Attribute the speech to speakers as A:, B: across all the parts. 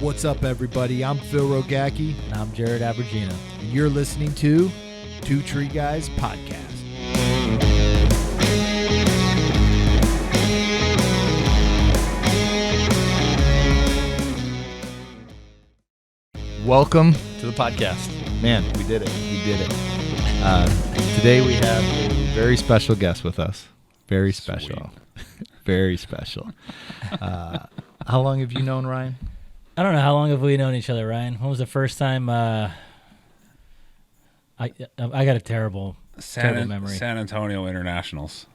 A: What's up, everybody? I'm Phil Rogacki.
B: And I'm Jared Abergina.
A: And you're listening to Two Tree Guys Podcast. Welcome to the podcast. Man, we did it. We did it. Today we have a very special guest with us. Very special. Very special. How long have you known Ryan?
B: I don't know, how long have we known each other, Ryan? When was the first time? I got a terrible memory.
C: San Antonio Internationals.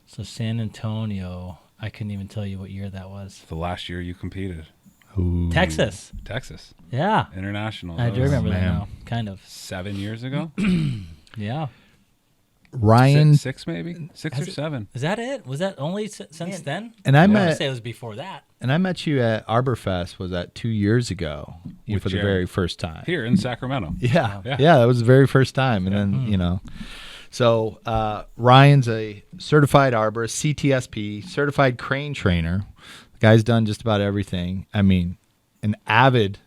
B: So San Antonio, I couldn't even tell you what year that was.
C: The last year you competed.
A: Ooh.
B: Texas. Yeah.
C: Internationals.
B: I do remember that
A: man.
B: now, kind of.
C: 7 years ago?
B: Yeah.
A: Ryan.
C: Six maybe? Six or seven.
B: Is that it? Was that only since then?
A: And I
B: I
A: met.
B: would say it was before that.
A: And I met you at Arborfest, was that 2 years ago
C: With
A: for the
C: Jared.
A: very first time?
C: Here in Sacramento.
A: Yeah.
C: Yeah.
A: Yeah, that was the very first time. And then, So Ryan's a certified arborist, CTSP, certified crane trainer. The guy's done just about everything. I mean, an avid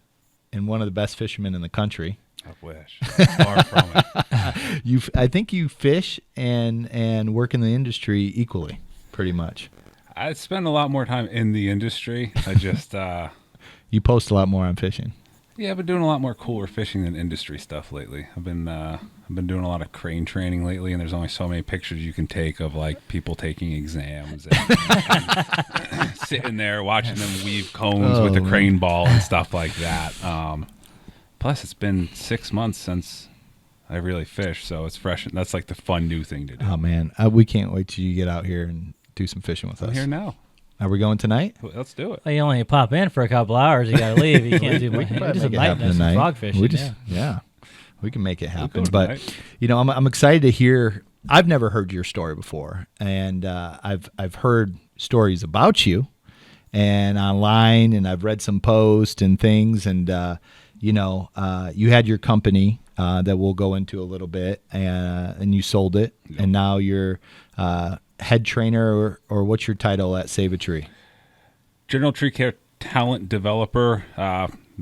A: and one of the best fishermen in the country.
C: I wish. Far from it.
A: I think you fish and work in the industry equally, pretty much.
C: I spend a lot more time in the industry. I just,
A: You post a lot more on fishing.
C: yeah, I've been doing a lot more cooler fishing than industry stuff lately. I've been doing a lot of crane training lately, and there's only so many pictures you can take of like people taking exams and sitting there watching them weave cones with the crane ball and stuff like that. Plus, it's been 6 months since I really fished, so it's fresh. That's like the fun new thing to do.
A: Oh, man. We can't wait till you get out here and do some fishing with
C: I'm
A: us.
C: here now.
A: Are we going tonight?
C: Let's do it.
B: Well, you only pop in for a couple hours. You got to leave. You can't do much.
A: probably
B: Just
A: make it
B: might
A: happen
B: have some
A: tonight.
B: frog fishing.
A: Yeah, we can make it happen.
C: go
A: But
C: tonight.
A: I'm excited to hear. I've never heard your story before, and I've heard stories about you, and online, and I've read some posts and things, and you had your company that we'll go into a little bit, and you sold it, and now you're head trainer, or what's your title at Save a Tree?
C: General tree care talent developer,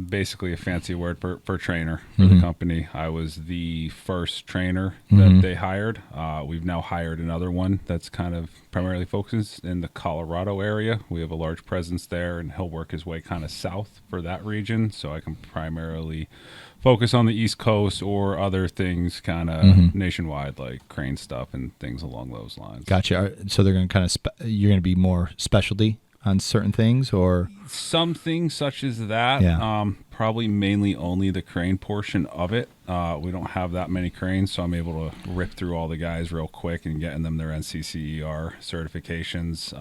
C: basically a fancy word for trainer for the company. I was the first trainer that they hired. We've now hired another one that's kind of primarily focused in the Colorado area. We have a large presence there, and he'll work his way kind of south for that region, so I can primarily focus on the East Coast or other things kind of nationwide, like crane stuff and things along those lines.
A: Gotcha. So they're going to kind of you're going to be more specialty on certain things, or
C: Some things such as that.
A: Yeah.
C: Probably mainly only the crane portion of it. We don't have that many cranes, so I'm able to rip through all the guys real quick and getting them their NCCER certifications.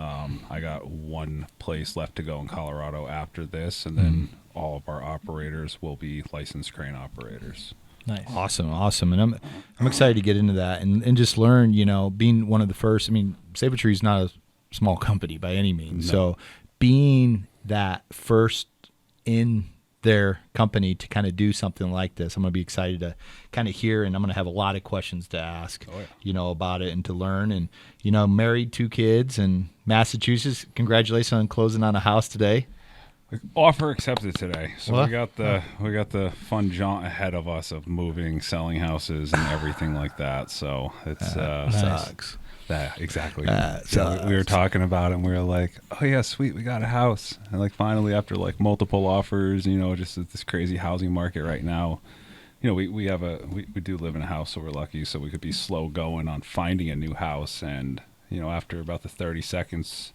C: I got one place left to go in Colorado after this, and then all of our operators will be licensed crane operators.
B: Nice.
A: awesome, and I'm excited to get into that and just learn. Being one of the first. I mean, Save a Tree is not a small company by any means.
C: No.
A: So being that first in their company to kind of do something like this, I'm going to be excited to kind of hear, and I'm going to have a lot of questions to ask, about it and to learn. And, married, 2 kids in Massachusetts. Congratulations on closing on a house today.
C: Offer accepted today, so
A: What?
C: we got the fun jaunt ahead of us of moving, selling houses, and everything like that. So it's
A: Sucks.
C: Yeah, exactly.
A: So
C: we were talking about it, and we were like, oh yeah, sweet, we got a house. And like finally, after like multiple offers, just this crazy housing market right now, we do live in a house, so we're lucky, so we could be slow going on finding a new house. And after about the 30 seconds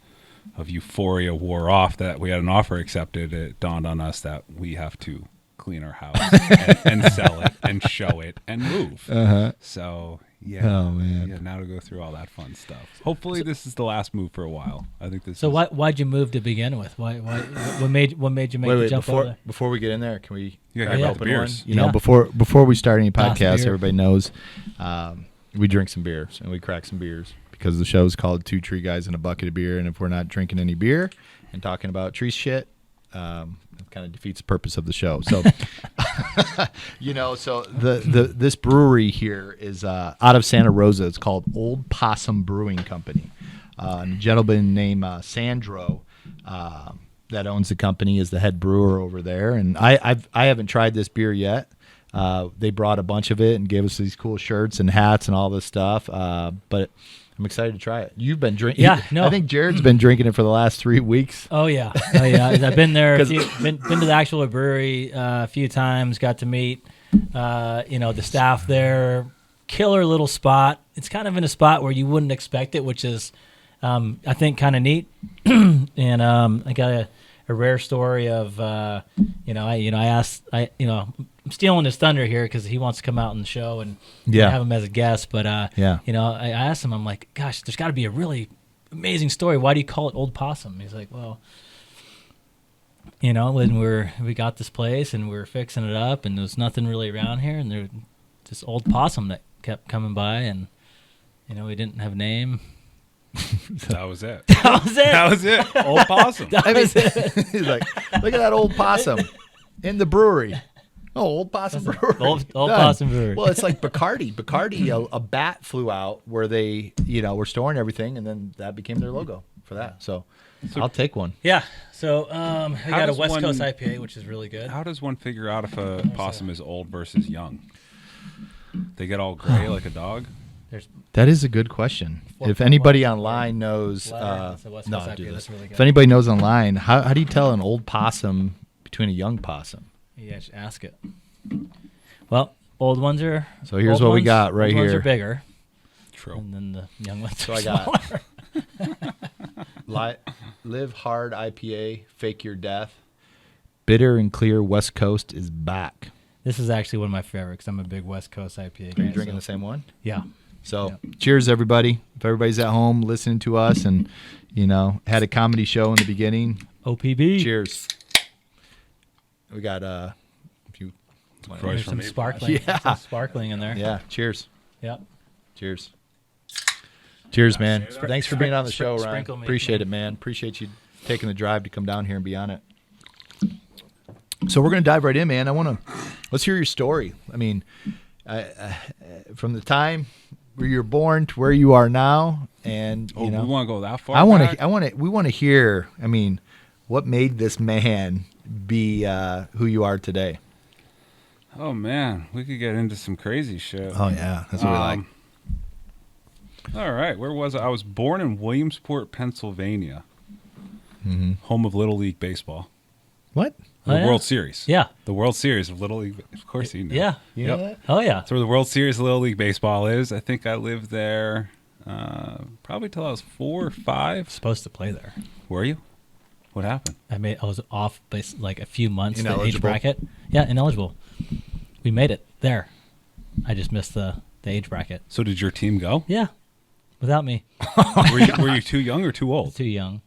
C: of euphoria wore off that we had an offer accepted, it dawned on us that we have to clean our house and sell it and show it and move. So yeah.
A: Oh, man.
C: Yeah, now to go through all that fun stuff. Hopefully this is the last move for a while. I think this
B: So
C: is...
B: why'd you move to begin with? What made you make the jump over there?
A: Before we get in there, can we
C: Yeah,
B: yeah.
C: open beers.
A: one?
B: Yeah.
A: Before we start any
B: Pass
A: podcast,
B: beer.
A: everybody knows we drink some beers and we crack some beers because the show is called Two Tree Guys and a Bucket of Beer. And if we're not drinking any beer and talking about tree shit, it kind of defeats the purpose of the show. So, so this brewery here is out of Santa Rosa. It's called Old Possum Brewing Company. And a gentleman named Sandro that owns the company is the head brewer over there, and I haven't tried this beer yet. They brought a bunch of it and gave us these cool shirts and hats and all this stuff. But I'm excited to try it. You've been drinking.
B: Yeah, no.
A: I think Jared's been drinking it for the last 3 weeks.
B: Oh yeah. I've been there. Been to the actual brewery a few times. Got to meet, the staff there. Killer little spot. It's kind of in a spot where you wouldn't expect it, which is, I think, kind of neat. And I got a rare story of, I asked, I'm stealing his thunder here because he wants to come out on the show and have him as a guest. But I asked him, I'm like, gosh, there's got to be a really amazing story. Why do you call it Old Possum? He's like, well, when we got this place and we were fixing it up and there was nothing really around here, and there was this old possum that kept coming by, and we didn't have a name.
C: That was it.
B: That was it.
C: Old possum.
A: He's like, look at that old possum in the brewery. Oh, Old Possum Brewery.
B: Old Possum Brewery.
A: Well, it's like Bacardi. Bacardi, a bat flew out where they, were storing everything, and then that became their logo for that. So I'll take one.
B: Yeah. So I got a West Coast IPA, which is really good.
C: How does one figure out if a possum is old versus young? They get all gray like a dog?
A: That is a good question. If anybody online knows, if anybody knows online, how do you tell an old possum between a young possum?
B: Yeah, just ask it. Well, old ones are.
A: So here's what we got right
B: old
A: here.
B: Ones are bigger.
C: True.
B: And then the young ones
A: So
B: are
A: I
B: smaller.
A: got Live Hard IPA, Fake Your Death. Bitter and clear West Coast is back.
B: This is actually one of my favorites because I'm a big West Coast IPA guy.
A: Are you drinking the same one?
B: Yeah.
A: So cheers, everybody. If everybody's at home listening to us and, had a comedy show in the beginning.
B: OPB.
A: Cheers. We got a few.
B: There's some sparkling.
A: Yeah.
B: Some sparkling in there.
A: Yeah. Cheers.
B: Yep.
A: Cheers. Cheers, man. Thanks for being on the show, Ryan.
B: Sprinkle me.
A: Appreciate it, man. Appreciate you taking the drive to come down here and be on it. So we're going to dive right in, man. Let's hear your story. I mean, from the time where you were born to where you are now, and
C: we want to go that far.
A: We want to hear. I mean, what made this man be who you are today?
C: Oh man, we could get into some crazy shit.
A: Oh yeah, that's what we like.
C: All right, where was I? I was born in Williamsport, Pennsylvania,
A: Mm-hmm.
C: home of Little League baseball.
A: What?
C: The
B: Oh, yeah?
C: World Series.
B: Yeah.
C: The World Series of Little League. Of course you know.
B: Yeah.
A: You know that?
B: Oh yeah.
C: That's where the World Series of Little League baseball is. I think I lived there probably till I was 4 or 5.
B: Supposed to play there.
C: Were you? What happened?
B: I was off by like a few months. The age
A: Ineligible.
B: bracket. Yeah, ineligible. We made it there. I just missed the age bracket.
C: So did your team go?
B: Yeah. Without me.
C: were you too young or too
B: I was
C: old?
B: too young.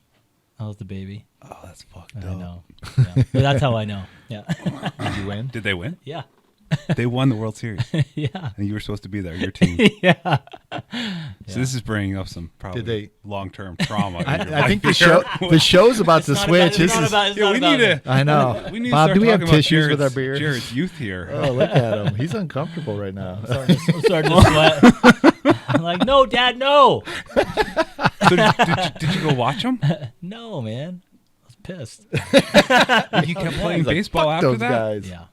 B: I was the baby.
C: Oh, that's fucked
B: I know. Yeah. But that's how I know. Yeah.
A: Did you win?
C: Did they win?
B: Yeah.
C: They won the World Series.
B: Yeah.
C: And you were supposed to be there, your team.
B: Yeah.
C: So this is bringing up some probably long-term trauma. in your
A: I think
C: life
A: the show's about to switch.
B: It's not about
C: we need to.
A: I know.
C: We need
A: Bob,
C: to start
A: do we have
C: talking about
A: tissues with our
C: Jared's-
A: beer?
C: Jared's youth here.
A: Oh, look at him. He's uncomfortable right now.
B: I'm starting to sweat. I'm like, no, Dad, no.
C: So did you go watch them?
B: No, man. I was pissed.
C: You kept playing
A: He's like,
C: baseball
A: "Fuck
C: after
A: those
C: that?
A: guys."
B: Yeah,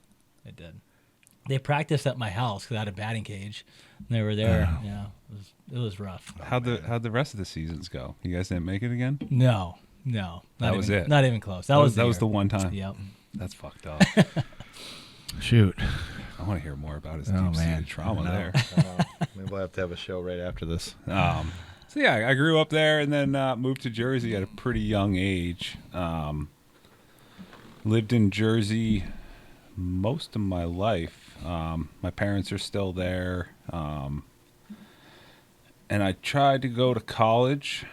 B: I did. They practiced at my house because I had a batting cage. And they were there. Yeah, it was rough.
C: How'd the rest of the seasons go? You guys didn't make it again?
B: No.
C: That was it.
B: Not even close.
C: That was
B: the
C: the one time.
B: Yep.
C: That's fucked up.
A: Shoot.
C: I want to hear more about his
A: Oh,
C: deep-seated
A: man.
C: trauma there.
A: Maybe we'll have to have a show right after this.
C: So yeah, I grew up there and then moved to Jersey at a pretty young age. Lived in Jersey most of my life. My parents are still there. And I tried to go to college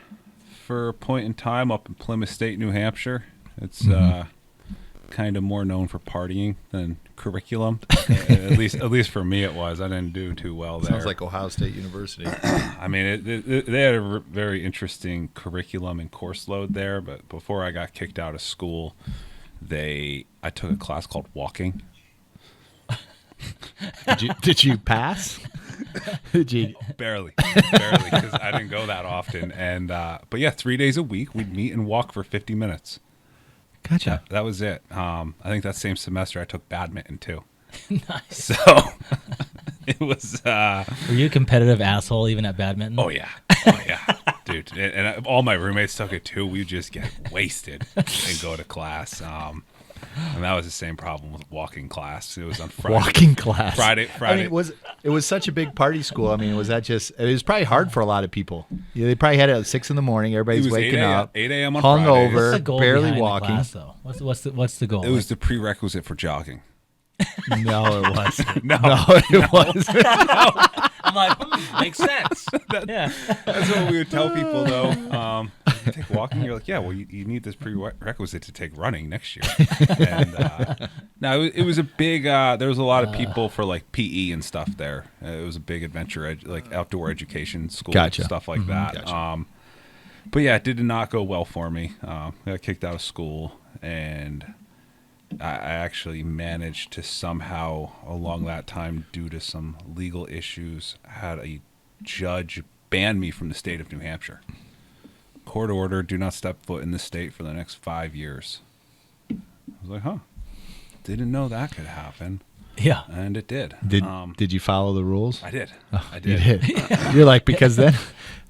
C: for a point in time up in Plymouth State, New Hampshire. It's kind of more known for partying than curriculum. at least for me it was. I didn't do too well there.
A: Sounds like Ohio State University.
C: I mean, they had a very interesting curriculum and course load there, but before I got kicked out of school, I took a class called walking.
A: Did you pass? Did you?
C: Barely, because I didn't go that often. And but yeah, 3 days a week we'd meet and walk for 50 minutes.
A: Gotcha.
C: That was it. I think that same semester I took badminton too.
B: Nice.
C: So it was.
B: Were you a competitive asshole even at badminton?
C: Oh yeah, dude. And all my roommates took it too. We just get wasted and go to class. And that was the same problem with walking class. It was on Friday.
A: Walking class.
C: Friday.
A: I mean, it was such a big party school. I mean, was that just? It was probably hard for a lot of people. Yeah, they probably had it at 6 a.m. Everybody's
C: It was
A: waking
C: 8 a.m.
A: up,
C: 8 a.m. on
A: hung
C: Fridays.
A: over,
B: What's the goal
A: barely
B: behind the
A: walking.
B: class, though? What's the goal?
C: It was the prerequisite for jogging.
A: No, it wasn't.
C: No,
A: it wasn't.
B: I'm like, makes sense. Yeah.
C: That's what we would tell people, though. You take walking, you're like, yeah, well, you need this prerequisite to take running next year. And no, it was a big. There was a lot of people for like PE and stuff there. It was a big adventure, like outdoor education school,
A: Gotcha.
C: stuff like that.
A: Gotcha.
C: But yeah, it did not go well for me. I got kicked out of school, and I actually managed to somehow, along that time, due to some legal issues, had a judge ban me from the state of New Hampshire. Court order, do not step foot in the state for the next 5 years. I was like, huh. Didn't know that could happen.
B: Yeah.
C: And it did.
A: Did you follow the rules?
C: I did.
A: Oh,
C: I did.
A: You did. You're like, because then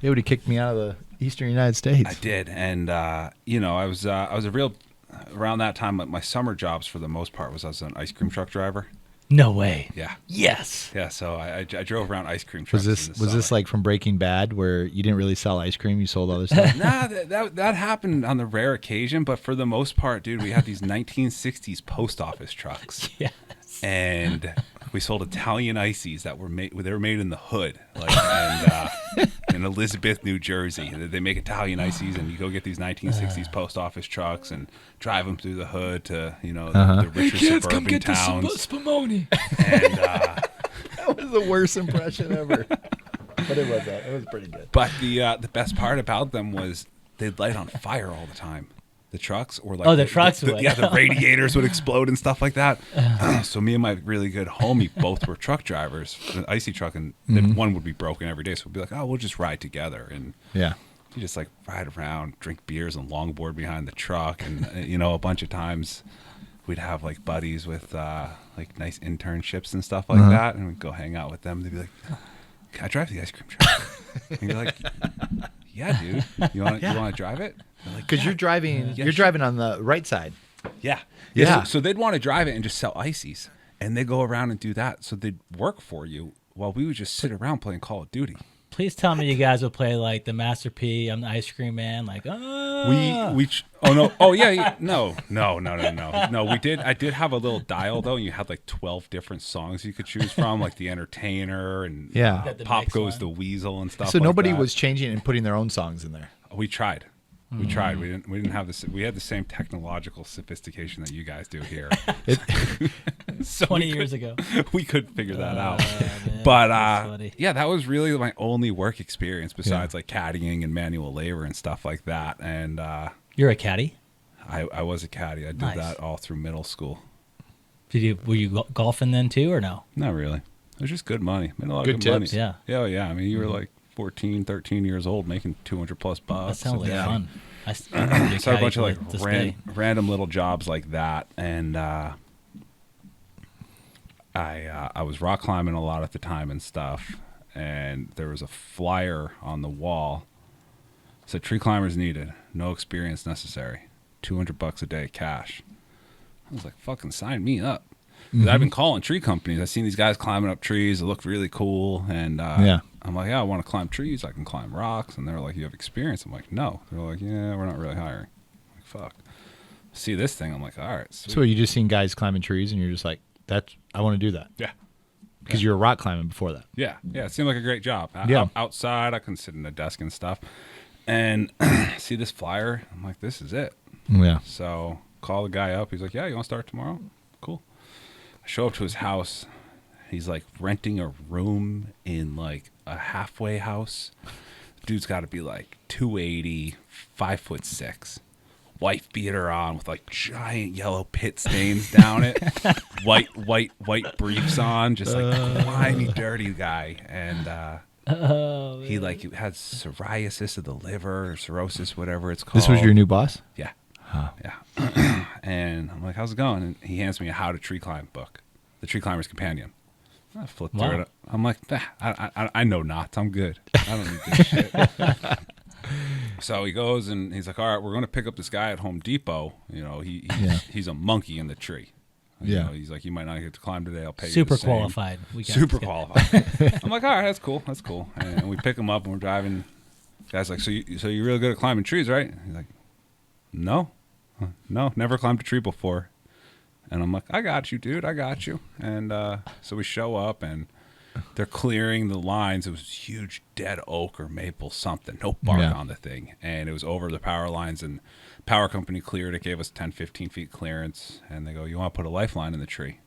A: they would have kicked me out of the eastern United States.
C: I did. And, I was a real, around that time, my summer jobs for the most part was as an ice cream truck driver.
B: No way.
C: Yeah.
B: Yes.
C: Yeah, so I drove around ice cream trucks.
A: Was this
C: summer.
A: like from Breaking Bad where you didn't really sell ice cream, you sold other stuff?
C: Nah, that happened on the rare occasion, but for the most part, dude, we had these 1960s post office trucks.
B: Yes.
C: And we sold Italian ices that were made. They were made in the hood, in Elizabeth, New Jersey. They make Italian ices, and you go get these 1960s post office trucks and drive them through the hood to the richer suburban towns.
B: Spumoni.
C: And
A: That was the worst impression ever. But it was pretty good.
C: but the best part about them was they'd light on fire all the time. The trucks, or like
B: the trucks would.
C: the radiators would explode and stuff like that. So me and my really good homie both were truck drivers, an icy truck, and then one would be broken every day. So we'd be like, oh, we'll just ride together, and
A: Yeah.
C: you just like ride around, drink beers, and longboard behind the truck, and a bunch of times we'd have like buddies with like nice internships and stuff like that, and we'd go hang out with them. They'd be like, can I drive the ice cream truck? And you're like, yeah, dude, you want to drive it?
A: Because you're driving on the right side.
C: Yeah.
A: Yeah.
C: So they'd want to drive it and just sell ices, and they'd go around and do that. So they'd work for you while we would just sit around playing Call of Duty.
B: Please tell me you guys would play like the Master P, I'm the ice cream man, like
C: No, we did. I did have a little dial though, and you had like 12 different songs you could choose from, like The Entertainer and
A: Yeah.
B: The
C: Pop
B: mix
C: Goes
B: one.
C: the Weasel and stuff.
A: So
C: like
A: nobody
C: that.
A: was changing and putting their own songs in there.
C: We tried. We tried. We didn't have this. We had the same technological sophistication that you guys do here. So
B: 20 years ago.
C: we could figure that out.
B: Man,
C: But
B: that's funny.
C: yeah, that was really my only work experience besides like caddying and manual labor and stuff like that. And
B: You're a caddy?
C: I was a caddy. I did
B: Nice.
C: that all through middle school.
B: Were you golfing then too, or no?
C: Not really. It was just good money. Made a lot
A: Good
C: of good money.
A: tips.
B: Yeah.
C: Yeah, yeah. I mean, you were like 14, 13 years old making 200 plus bucks.
B: That sounds like
C: and,
B: fun. I remember
C: So a bunch of like
B: this day.
C: random little jobs like that, and I was rock climbing a lot at the time and stuff, and there was a flyer on the wall. It said tree climbers needed, no experience necessary, $200 a day cash. I was like, fucking sign me up. 'Cause I've been calling tree companies. I've seen these guys climbing up trees. It looked really cool. And
A: Yeah.
C: I'm like, yeah, I want to climb trees. I can climb rocks. And they're like, you have experience? I'm like, no. They're like, yeah, we're not really hiring. I'm like, fuck. See this thing? I'm like, all right. Sweet.
A: So you just seen guys climbing trees and you're just like, I want to do that.
C: Yeah.
A: Because you were rock climbing before that.
C: Yeah. Yeah. It seemed like a great job.
A: Yeah.
C: Outside, I can sit in a desk and stuff. And see this flyer? I'm like, this is it.
A: Yeah.
C: So call the guy up. He's like, yeah, you want to start tomorrow? Cool. I show up to his house. He's like renting a room in like a halfway house. Dude's got to be like 280, 5'6", wife beater on with like giant yellow pit stains down it, white briefs on, just like grimy, dirty guy. And he like had psoriasis of the liver or cirrhosis, whatever it's called.
A: This was your new boss?
C: Yeah.
A: Huh.
C: Yeah. And I'm like, how's it going? And he hands me a How to Tree Climb book, The Tree Climber's Companion. I flipped
B: Wow.
C: through it. I'm like, I know knots. I'm good. I don't need this shit. So he goes and he's like, all right, we're going to pick up this guy at Home Depot. You know, he's a monkey in the tree. You know, he's like, you might not get to climb today. I'll pay you
B: Super
C: the same.
B: qualified.
C: Super qualified. I'm like, all right, that's cool. That's cool. And we pick him up and we're driving. Guy's like, so you're really good at climbing trees, right? He's like, no, never climbed a tree before. And I'm like, I got you, dude. I got you. And so we show up and they're clearing the lines. It was huge dead oak or maple something. No bark on the thing. And it was over the power lines. And power company cleared it, gave us 10, 15 feet clearance. And they go, you want to put a lifeline in the tree?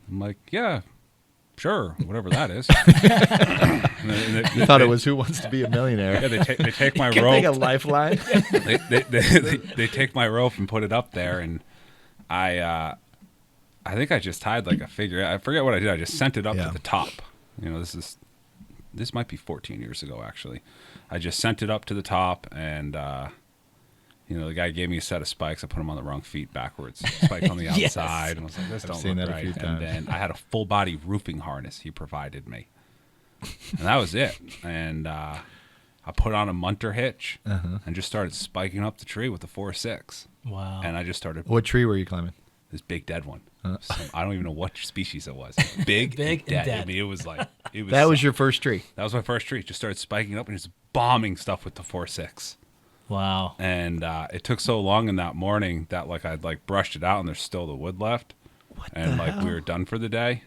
C: I'm like, yeah, sure, whatever that is.
A: You thought it was Who Wants to Be a Millionaire.
C: Yeah, they take my
A: Can
C: rope.
A: take a lifeline.
C: they take my rope and put it up there, and I think I just tied like a figure. I forget what I did. I just sent it up to the top. You know, this might be 14 years ago actually. I just sent it up to the top, and you know, the guy gave me a set of spikes. I put them on the wrong feet backwards. Spiked on the outside, and I was like, this don't look right. And then I had a full body roofing harness he provided me, and that was it. And I put on a munter hitch and just started spiking up the tree with the 4.6.
B: Wow.
C: And I just started.
A: What tree were you climbing?
C: This big dead one. I don't even know what species it was. Big and dead. I mean, it was like
A: That was your first tree.
C: That was my first tree. Just started spiking up and just bombing stuff with the 4.6.
B: Wow.
C: And it took so long in that morning that like I'd like brushed it out and there's still the wood left. And like we were done for the day.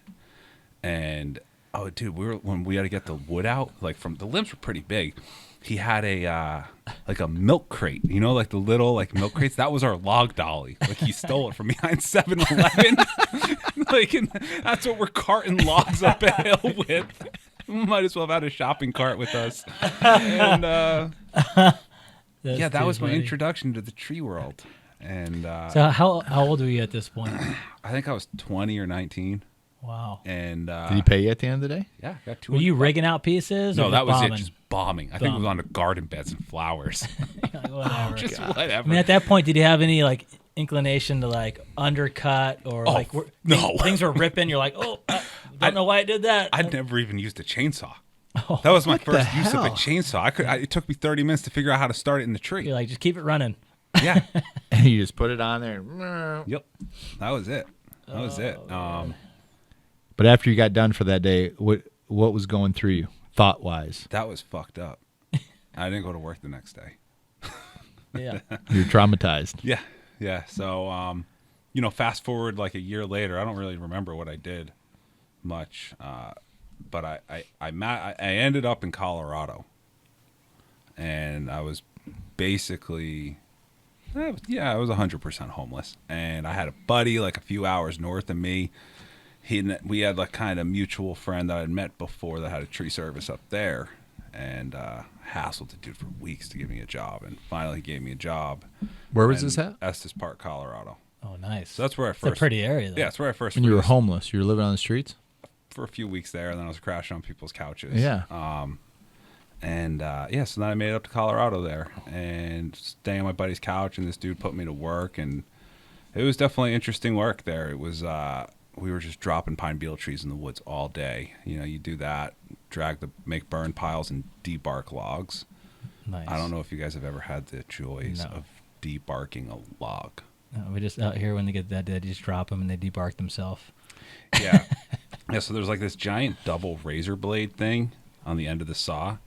C: And oh dude, when we had to get the wood out, like from the limbs were pretty big. He had a like a milk crate, you know, like the little like milk crates. That was our log dolly. Like he stole it from behind 7-Eleven. Like, and that's what we're carting logs up a hill with. Might as well have had a shopping cart with us. And yeah, that was my introduction to the tree world. And
B: so how old were you at this point?
C: I think I was 20 or 19.
B: Wow.
C: And
A: did he pay you at the end of the day?
C: Yeah, got 200.
B: Were you rigging out pieces?
C: No,
B: or
C: that was
B: bombing?
C: it. Just bombing. I think it was on the garden beds and flowers.
B: Like, whatever.
C: Just whatever.
B: I mean, at that point, did you have any like inclination to like undercut or things were ripping? You're like, don't know why I did that.
C: I'd never even used a chainsaw. That was my first use of a chainsaw. It took me 30 minutes to figure out how to start it in the tree.
B: You're like, just keep it running.
C: Yeah.
A: And you just put it on there. And,
C: Yep. That was it.
A: but after you got done for that day, what was going through you thought wise?
C: That was fucked up. I didn't go to work the next day.
B: Yeah.
A: You're traumatized.
C: Yeah. Yeah. So, you know, fast forward like a year later, I don't really remember what I did much. But I ended up in Colorado, and I was basically, I was 100% homeless. And I had a buddy like a few hours north of me. We had like kind of mutual friend that I'd met before that had a tree service up there, and hassled the dude for weeks to give me a job, and finally he gave me a job.
A: Where was this at?
C: Estes Park, Colorado.
B: Oh, nice.
C: So that's where I first.
B: It's a pretty area, though.
C: Yeah, that's where I first.
A: When you were homeless, you were living on the streets?
C: For a few weeks there, and then I was crashing on people's couches.
A: Yeah.
C: So then I made it up to Colorado there and staying on my buddy's couch, and this dude put me to work, and it was definitely interesting work there. It was we were just dropping pine beetle trees in the woods all day. You know, you do that, make burn piles and debark logs.
B: Nice.
C: I don't know if you guys have ever had the joys of debarking a log.
B: No, we just out here when they get that dead, you just drop them and they debark themselves.
C: Yeah. Yeah, so there's like this giant double razor blade thing on the end of the saw,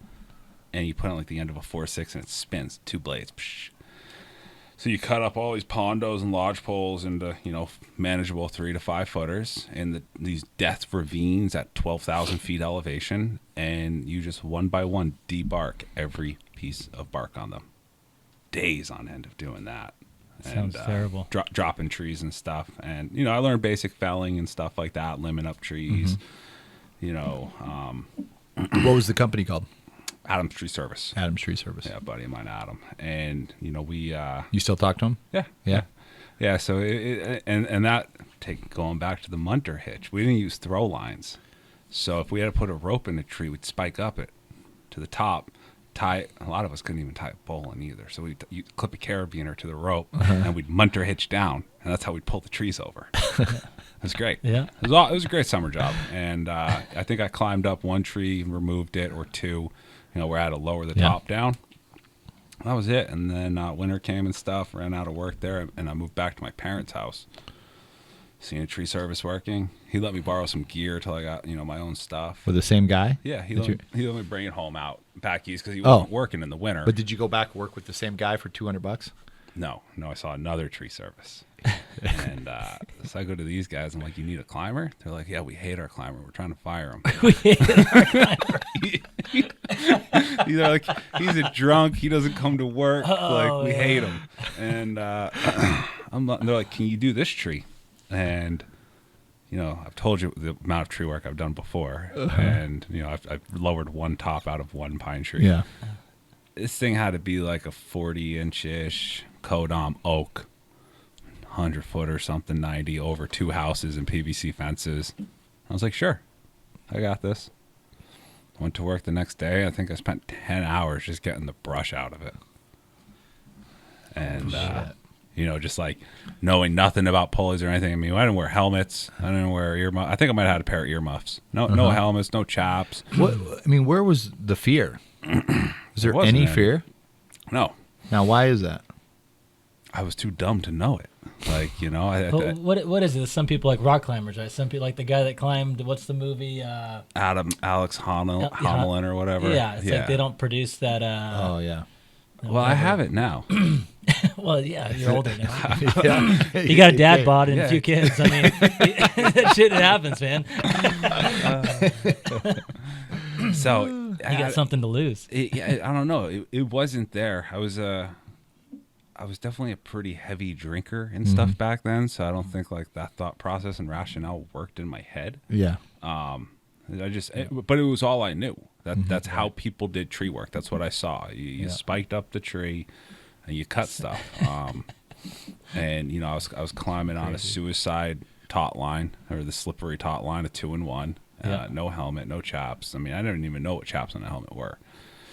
C: and you put it on like the end of a 4.6 and it spins, 2 blades. Psh. So you cut up all these pondos and lodge poles into, you know, manageable 3 to 5 footers in these death ravines at 12,000 feet elevation, and you just one by one debark every piece of bark on them. Days on end of doing that.
B: Sounds terrible.
C: Dropping trees and stuff. And, you know, I learned basic felling and stuff like that, limbing up trees, you know.
A: What was the company called?
C: Adam's Tree Service.
A: Adam's Tree Service.
C: Yeah, buddy of mine, Adam. And, you know, we...
A: You still talk to him?
C: Yeah.
A: Yeah.
C: Yeah, so, that, going back to the munter hitch, we didn't use throw lines. So if we had to put a rope in a tree, we'd spike up it to the top, a lot of us couldn't even tie a bowl in either. So you clip a carabiner to the rope, and we'd munter hitch down, and that's how we'd pull the trees over. It was great.
B: Yeah.
C: It was a great summer job. And I think I climbed up one tree, removed it, or two, where I had to lower the top down. That was it. And then winter came and stuff, ran out of work there, and I moved back to my parents' house. Seeing a tree service working. He let me borrow some gear till I got, my own stuff.
A: With the same guy?
C: Yeah, he let me bring it home out back east because he wasn't working in the winter.
A: But did you go back work with the same guy for $200?
C: No, I saw another tree service. And so I go to these guys. I'm like, you need a climber? They're like, yeah, we hate our climber. We're trying to fire him.
B: We hated our climber.
C: They're like, he's a drunk. He doesn't come to work. We hate him. And they're like, can you do this tree? And, I've told you the amount of tree work I've done before. And, I've lowered one top out of one pine tree.
A: Yeah.
C: This thing had to be like a 40-inch-ish Kodam oak, 100-foot or something, 90, over 2 houses and PVC fences. I was like, sure, I got this. Went to work the next day. I think I spent 10 hours just getting the brush out of it. And, just like knowing nothing about pulleys or anything. I mean, I didn't wear helmets. I didn't wear earmuffs. I think I might have had a pair of earmuffs. No helmets, no chaps.
A: Where was the fear? Is there any fear?
C: No.
A: Now, why is that?
C: I was too dumb to know it.
B: What is it? Some people like rock climbers, right? Some people like the guy that climbed. What's the movie?
C: Alex Honnold or whatever.
B: Yeah, it's like they don't produce that.
A: Oh yeah.
C: Well, I have it now.
B: Well, yeah, you're older now. You got a dad bod and a few kids. I mean, that shit happens, man.
C: So
B: you got something to lose.
C: I don't know. It wasn't there. I was definitely a pretty heavy drinker and stuff back then, so I don't think like that thought process and rationale worked in my head.
A: Yeah.
C: But it was all I knew. That's how people did tree work. That's what I saw. You spiked up the tree and you cut stuff. And I was climbing on a suicide taut line, or the slippery taut line, a 2-in-1. No helmet, no chaps. I mean, I didn't even know what chaps on a helmet were.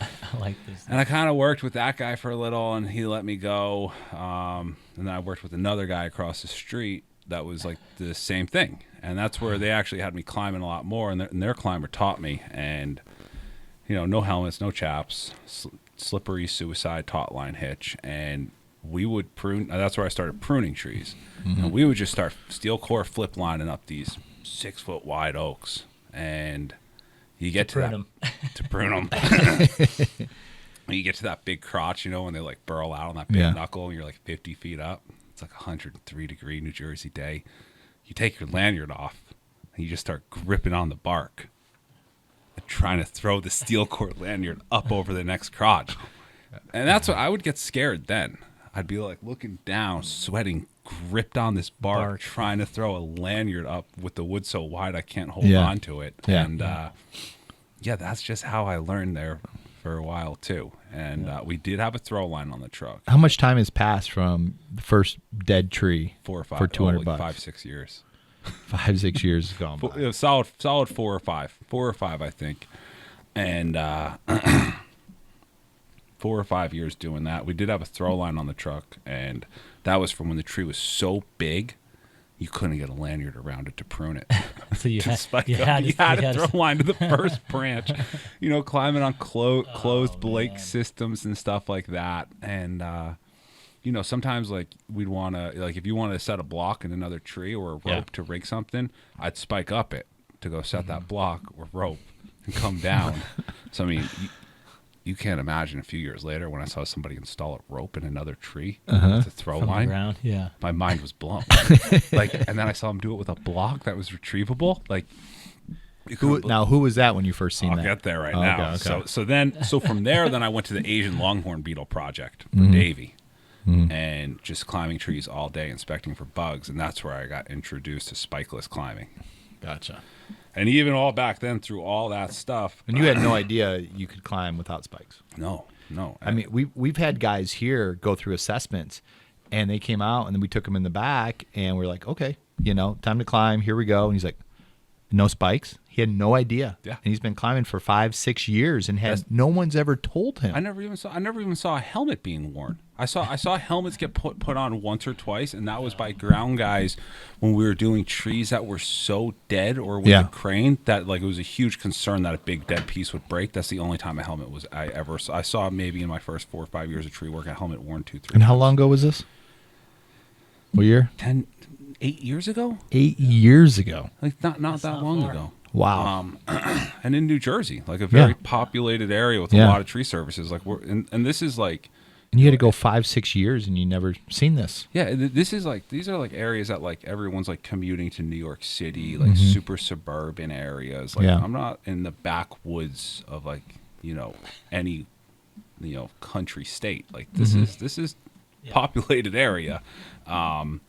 B: I like this.
C: And I kind of worked with that guy for a little, and he let me go. And then I worked with another guy across the street that was like the same thing. And that's where they actually had me climbing a lot more, and their climber taught me. And, no helmets, no chaps, slippery suicide taut line hitch. And we would prune. That's where I started pruning trees. And we would just start steel core flip lining up these 6-foot wide oaks. And you get to prune them. When you get to that big crotch, when they like burl out on that big knuckle, and you're like 50 feet up. It's like 103-degree New Jersey day. You take your lanyard off, and you just start gripping on the bark and trying to throw the steel core lanyard up over the next crotch. And that's what I would get scared then. I'd be like looking down, sweating, gripped on this bark, trying to throw a lanyard up with the wood so wide I can't hold on to it.
A: Yeah.
C: And that's just how I learned there for a while too. And we did have a throw line on the truck.
A: How much time has passed from the first dead tree
C: 4 or 5
A: for $200?
C: 5-6 years.
A: 5-6 years has gone by.
C: It was solid 4 or 5. 4 or 5, I think. And 4 or 5 years doing that. We did have a throw line on the truck, and that was from when the tree was so big you couldn't get a lanyard around it to prune it.
B: So you had
C: to throw line to the first branch, climbing on closed Blake systems and stuff like that. And sometimes like we'd want to, like if you wanted to set a block in another tree or a rope to rig something, I'd spike up it to go set that block or rope and come down. So I mean, you can't imagine a few years later when I saw somebody install a rope in another tree with a throw line.
B: Ground, yeah.
C: My mind was blown. And then I saw him do it with a block that was retrievable. Like,
A: who was that when you first seen that?
C: I'll get there right now.
A: Okay.
C: So from there, then I went to the Asian longhorn beetle project for Davey, and just climbing trees all day, inspecting for bugs, and that's where I got introduced to spikeless climbing.
A: Gotcha.
C: And even all back then, through all that stuff,
A: and you had no idea you could climb without spikes.
C: No.
A: I mean, we've had guys here go through assessments, and they came out, and then we took them in the back, and we're like, okay, time to climb. Here we go. And he's like, no spikes. He had no idea.
C: Yeah.
A: And he's been climbing for 5-6 years and no one's ever told him.
C: I never even saw a helmet being worn. I saw helmets get put on once or twice, and that was by ground guys when we were doing trees that were so dead or with a crane that like it was a huge concern that a big dead piece would break. That's the only time a helmet was I saw maybe in my first 4 or 5 years of tree work a helmet worn 2-3
A: And how long ago was this? What year?
C: 8 years ago.
A: 8 years ago.
C: Like not that long ago.
A: Wow.
C: And in New Jersey, like a very populated area with a lot of tree services. Like and this is like.
A: And you had to go 5-6 years and you never seen this.
C: Yeah, these are like areas that like everyone's like commuting to New York City, like super suburban areas. Like I'm not in the backwoods of like, any country state. Like this is populated area. And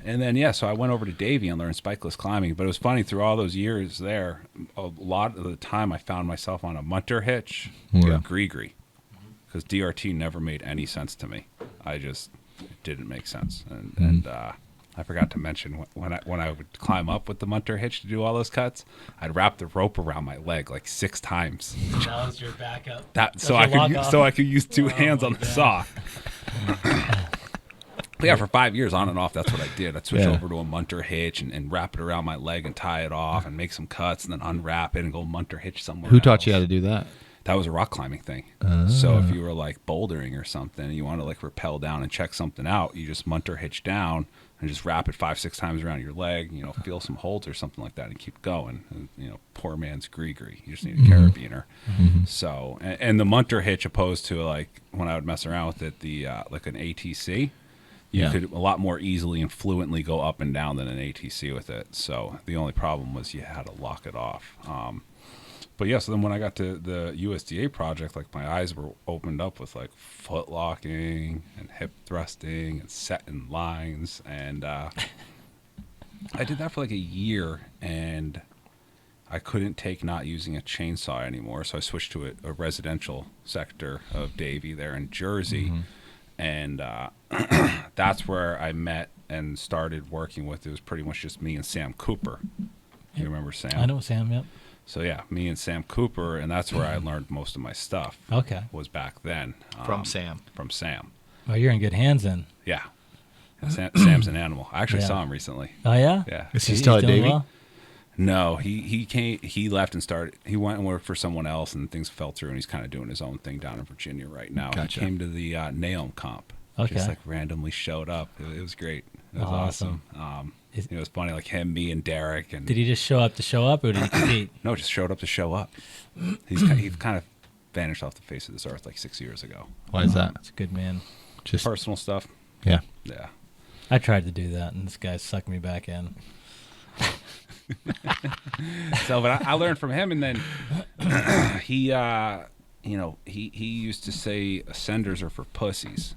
C: then so I went over to Davie and learned spikeless climbing. But it was funny, through all those years there, a lot of the time I found myself on a munter hitch or gree-gree. Because DRT never made any sense to me. It didn't make sense. And I forgot to mention when I would climb up with the munter hitch to do all those cuts, I'd wrap the rope around my leg like 6 times.
B: That was your backup.
C: So I could use 2 hands on the saw. But yeah, for 5 years on and off, that's what I did. I'd switch over to a munter hitch and wrap it around my leg and tie it off and make some cuts and then unwrap it and go munter hitch somewhere.
A: Who taught you how to do that?
C: That was a rock climbing thing. So if you were like bouldering or something and you want to like rappel down and check something out, you just munter hitch down and just wrap it 5-6 times around your leg, feel some holds or something like that and keep going. And, poor man's gree-gree. You just need a carabiner. So, and the munter hitch, opposed to like when I would mess around with it, the like an ATC, you could a lot more easily and fluently go up and down than an ATC with it. So the only problem was you had to lock it off. But so then when I got to the USDA project, like my eyes were opened up with like foot locking and hip thrusting and setting lines. And I did that for like a year and I couldn't take not using a chainsaw anymore. So I switched to a residential sector of Davie there in Jersey. And that's where I met and started working with. It was pretty much just me and Sam Cooper. You remember Sam?
B: I know Sam, yep.
C: So me and Sam Cooper, and that's where I learned most of my stuff.
B: Okay.
C: Was back then.
A: From Sam.
C: From Sam.
B: Well, you're in good hands then.
C: Yeah. Sam's an animal. I actually saw him recently.
B: Oh yeah?
C: Yeah.
A: Is he still at Davie?
B: Well?
C: No, he left and he went and worked for someone else, and things fell through, and he's kind of doing his own thing down in Virginia right now.
A: Gotcha.
C: He came to the NAOM comp.
B: Okay.
C: Just like randomly showed up. It was great. It was awesome. It was funny, like him, me, and Derek. And
B: did he just show up, or did he compete?
C: No, just showed up to show up. He kind of vanished off the face of this earth like 6 years ago.
A: Why is that?
B: That's a good man.
A: Just
C: personal stuff.
A: Yeah.
C: Yeah.
B: I tried to do that, and this guy sucked me back in.
C: So, but I learned from him, and then he used to say ascenders are for pussies.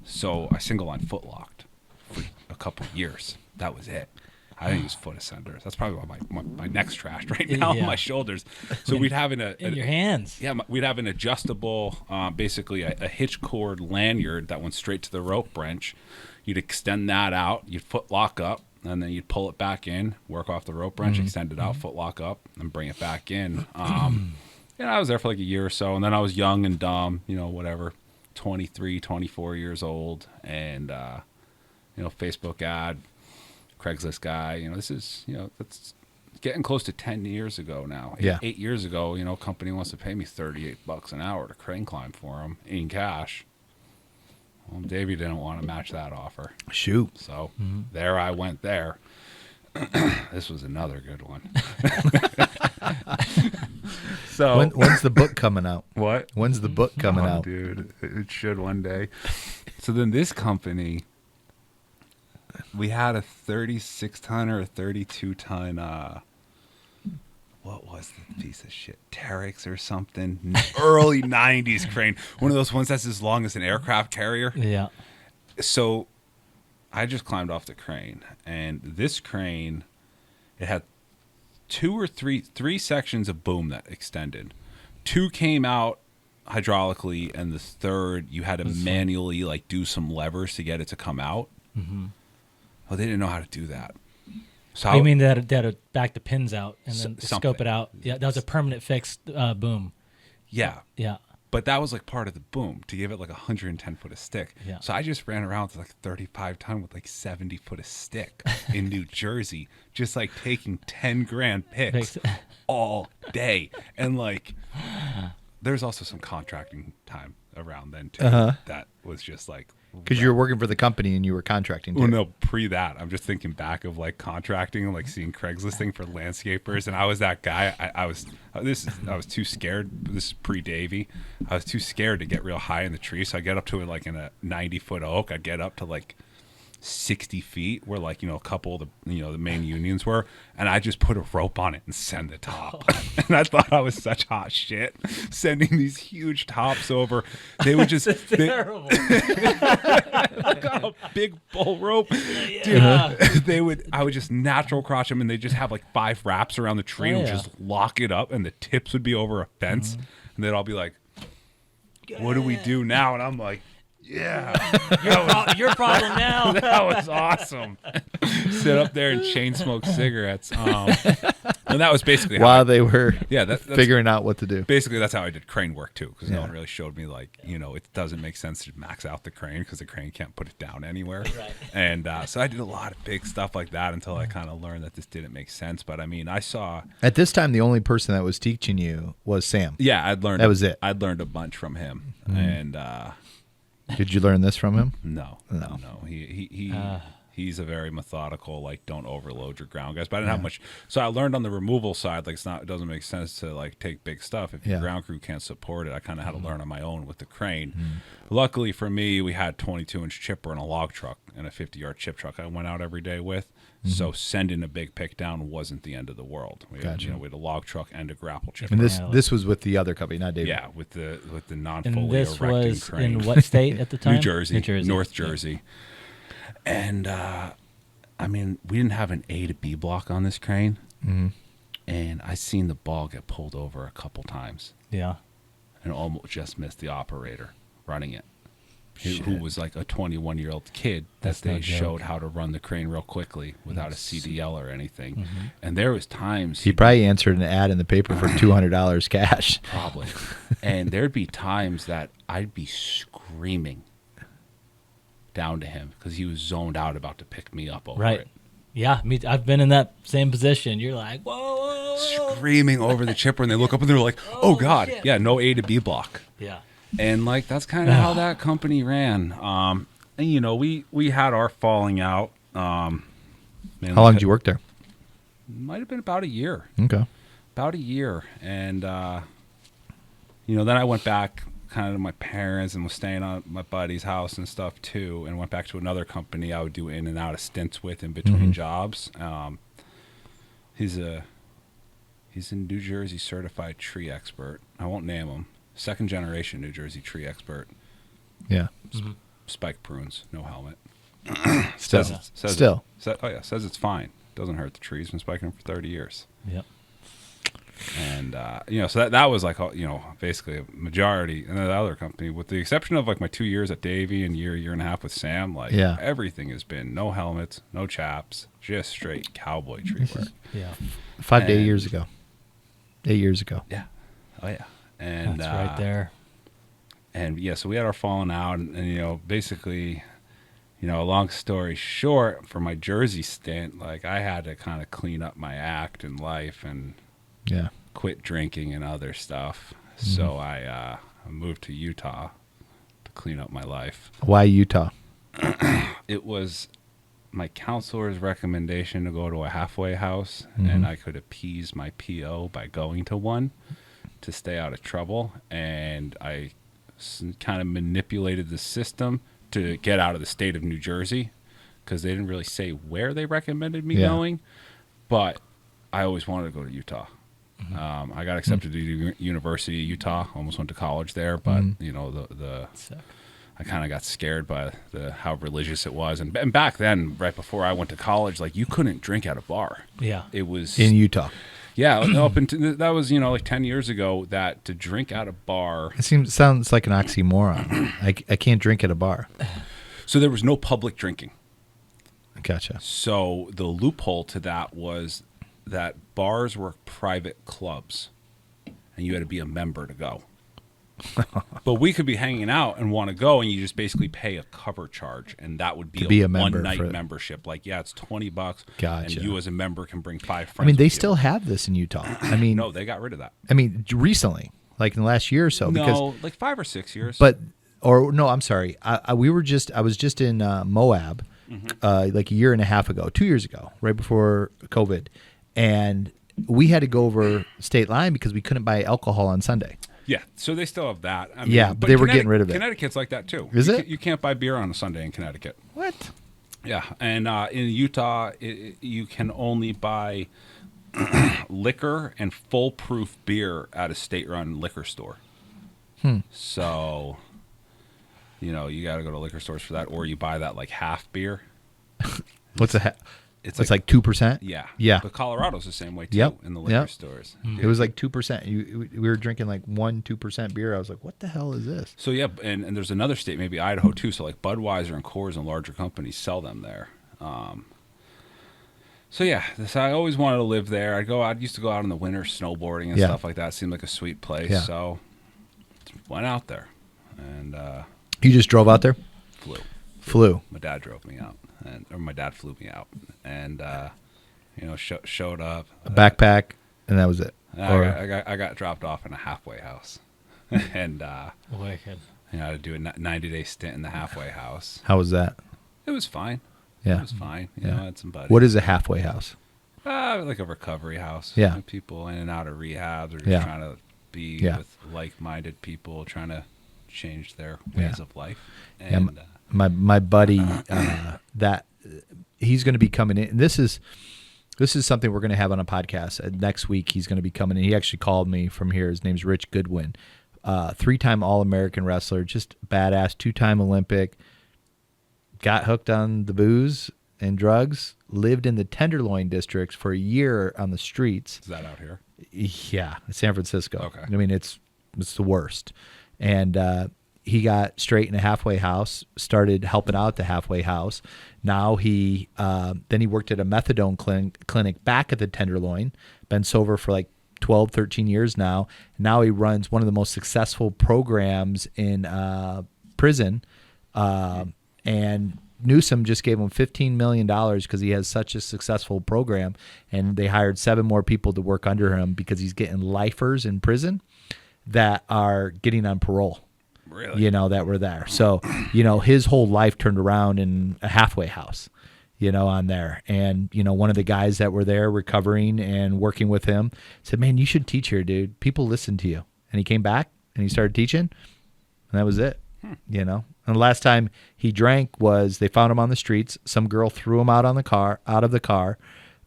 C: So I single line foot locked for a couple of years. That was it. I didn't use foot ascenders. That's probably why my neck's trashed right now on my shoulders. So we'd have
B: in your hands.
C: Yeah, we'd have an adjustable, basically a hitch cord lanyard that went straight to the rope wrench. You'd extend that out. You'd foot lock up, and then you'd pull it back in, work off the rope wrench, extend it out, foot lock up, and bring it back in. I was there for like a year or so, and then I was young and dumb, whatever, 23, 24 years old, and Facebook ad, Craigslist guy. This is that's getting close to 10 years ago now. 8 years ago, company wants to pay me $38 an hour to crane climb for them in cash. Well, Davey didn't want to match that offer.
A: Shoot.
C: So there I went there. This was another good one. So
A: when's the book coming out?
C: What?
A: When's the book coming out?
C: Dude, it should one day. So then this company, we had a 36-ton or a 32-ton, what was the piece of shit? Terex or something? Early 90s crane. One of those ones that's as long as an aircraft carrier.
B: Yeah.
C: So I just climbed off the crane. And this crane, it had three sections of boom that extended. 2 came out hydraulically, and the third you had to manually like do some levers to get it to come out. Well, they didn't know how to do that. So
B: I mean that back the pins out and then
C: something.
B: scope it out. Yeah, that was a permanent fixed boom.
C: yeah.
B: Yeah.
C: But that was like part of the boom to give it like 110 foot of stick.
B: Yeah.
C: So I just ran around with like 35 ton with like 70 foot of stick in New Jersey, just like taking 10 grand picks all day. And like, there's also some contracting time around then too. That was just like,
A: Because you were working for the company and you were contracting too.
C: well, no, pre that. I'm just thinking back of like contracting and like seeing Craigslist thing for landscapers, and I was that guy. I was too scared. This is pre Davey. I was too scared to get real high in the tree, so I get up to it like in a 90-foot oak. I get up to like 60 feet where like, a couple of the main unions were, and I just put a rope on it and send the top. And I thought I was such hot shit sending these huge tops over. They would just
B: Terrible.
C: got a big bull rope.
B: Yeah.
C: Dude, I would just natural crotch them, and they just have like 5 wraps around the tree and just lock it up, and the tips would be over a fence, and they'd all be like, what do we do now? And I'm like, yeah,
B: Your problem now.
C: that was awesome. Sit up there and chain smoke cigarettes. And that was basically how
A: While they were
C: that's
A: figuring out what to do.
C: basically that's how I did crane work too, because no one really showed me like, it doesn't make sense to max out the crane because the crane can't put it down anywhere.
B: Right.
C: And so I did a lot of big stuff like that until I kind of learned that this didn't make sense. But I mean, I saw
A: At this time, the only person that was teaching you was Sam.
C: I'd learned
A: That was it.
C: I'd learned a bunch from him. And
A: Did you learn this from him?
C: no. He's a very methodical, like, don't overload your ground guys. But I didn't have much. So I learned on the removal side, like, it doesn't make sense to like take big stuff if your ground crew can't support it. I kind of had to learn on my own with the crane. Luckily for me, we had 22-inch chipper and a log truck and a 50-yard chip truck I went out every day with. So sending a big pick down wasn't the end of the world. We had, we had a log truck and a grapple chipper.
A: And this was with the other company, not David.
C: Yeah, with the
B: And
C: non-fully
B: this
C: erecting
B: was
C: crane.
B: in what state at the time?
C: New Jersey,
B: New Jersey.
C: North Jersey. And I mean, we didn't have an A to B block on this crane, and I seen the ball get pulled over a couple times,
B: Yeah.
C: and almost just missed the operator running it, who was like a 21-year-old kid
B: That's
C: that they
B: no joke.
C: showed how to run the crane real quickly without a CDL or anything. And there was times
A: He probably answered an ad in the paper for $200 cash.
C: probably, and there'd be times that I'd be screaming down to him because he was zoned out about to pick me up over
B: Right.
C: it.
B: Yeah. I've been in that same position. You're like, whoa.
C: Screaming over the chipper, and they look up and they're like, oh God,
B: shit.
C: yeah, no A to B block.
B: Yeah.
C: And like that's kind of how that company ran. And we had our falling out.
A: How long did you work there?
C: Might have been about a year.
A: Okay.
C: About a year. And then I went back kind of to my parents and was staying at my buddy's house and stuff too, and went back to another company I would do in and out of stints with in between jobs. He's a New Jersey certified tree expert. I won't name him. Second generation New Jersey tree expert.
A: Yeah.
C: Spike prunes, no helmet.
A: Still.
C: Says it's fine. Doesn't hurt the trees. Been spiking them for 30 years.
B: Yep.
C: And so that was like basically a majority. And then the other company, with the exception of like my 2 years at Davey and year and a half with Sam, like everything has been no helmets, no chaps, just straight cowboy tree work.
B: Yeah.
A: 5 to 8 years ago. 8 years ago.
C: Yeah. Oh yeah. And
B: That's right there.
C: And so we had our falling out, and basically, a long story short, for my Jersey stint, like I had to kind of clean up my act in life and quit drinking and other stuff. So I moved to Utah to clean up my life.
A: Why Utah?
C: It was my counselor's recommendation to go to a halfway house, and I could appease my PO by going to one to stay out of trouble, and I kind of manipulated the system to get out of the state of New Jersey, because they didn't really say where they recommended me going, but I always wanted to go to Utah. I got accepted to University of Utah, almost went to college there, but I kind of got scared by how religious it was, and back then, right before I went to college, like you couldn't drink at a bar.
B: Yeah.
C: It was
A: In Utah.
C: Yeah, up until that was like 10 years ago. That to drink at a bar.
A: It sounds like an oxymoron. I can't drink at a bar.
C: So there was no public drinking.
A: Gotcha.
C: So the loophole to that was that bars were private clubs, and you had to be a member to go. But we could be hanging out and want to go, and you just basically pay a cover charge, and that would be
A: a member
C: one night
A: for it.
C: membership. Like, yeah, it's $20,
A: Gotcha.
C: and you as a member can bring 5 friends.
A: I mean, they
C: with
A: still
C: you.
A: have this in Utah. I mean,
C: No, they got rid of that.
A: I mean, recently, like in the last year or so. Because,
C: No, like 5 or 6 years.
A: but or no, I'm sorry. I was just in Moab, like a year and a half ago, 2 years ago, right before COVID, and we had to go over state line because we couldn't buy alcohol on Sunday.
C: yeah, so they still have that. I mean,
A: Yeah, but they were getting rid of it.
C: Connecticut's like that too.
A: Is it?
C: You can't buy beer on a Sunday in Connecticut.
A: What?
C: Yeah, and in Utah, you can only buy liquor and foolproof beer at a state-run liquor store. So, you got to go to liquor stores for that, or you buy that like half beer.
A: What's a?
C: It's
A: like 2%.
C: Yeah,
A: Yeah.
C: But Colorado's the same way too.
A: Yep.
C: In the liquor
A: Yep.
C: stores.
A: It was like 2%. We were drinking like 2% beer. I was like, what the hell is this?
C: So yeah, and there's another state, maybe Idaho too. So like Budweiser and Coors and larger companies sell them there. So yeah, I always wanted to live there. I used to go out in the winter snowboarding and
A: Yeah.
C: stuff like that. It seemed like a sweet place.
A: Yeah.
C: So went out there and
A: You just drove out there?
C: flew. My dad drove me out, or my dad flew me out, and showed up.
A: A backpack, and that was it.
C: I got dropped off in a halfway house, and
B: Wicked.
C: I had to do a 90-day stint in the halfway house.
A: How was that?
C: It was fine.
A: Yeah.
C: It was fine. I had some buddies.
A: What is a halfway house?
C: Like a recovery house.
A: Yeah.
C: People in and out of rehabs or just
A: Yeah.
C: trying to be
A: Yeah.
C: with like-minded people, trying to change their
A: Yeah.
C: ways of life.
A: Yeah,
C: And
A: my buddy, that he's going to be coming in. This is something we're going to have on a podcast next week. He's going to be coming in. He actually called me from here. His name's Rich Goodwin, 3-time All-American wrestler, just badass, 2-time Olympic. Got hooked on the booze and drugs. Lived in the Tenderloin districts for a year on the streets.
C: is that out here?
A: Yeah, San Francisco.
C: Okay.
A: I mean, it's the worst. And he got straight in a halfway house, started helping out the halfway house. Now he worked at a methadone clinic back at the Tenderloin, been sober for like 12, 13 years now. Now he runs one of the most successful programs in prison. And Newsom just gave him $15 million because he has such a successful program, and they hired 7 more people to work under him because he's getting lifers in prison that are getting on parole.
C: Really?
A: That were there. So, his whole life turned around in a halfway house, on there. And, one of the guys that were there recovering and working with him said, man, you should teach here, dude. People listen to you. And he came back and he started teaching, and that was it, And the last time he drank was they found him on the streets. Some girl threw him out of the car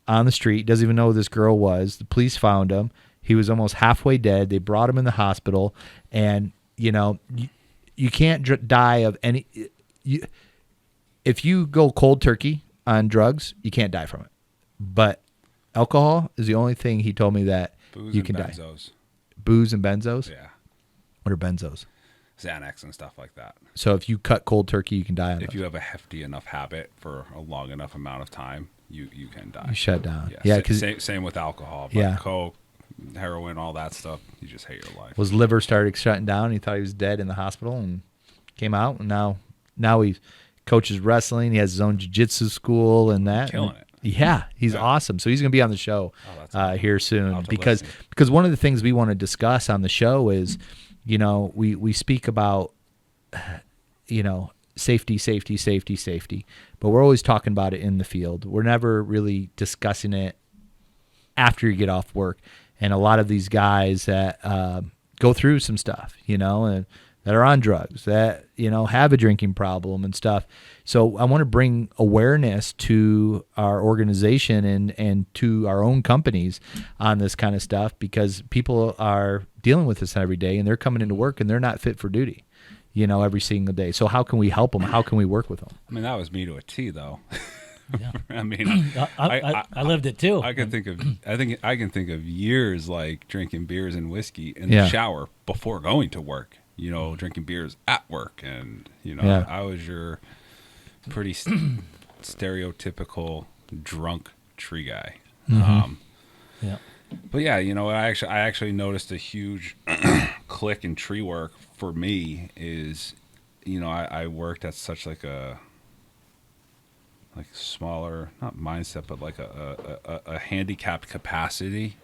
A: on the street. Doesn't even know who this girl was. The police found him. He was almost halfway dead. They brought him in the hospital, and you can't die of any. If you go cold turkey on drugs, you can't die from it. But alcohol is the only thing he told me that
C: Booze
A: you
C: and
A: can
C: benzos.
A: die. Booze and benzos.
C: Yeah.
A: What are benzos?
C: Xanax and stuff like that.
A: So if you cut cold turkey, you can die on
C: If
A: those.
C: you have a hefty enough habit for a long enough amount of time, you can die.
A: You shut down.
C: Yeah,
A: Yeah, because
C: same with alcohol. But
A: Yeah.
C: Coke, heroin, all that stuff, you just hate your life.
A: his liver started shutting down. He thought he was dead in the hospital and came out. And now he coaches wrestling. He has his own jiu-jitsu school and that.
C: Killing it.
A: Yeah, he's awesome. So he's going to be on the show
C: that's
A: here
C: I'll
A: soon
C: have to
A: because one of the things we want to discuss on the show is, we speak about, safety, but we're always talking about it in the field. We're never really discussing it after you get off work. And a lot of these guys that go through some stuff, and that are on drugs, that, have a drinking problem and stuff. So I want to bring awareness to our organization and to our own companies on this kind of stuff because people are dealing with this every day and they're coming into work and they're not fit for duty, every single day. So how can we help them? How can we work with them?
C: I mean, that was me to a T, though.
B: Yeah.
C: I mean,
B: I lived it too.
C: I can think of years like drinking beers and whiskey in the shower before going to work. Drinking beers at work, and I was your pretty stereotypical drunk tree guy.
B: Yeah.
C: But yeah, I actually noticed a huge click in tree work for me is, I worked at such like a smaller, not mindset, but like a handicapped capacity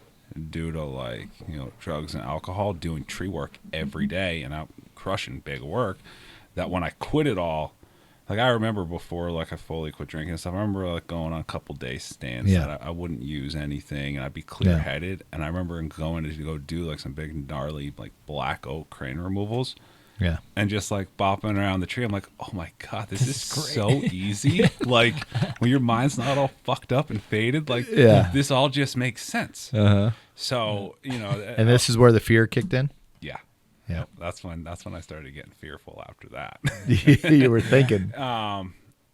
C: due to like, drugs and alcohol, doing tree work every day and out crushing big work, that when I quit it all, like I remember before, like I fully quit drinking and stuff, I remember like going on a couple day stands that I wouldn't use anything and I'd be clear headed. And I remember going to go do like some big gnarly like black oak crane removals.
A: Yeah.
C: And just like bopping around the tree. I'm like, oh my God, this is so easy. Like when your mind's not all fucked up and faded, like this all just makes sense. So,
A: and this is where the fear kicked in?
C: Yeah.
A: Yeah.
C: That's when I started getting fearful after that.
A: You were thinking.
C: And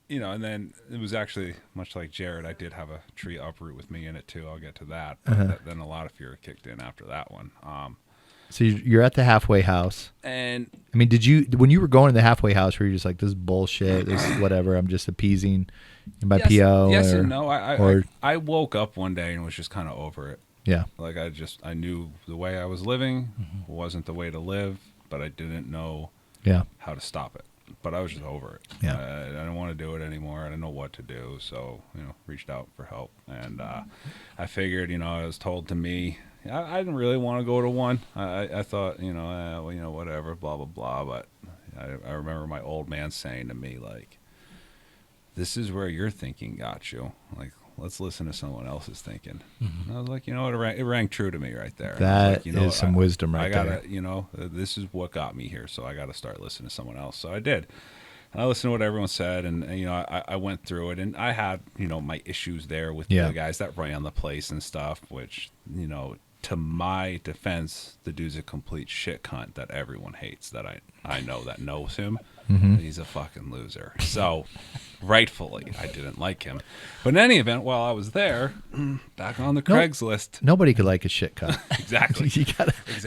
C: then it was actually much like Jared, I did have a tree uproot with me in it too. I'll get to that. But then a lot of fear kicked in after that one.
A: So you're at the halfway house.
C: And
A: I mean, when you were going to the halfway house, were you just like, this is bullshit, this is whatever, I'm just appeasing my PO?
C: Yes and no. I woke up one day and was just kind of over it.
A: Yeah.
C: Like I knew the way I was living wasn't the way to live, but I didn't know how to stop it. But I was just over it.
A: Yeah.
C: I didn't want to do it anymore. I didn't know what to do. So, reached out for help. And I figured, it was told to me, I didn't really want to go to one. I thought, whatever, blah, blah, blah. But I remember my old man saying to me, like, this is where your thinking got you. Like, let's listen to someone else's thinking. And I was like, what, it rang true to me right there.
A: That
C: like,
A: is some wisdom right
C: there.
A: there.
C: This is what got me here, so I got to start listening to someone else. So I did. And I listened to what everyone said, and I went through it, and I had, my issues there with the guys that ran the place and stuff, which, to my defense, the dude's a complete shit cunt that everyone hates, that I know that knows him. He's a fucking loser. So, rightfully, I didn't like him. But in any event, while I was there, back on the Craigslist.
A: Nobody could like a shit cunt.
C: Exactly.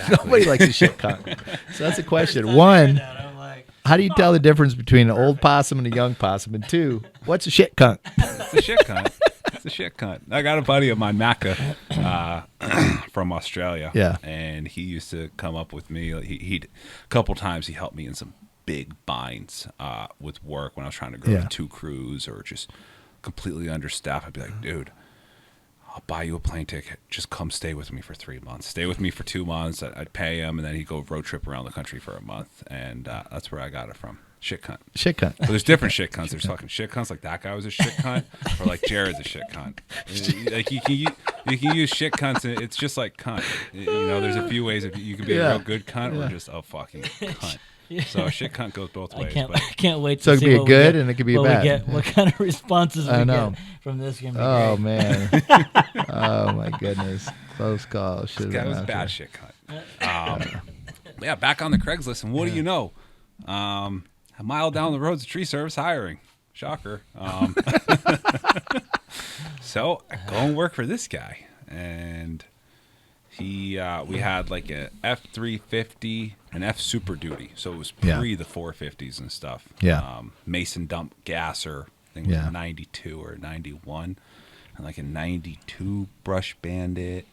A: Nobody likes a shit cunt. So that's a question. One, how do you tell the difference between an old possum and a young possum? And two, what's a shit cunt?
C: It's a shit cunt. It's a shit cunt. I got a buddy of mine, Macca, from Australia.
A: Yeah.
C: And he used to come up with me. He'd a couple times he helped me in some big binds with work when I was trying to grow 2 crews or just completely understaffed. I'd be like, dude, I'll buy you a plane ticket. Just come stay with me for 3 months. Stay with me for 2 months. I'd pay him, and then he'd go road trip around the country for a month. And that's where I got it from. Shit cunt.
A: Shit cunt.
C: But there's different shit cunts. There's fucking shit cunts, like that guy was a shit cunt, or like Jared's a shit cunt. Like you can use shit cunts, and it's just like cunt. There's a few ways. You can be a real good cunt or just a fucking cunt. So a shit cunt goes both ways.
B: I can't wait
A: so
B: to see
A: it could be
B: what
A: a good
B: get,
A: and it could be a bad.
B: What kind of responses we get from this game.
A: Oh, man. Oh, my goodness. Close call.
C: This guy was a bad shit cunt. Yeah, back on the Craigslist, and what do you know? A mile down the road's a tree service hiring. Shocker. So I go and work for this guy, and we had like a F350 and F Super Duty, so it was pre the 450s and stuff.
A: Yeah.
C: Mason dump gasser. I think it was 92 or 91, and like a 92 Brush Bandit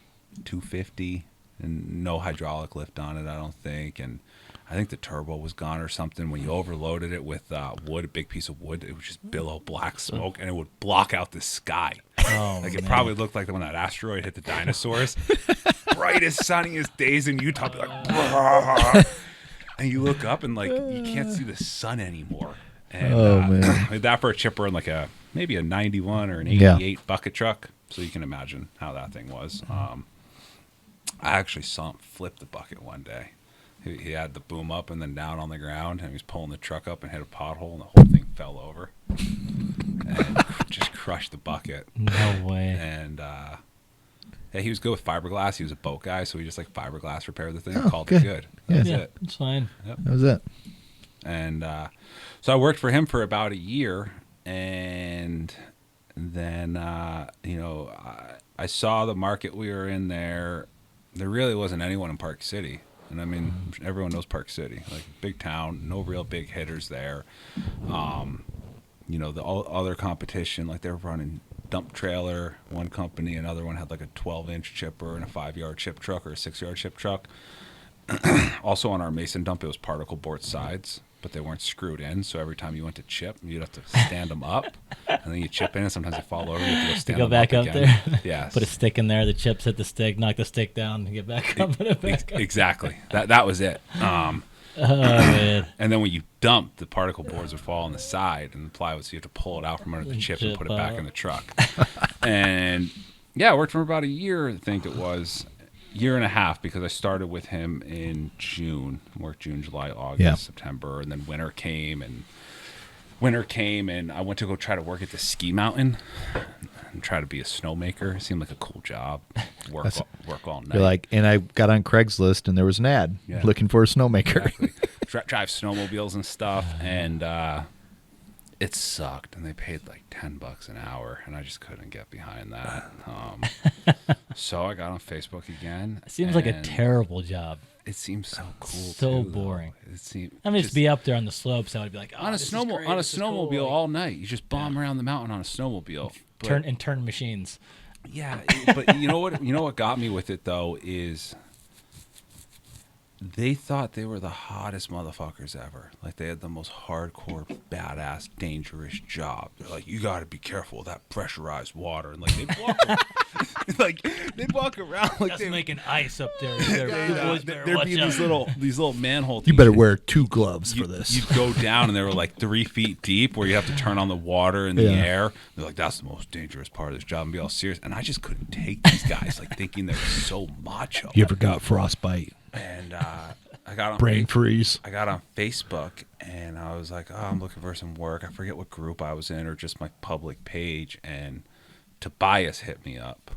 C: 250, and no hydraulic lift on it, I don't think, and I think the turbo was gone or something. When you overloaded it with wood, a big piece of wood, it would just billow black smoke, and it would block out the sky.
B: Oh,
C: like it probably looked like when that asteroid hit the dinosaurs. Brightest, sunniest days in Utah, be like, "Brah." And you look up and like you can't see the sun anymore. And, man, that for a chipper in like maybe a 91 or an 88 bucket truck. So you can imagine how that thing was. I actually saw him flip the bucket one day. He had the boom up and then down on the ground, and he was pulling the truck up and hit a pothole, and the whole thing fell over and just crushed the bucket.
B: No way.
C: And he was good with fiberglass. He was a boat guy, so he just like fiberglass repaired the thing.
A: Oh,
C: Called it good. That's it.
B: It's fine.
A: Yep. That was it.
C: And so I worked for him for about a year, and then I saw the market we were in there. There really wasn't anyone in Park City. And I mean, everyone knows Park City, like big town, no real big hitters there. the other competition, like they were running dump trailer, one company, another one had like a 12-inch chipper and a 5-yard chip truck or a 6-yard chip truck. Also on our mason dump, it was particle board sides, but they weren't screwed in. So every time you went to chip, you'd have to stand them up, and then you chip in, and sometimes they fall over. You have to go stand them
B: back up
C: again.
B: there.
C: Yes.
B: Put a stick in there. The chips hit the stick. Knock the stick down. And get back up. Put it back up.
C: Exactly. That was it.
B: Oh man.
C: And then when you dump, the particle boards would fall on the side, and the plywood, so you have to pull it out from under the chip and put it back in the truck. And yeah, I worked for about a year, I think it was. Year and a half, because I started with him in June. Worked June, July, August, September, and then winter came, and I went to go try to work at the ski mountain and try to be a snowmaker. It seemed like a cool job. Work all night.
A: You're like, and I got on Craigslist and there was an ad looking for a snowmaker.
C: Exactly. Drive snowmobiles and stuff, and it sucked, and they paid like $10 an hour, and I just couldn't get behind that. So I got on Facebook again.
B: It seems like a terrible job.
C: It seems so cool.
B: So
C: too,
B: boring.
C: It seemed,
B: I mean, just be up there on the slopes. I would be like, oh,
C: on a
B: this is great, this is
C: snowmobile
B: cool.
C: all night. You just bomb around the mountain on a snowmobile.
B: Turn machines.
C: Yeah, but you know what? You know what got me with it though is they thought they were the hottest motherfuckers ever. Like they had the most hardcore, badass, dangerous job. They're like, you got to be careful of that pressurized water, and like they'd walk around like
B: That's making ice up there. There'd
C: be these little manhole.
A: You better wear 2 gloves for this.
C: You'd go down, and they were like 3 feet deep, where you have to turn on the water in the air. They're like, that's the most dangerous part of this job, and be all serious. And I just couldn't take these guys, like thinking they were so macho.
A: You ever got frostbite?
C: And I got on
A: Brain freeze.
C: I got on Facebook, and I was like, oh, I'm looking for some work. I forget what group I was in or just my public page. And Tobias hit me up.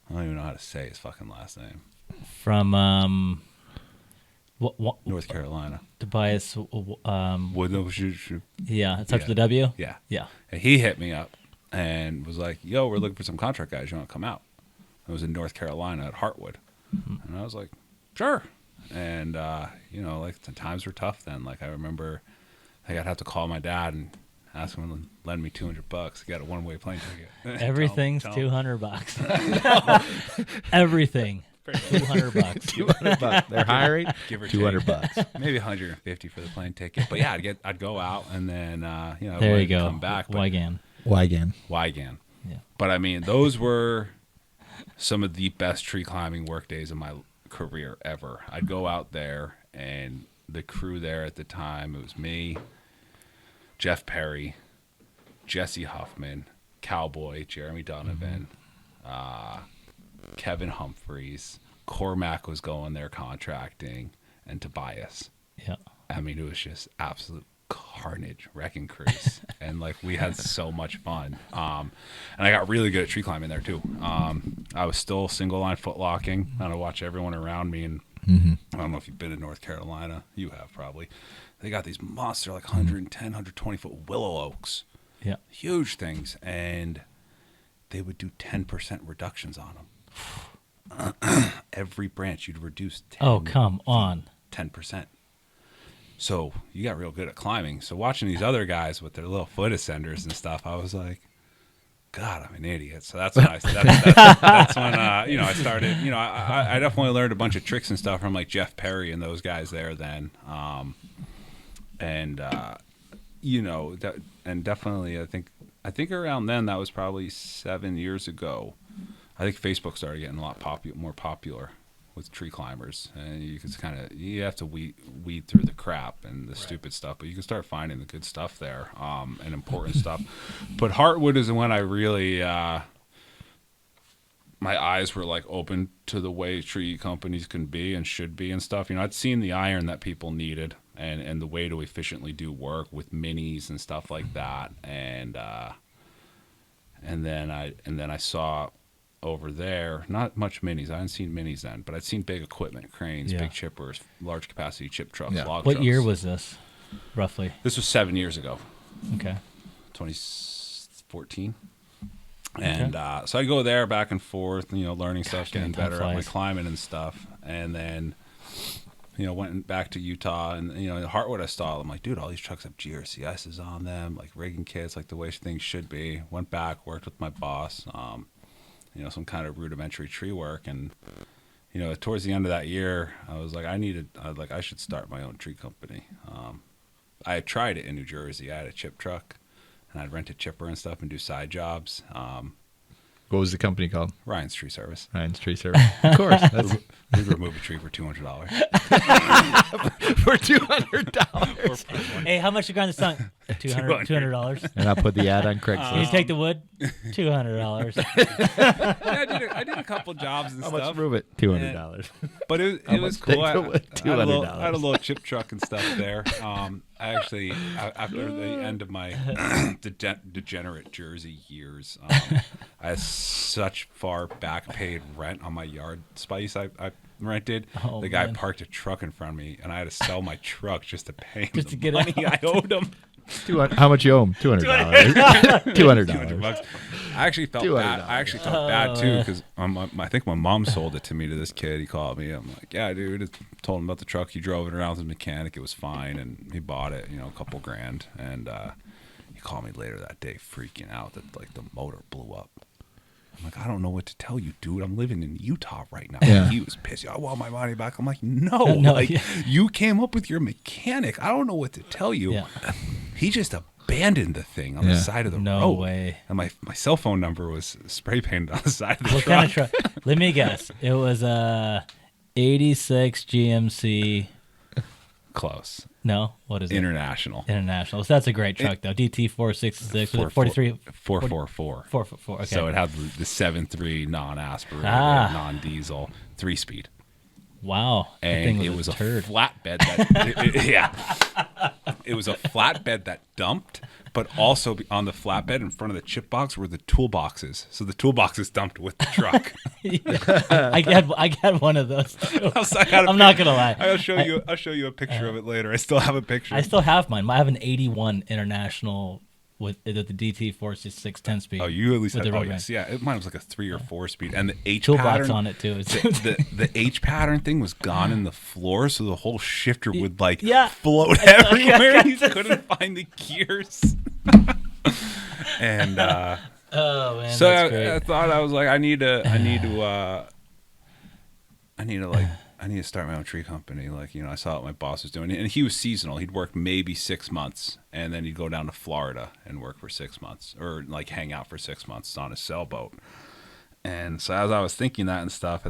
C: I don't even know how to say his fucking last name.
B: From
C: North Carolina.
B: Tobias. Yeah, it starts with a W.
C: Yeah.
B: Yeah.
C: And he hit me up and was like, yo, we're looking for some contract guys. You want to come out? It was in North Carolina at Hartwood. Mm-hmm. And I was like, sure. And, like the times were tough then. Like I remember I'd have to call my dad and ask him to lend me $200. I got a one-way plane ticket.
B: Everything's $200. Everything. $200.
A: $200. They're hiring.
C: Give or
A: $200.
C: Maybe $150 for the plane ticket. But yeah, I'd go out and then
B: there you go.
C: Come back.
B: Wygan.
C: Yeah. But I mean, those were some of the best tree climbing work days of my career ever. I'd go out there, and the crew there at the time, it was me, Jeff Perry, Jesse Huffman, Cowboy, Jeremy Donovan, Kevin Humphreys, Cormac was going there contracting, and Tobias.
B: Yeah.
C: I mean, it was just absolute carnage, wrecking crews. And like we had so much fun. And I got really good at tree climbing there too. I was still single line foot locking, and I watch everyone around me. And I don't know if you've been to North Carolina. You have probably. They got these monster like 110, 120 foot willow oaks.
B: Yeah.
C: Huge things. And they would do 10% reductions on them. Every branch you'd reduce 10.
B: Oh, come on.
C: 10%. So you got real good at climbing. So watching these other guys with their little foot ascenders and stuff, I was like, God, I'm an idiot. So that's when that's when I started. I definitely learned a bunch of tricks and stuff from like Jeff Perry and those guys there then. And definitely I think around then, that was probably 7 years ago. I think Facebook started getting a lot more popular with tree climbers, and you have to weed through the crap and the stupid stuff, but you can start finding the good stuff there, and important stuff. But Hartwood is when I really my eyes were like open to the way tree companies can be and should be and stuff. I'd seen the iron that people needed and the way to efficiently do work with minis and stuff like that, and then I saw over there, not much minis. I hadn't seen minis then, but I'd seen big equipment, cranes, big chippers, large capacity chip trucks, log trucks.
B: What year was this, roughly?
C: This was 7 years ago.
B: Okay.
C: 2014. And so I go there back and forth, learning stuff, getting better at my climbing and stuff. And then went back to Utah, and in Heartwood I saw. I'm like, dude, all these trucks have GRCSs on them, like rigging kits, like the way things should be. Went back, worked with my boss, some kind of rudimentary tree work, and towards the end of that year, I was like, I should start my own tree company. I had tried it in New Jersey. I had a chip truck, and I'd rent a chipper and stuff and do side jobs.
A: What was the company called?
C: Ryan's Tree Service.
A: Ryan's Tree Service. Of course.
C: We'd remove a tree for $200.
A: For $200.
B: Hey, how much you got on the sunk? $200.
A: And I'll put the ad on
B: You
A: Craigslist.
B: take the wood? $200.
C: Yeah, I did a couple jobs and
A: How
C: stuff.
A: much to move it? $200.
C: But it was cool. I
A: take the wood? $200.
C: had a little chip truck and stuff there. I actually, after the end of my degenerate Jersey years, I had such far back paid rent on my yard space I rented.
B: Oh,
C: the guy
B: man.
C: parked a truck in front of me, and I had to sell my truck just to pay him
B: Just
C: the
B: to get
C: money I owed him.
A: How much you owe him? $200. $200.
C: I actually felt bad. I actually felt bad too because I think my mom sold it to me to this kid. He called me. I'm like, yeah, dude. I told him about the truck. He drove it around with his mechanic. It was fine, and he bought it. A couple grand. And he called me later that day, freaking out that like the motor blew up. I'm like, I don't know what to tell you, dude. I'm living in Utah right now.
A: Yeah.
C: He was pissed. I want my money back. I'm like, no, you came up with your mechanic. I don't know what to tell you.
B: Yeah.
C: He just abandoned the thing on the side of the road.
B: No way.
C: And my cell phone number was spray painted on the side of the
B: What
C: truck.
B: kind of truck? Let me guess. It was a 86 GMC.
C: Close.
B: No, what is it?
C: International.
B: International. So that's a great truck, though. DT 466. 43.
C: 444.
B: 444. Okay.
C: So it had the 7.3 non-aspirated, non-diesel, 3-speed.
B: Wow. That
C: And
B: thing
C: it was a
B: turd.
C: flatbed that it was a flatbed that dumped, but also on the flatbed in front of the chip box were the toolboxes. So the toolboxes dumped with the truck.
B: I got one of those too. I'm not gonna lie.
C: I'll show you a picture of it later. I still have a picture.
B: I still have mine. I have an 81 International with the DT 466 10-speed.
C: Oh, you at least
B: with
C: had.
B: the
C: Oh,
B: road
C: yes, yeah. Mine was like a 3 or 4-speed, and the H
B: toolbox
C: pattern
B: on it too.
C: the H pattern thing was gone in the floor, so the whole shifter would float
B: I
C: everywhere. You couldn't find the gears. And
B: oh man,
C: so
B: that's great.
C: I thought I was like, I need to start my own tree company. Like, I saw what my boss was doing, and he was seasonal. He'd work maybe 6 months, and then he'd go down to Florida and work for 6 months, or like hang out for 6 months on a sailboat. And so as I was thinking that and stuff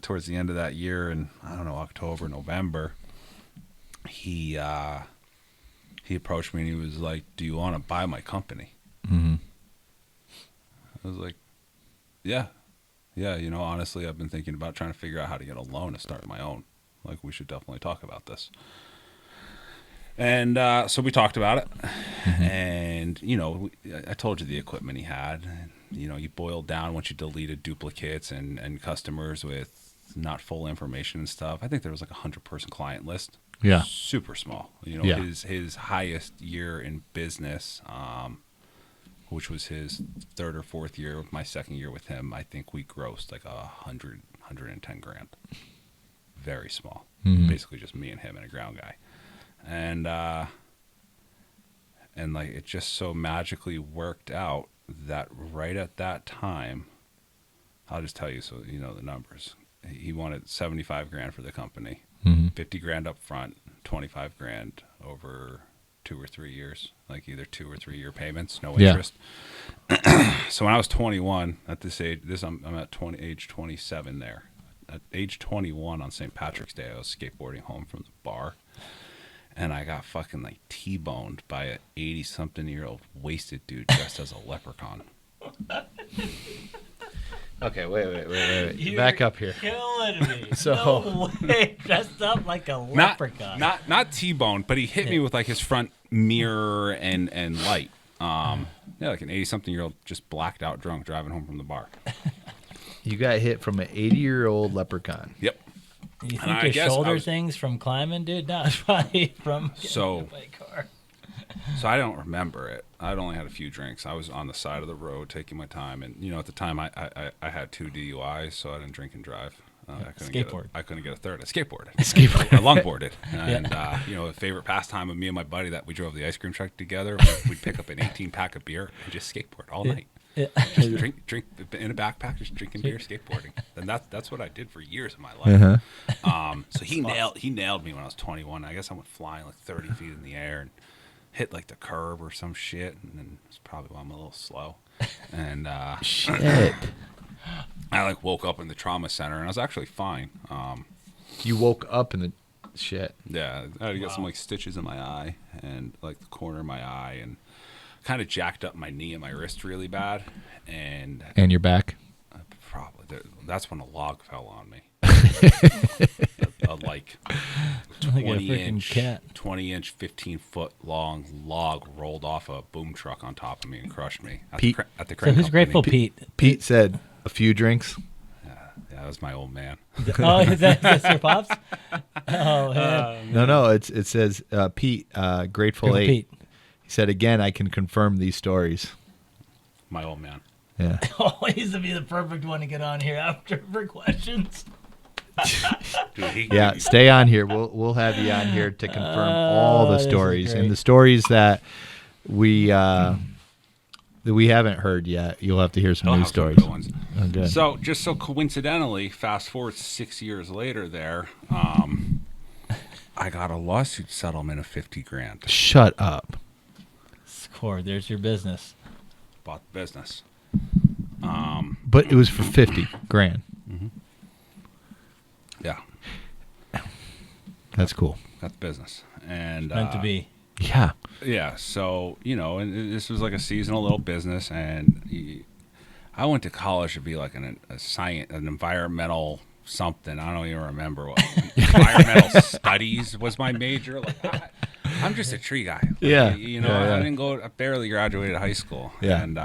C: towards the end of that year, and I don't know, October, November, he approached me and he was like, "Do you want to buy my company?"
A: Mm-hmm.
C: I was like, "Yeah." Yeah, honestly, I've been thinking about trying to figure out how to get a loan to start my own. Like, we should definitely talk about this. And so we talked about it. Mm-hmm. And, I told you the equipment he had. You boiled down once you deleted duplicates and customers with not full information and stuff. I think there was like a 100-person client list.
A: Yeah.
C: Super small.
A: Yeah.
C: His highest year in business, which was his 3rd or 4th year, my 2nd year with him, I think we grossed like 110 grand. Very small.
A: Mm-hmm.
C: Basically just me and him and a ground guy. And like it just so magically worked out that right at that time, I'll just tell you so you know the numbers. He wanted 75 grand for the company,
A: Mm-hmm.
C: 50 grand up front, 25 grand over 2 or 3 years, like either 2 or 3 year payments, no interest. So when I was 21 at this age, I'm at age 27 there. At age 21 on St. Patrick's Day, I was skateboarding home from the bar, and I got fucking like T-boned by a 80-something-year-old wasted dude dressed as a leprechaun.
A: Okay, wait. Back up here.
B: Killing me.
A: So-
B: No way. Dressed up like a leprechaun.
C: Not T-boned, but he hit me with like his front mirror and light. Like an 80-something-year-old just blacked out drunk driving home from the bar.
A: You got hit from an 80-year-old leprechaun.
C: Yep.
B: You
C: And I
B: think your
C: guess
B: shoulder things from climbing, dude? No, it's probably from getting hit by a car.
C: So I don't remember it. I'd only had a few drinks. I was on the side of the road taking my time, and at the time I had 2 DUIs, so I didn't drink and drive. I couldn't get a third. I skateboarded.
A: Skateboard.
C: I longboarded. And, a favorite pastime of me and my buddy that we drove the ice cream truck together, we'd pick up an 18-pack of beer and just skateboard all night.
B: Yeah.
C: Just drink in a backpack, just drinking beer, skateboarding. And that's what I did for years of my life. So he nailed me when I was 21. I guess I went flying like 30 feet in the air and hit like the curb or some shit. And then it's probably why I'm a little slow. And
A: Shit.
C: I like woke up in the trauma center and I was actually fine.
A: You woke up in the shit.
C: Yeah, I had to get some like stitches in my eye and like the corner of my eye, and kind of jacked up my knee and my wrist really bad. And
A: your back.
C: Probably that's when a log fell on me. a like 20-inch, 15-foot long log rolled off a boom truck on top of me and crushed me at the crane
B: So who's
C: company.
B: grateful, Pete?
A: Pete said a few drinks.
C: Yeah, that was my old man.
B: Oh, is that your pops? Oh, man.
A: No. It says Pete, Grateful Eight.
B: Pete.
A: He said again, I can confirm these stories.
C: My old man.
A: Yeah.
B: Always to be the perfect one to get on here after for questions.
C: Dude,
A: Yeah, stay on here. We'll have you on here to confirm all the
B: this is
A: stories
B: great.
A: and the stories that we haven't heard yet. You'll have to hear some
C: I'll
A: new
C: have some
A: stories.
C: good ones.
A: Oh, good.
C: So just so coincidentally, fast forward 6 years later, I got a lawsuit settlement of $50,000.
A: Shut up.
B: Score. There's your business.
C: Bought the business.
A: But it was for $50,000.
C: Yeah,
A: That's cool.
C: got the business, and
B: Meant to be.
A: Yeah.
C: yeah. So and this was like a seasonal little business, and I went to college to be like an environmental something. I don't even remember what environmental studies was my major. Like I'm just a tree guy. Like,
A: Yeah.
C: I didn't go. I barely graduated high school.
A: Yeah.
C: And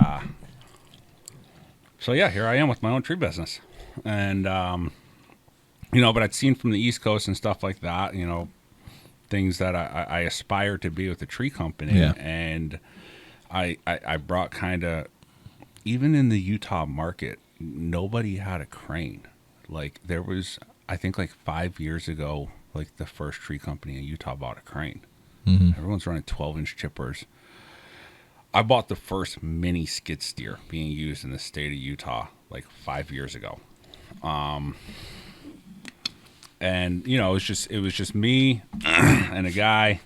C: so yeah, here I am with my own tree business, and but I'd seen from the East Coast and stuff like that. Things that I aspire to be with the tree company.
A: Yeah.
C: And I brought kind of, even in the Utah market, nobody had a crane. Like there was, I think like 5 years ago, like the first tree company in Utah bought a crane.
A: Mm-hmm.
C: Everyone's running 12-inch chippers. I bought the first mini skid steer being used in the state of Utah like 5 years ago. And it was just me and a guy.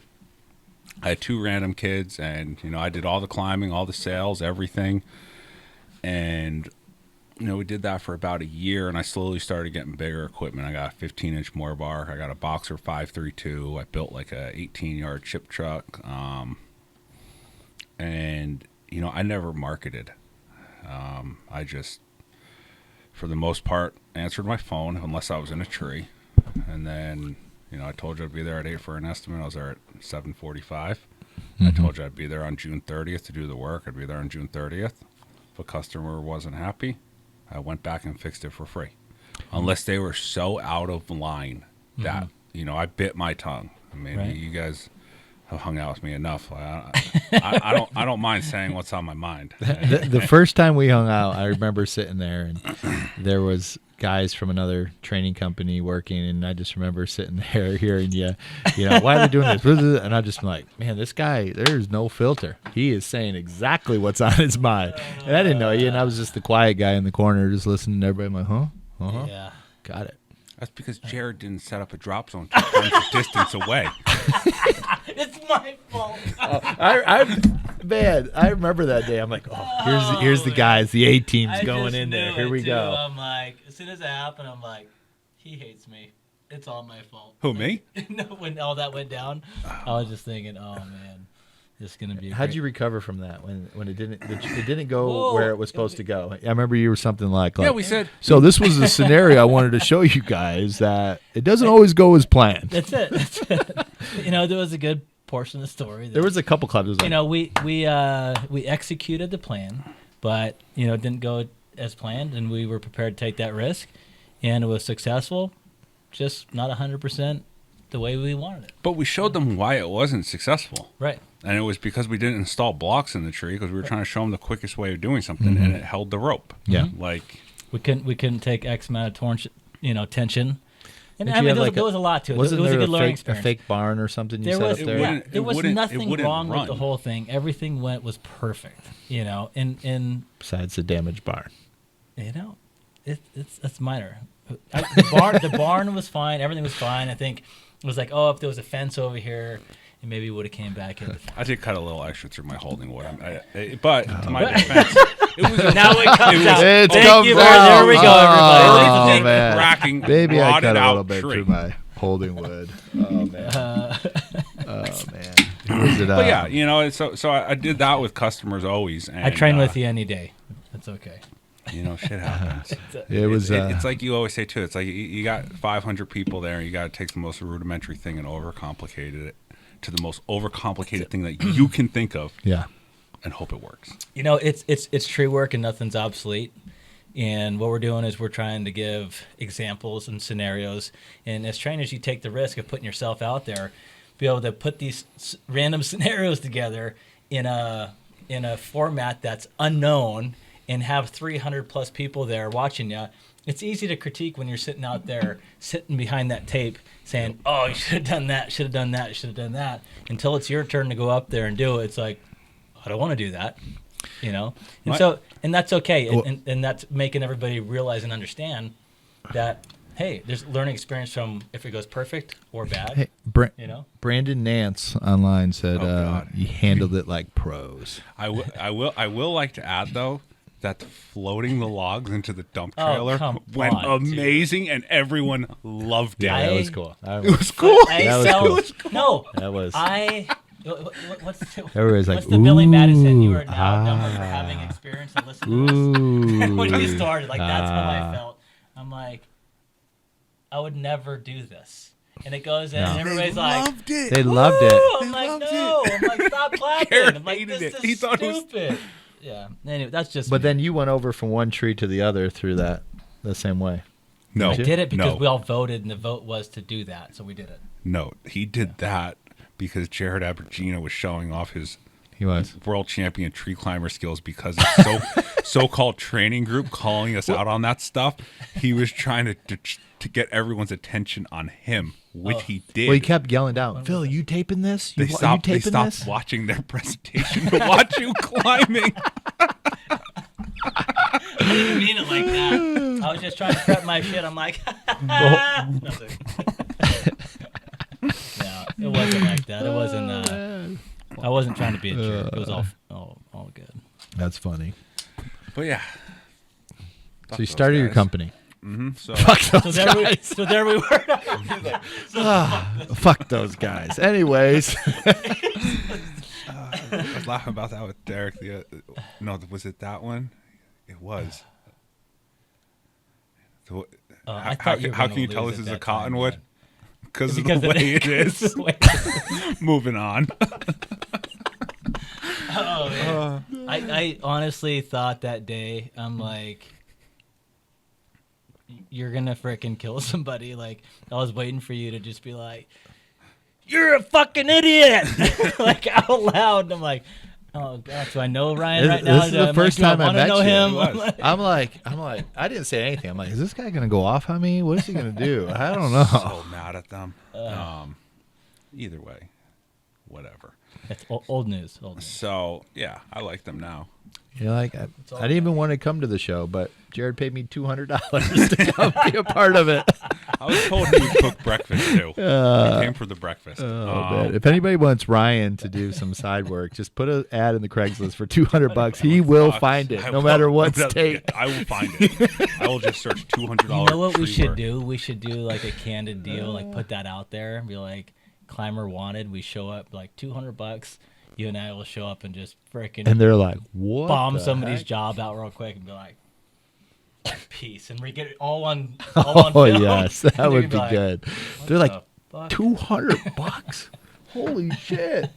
C: I had 2 random kids, and I did all the climbing, all the sales, everything. And we did that for about a year, and I slowly started getting bigger equipment. I got a 15-inch mower bar. I got a Boxer 532. I built like a 18-yard chip truck. And I never marketed. I just, for the most part, answered my phone unless I was in a tree. And then, I told you I'd be there at 8 for an estimate. I was there at 7:45.
A: Mm-hmm.
C: I told you I'd be there on June 30th to do the work. I'd be there on June 30th. If a customer wasn't happy, I went back and fixed it for free. Unless they were so out of line that, I bit my tongue. I mean,
B: Right.
C: you guys have hung out with me enough. I don't mind saying what's on my mind.
A: The first time we hung out, I remember sitting there, and there was guys from another training company working, and I just remember sitting there hearing why are they doing this? And I just like, man, this guy, there's no filter. He is saying exactly what's on his mind. And I didn't know you, and I was just the quiet guy in the corner just listening to everybody. I'm like, huh? Uh-huh.
B: Yeah.
A: Got it.
C: That's because Jared didn't set up a drop zone 2 turns of distance away.
B: It's my fault.
A: I remember that day. I'm like, here's the guys, the A team's
B: I
A: going
B: just
A: in there.
B: knew
A: Here
B: it,
A: we
B: too.
A: go.
B: I'm like, as soon as it happened, I'm like, he hates me. It's all my fault.
C: Who, me?
B: No, when all that went down, I was just thinking, oh man, this is gonna be.
A: How'd you recover from that when it didn't go where it was supposed to go? I remember you were something like
C: Yeah, we said.
A: so this was a scenario I wanted to show you guys that it doesn't always go as planned.
B: That's it. That's it. There was a good portion of the story.
A: There was a couple clubs. It was like,
B: we executed the plan, but it didn't go as planned, and we were prepared to take that risk, and it was successful, just not 100% the way we wanted it.
C: But we showed them why it wasn't successful.
B: Right.
C: And it was because we didn't install blocks in the tree because we were trying to show them the quickest way of doing something, and it held the rope.
A: Yeah.
C: Like
B: We couldn't take X amount of tension. And
A: Did
B: I
A: you
B: mean,
A: have
B: there was a lot to it.
A: Wasn't
B: It was
A: there
B: a good learning
A: a
B: experience.
A: fake barn or something you
B: There
A: set
B: was,
A: up there?
B: yeah, there was nothing wrong with the
C: run.
B: whole thing. Everything was perfect, and
A: Besides the damaged barn.
B: it's minor. The barn was fine. Everything was fine. I think it was like, if there was a fence over here, and maybe would have came back in.
C: I did cut a little extra through my holding wood, but to my defense, it was
B: Now it comes out.
A: It
B: Thank
A: comes
B: you.
A: out.
B: There we go, everybody.
A: Oh,
C: big
A: man.
C: cracking,
A: Maybe I cut
C: rotted
A: a little
C: out
A: bit
C: tree.
A: through my holding wood. Oh man. Oh man. Was it,
C: But yeah, so I did that with customers always. And,
B: I train with you any day. That's okay.
C: Shit happens.
A: It was.
C: It's like you always say too. It's like you got 500 people there, and you got to take the most rudimentary thing and overcomplicate it to the most overcomplicated thing that you can think of.
A: Yeah.
C: And hope it works.
B: It's tree work and nothing's obsolete. And what we're doing is we're trying to give examples and scenarios. And as trainers, you take the risk of putting yourself out there, be able to put these random scenarios together in a format that's unknown, and have 300 plus people there watching you. It's easy to critique when you're sitting out there, sitting behind that tape, saying, "Oh, you should have done that, should have done that, should have done that." Until it's your turn to go up there and do it, it's like, I don't want to do that, And and that's okay, and that's making everybody realize and understand that, hey, there's learning experience from if it goes perfect or bad.
A: Hey, Brandon Nance online said you handled it like pros.
C: I will like to add though that floating the logs into the dump trailer went amazing, and everyone loved it.
A: Yeah, that was cool.
C: It was cool.
B: No,
A: that was.
B: Everybody's
A: like,
B: what's the Billy Madison? You
A: ooh,
B: are now numbered for having experience and listening to this. When you started, that's how I felt. I'm like, I would never do this. And it goes in, and everybody's like,
A: they loved it.
B: I'm like, no. I'm like, stop clapping. I'm like, this is stupid. Yeah. Anyway, that's just.
A: But then you went over from one tree to the other through the same way.
C: No,
B: I did it because we all voted, and the vote was to do that, so we did it.
C: No, he did that because Jared Abergina was showing off his world champion tree climber skills because it's so-called training group calling us out on that stuff. He was trying to get everyone's attention on him, which he did.
A: Well, he kept yelling down, "Phil, you taping this?
C: They stopped watching their presentation to watch you climbing."
B: I didn't mean it like that. I was just trying to prep my shit. I'm like, nothing. No, it wasn't like that. It wasn't. I wasn't trying to be a jerk. It was all good.
A: That's funny.
C: But yeah.
A: So you started your company.
C: Mm-hmm. So
A: Fuck those guys.
B: So there we were.
A: Fuck those guys. Anyways.
C: I was laughing about that with Derek. No, was it that one? It was.
B: I thought
C: how can you tell this is a cottonwood? Because of the
B: Because
C: way it is. Moving on.
B: Oh, man. I honestly thought that day, I'm like, you're going to frickin' kill somebody. Like, I was waiting for you to just be like, you're a fucking idiot. Like, out loud. And I'm like, oh, God, do I know Ryan right now?
A: This is the first time I met
B: know
A: you.
B: him?
A: I'm like, I didn't say anything. I'm like, is this guy going to go off on me? What is he going to do? I don't know.
C: So mad at them. Either way, whatever.
B: It's old news.
C: So, yeah, I like them now.
A: You're like, I didn't even want to come to the show, but Jared paid me $200 to come be a part of it.
C: I was told he would cook breakfast, too. He came for the breakfast.
A: Man. If anybody wants Ryan to do some side work, just put an ad in the Craigslist for $200. He will find it, no matter what state.
C: I will find it. I will just search $200.
B: You know what we should do? We should do like a candid deal, like put that out there and be like, climber wanted. We show up like $200. You and I will show up and just freaking
A: and they're like, what?
B: Bomb somebody's job out real quick and be like, peace, and we get it all on.
A: Oh
B: film.
A: yes, that would be
B: like,
A: good. They're like
B: fuck?
A: $200. Holy shit!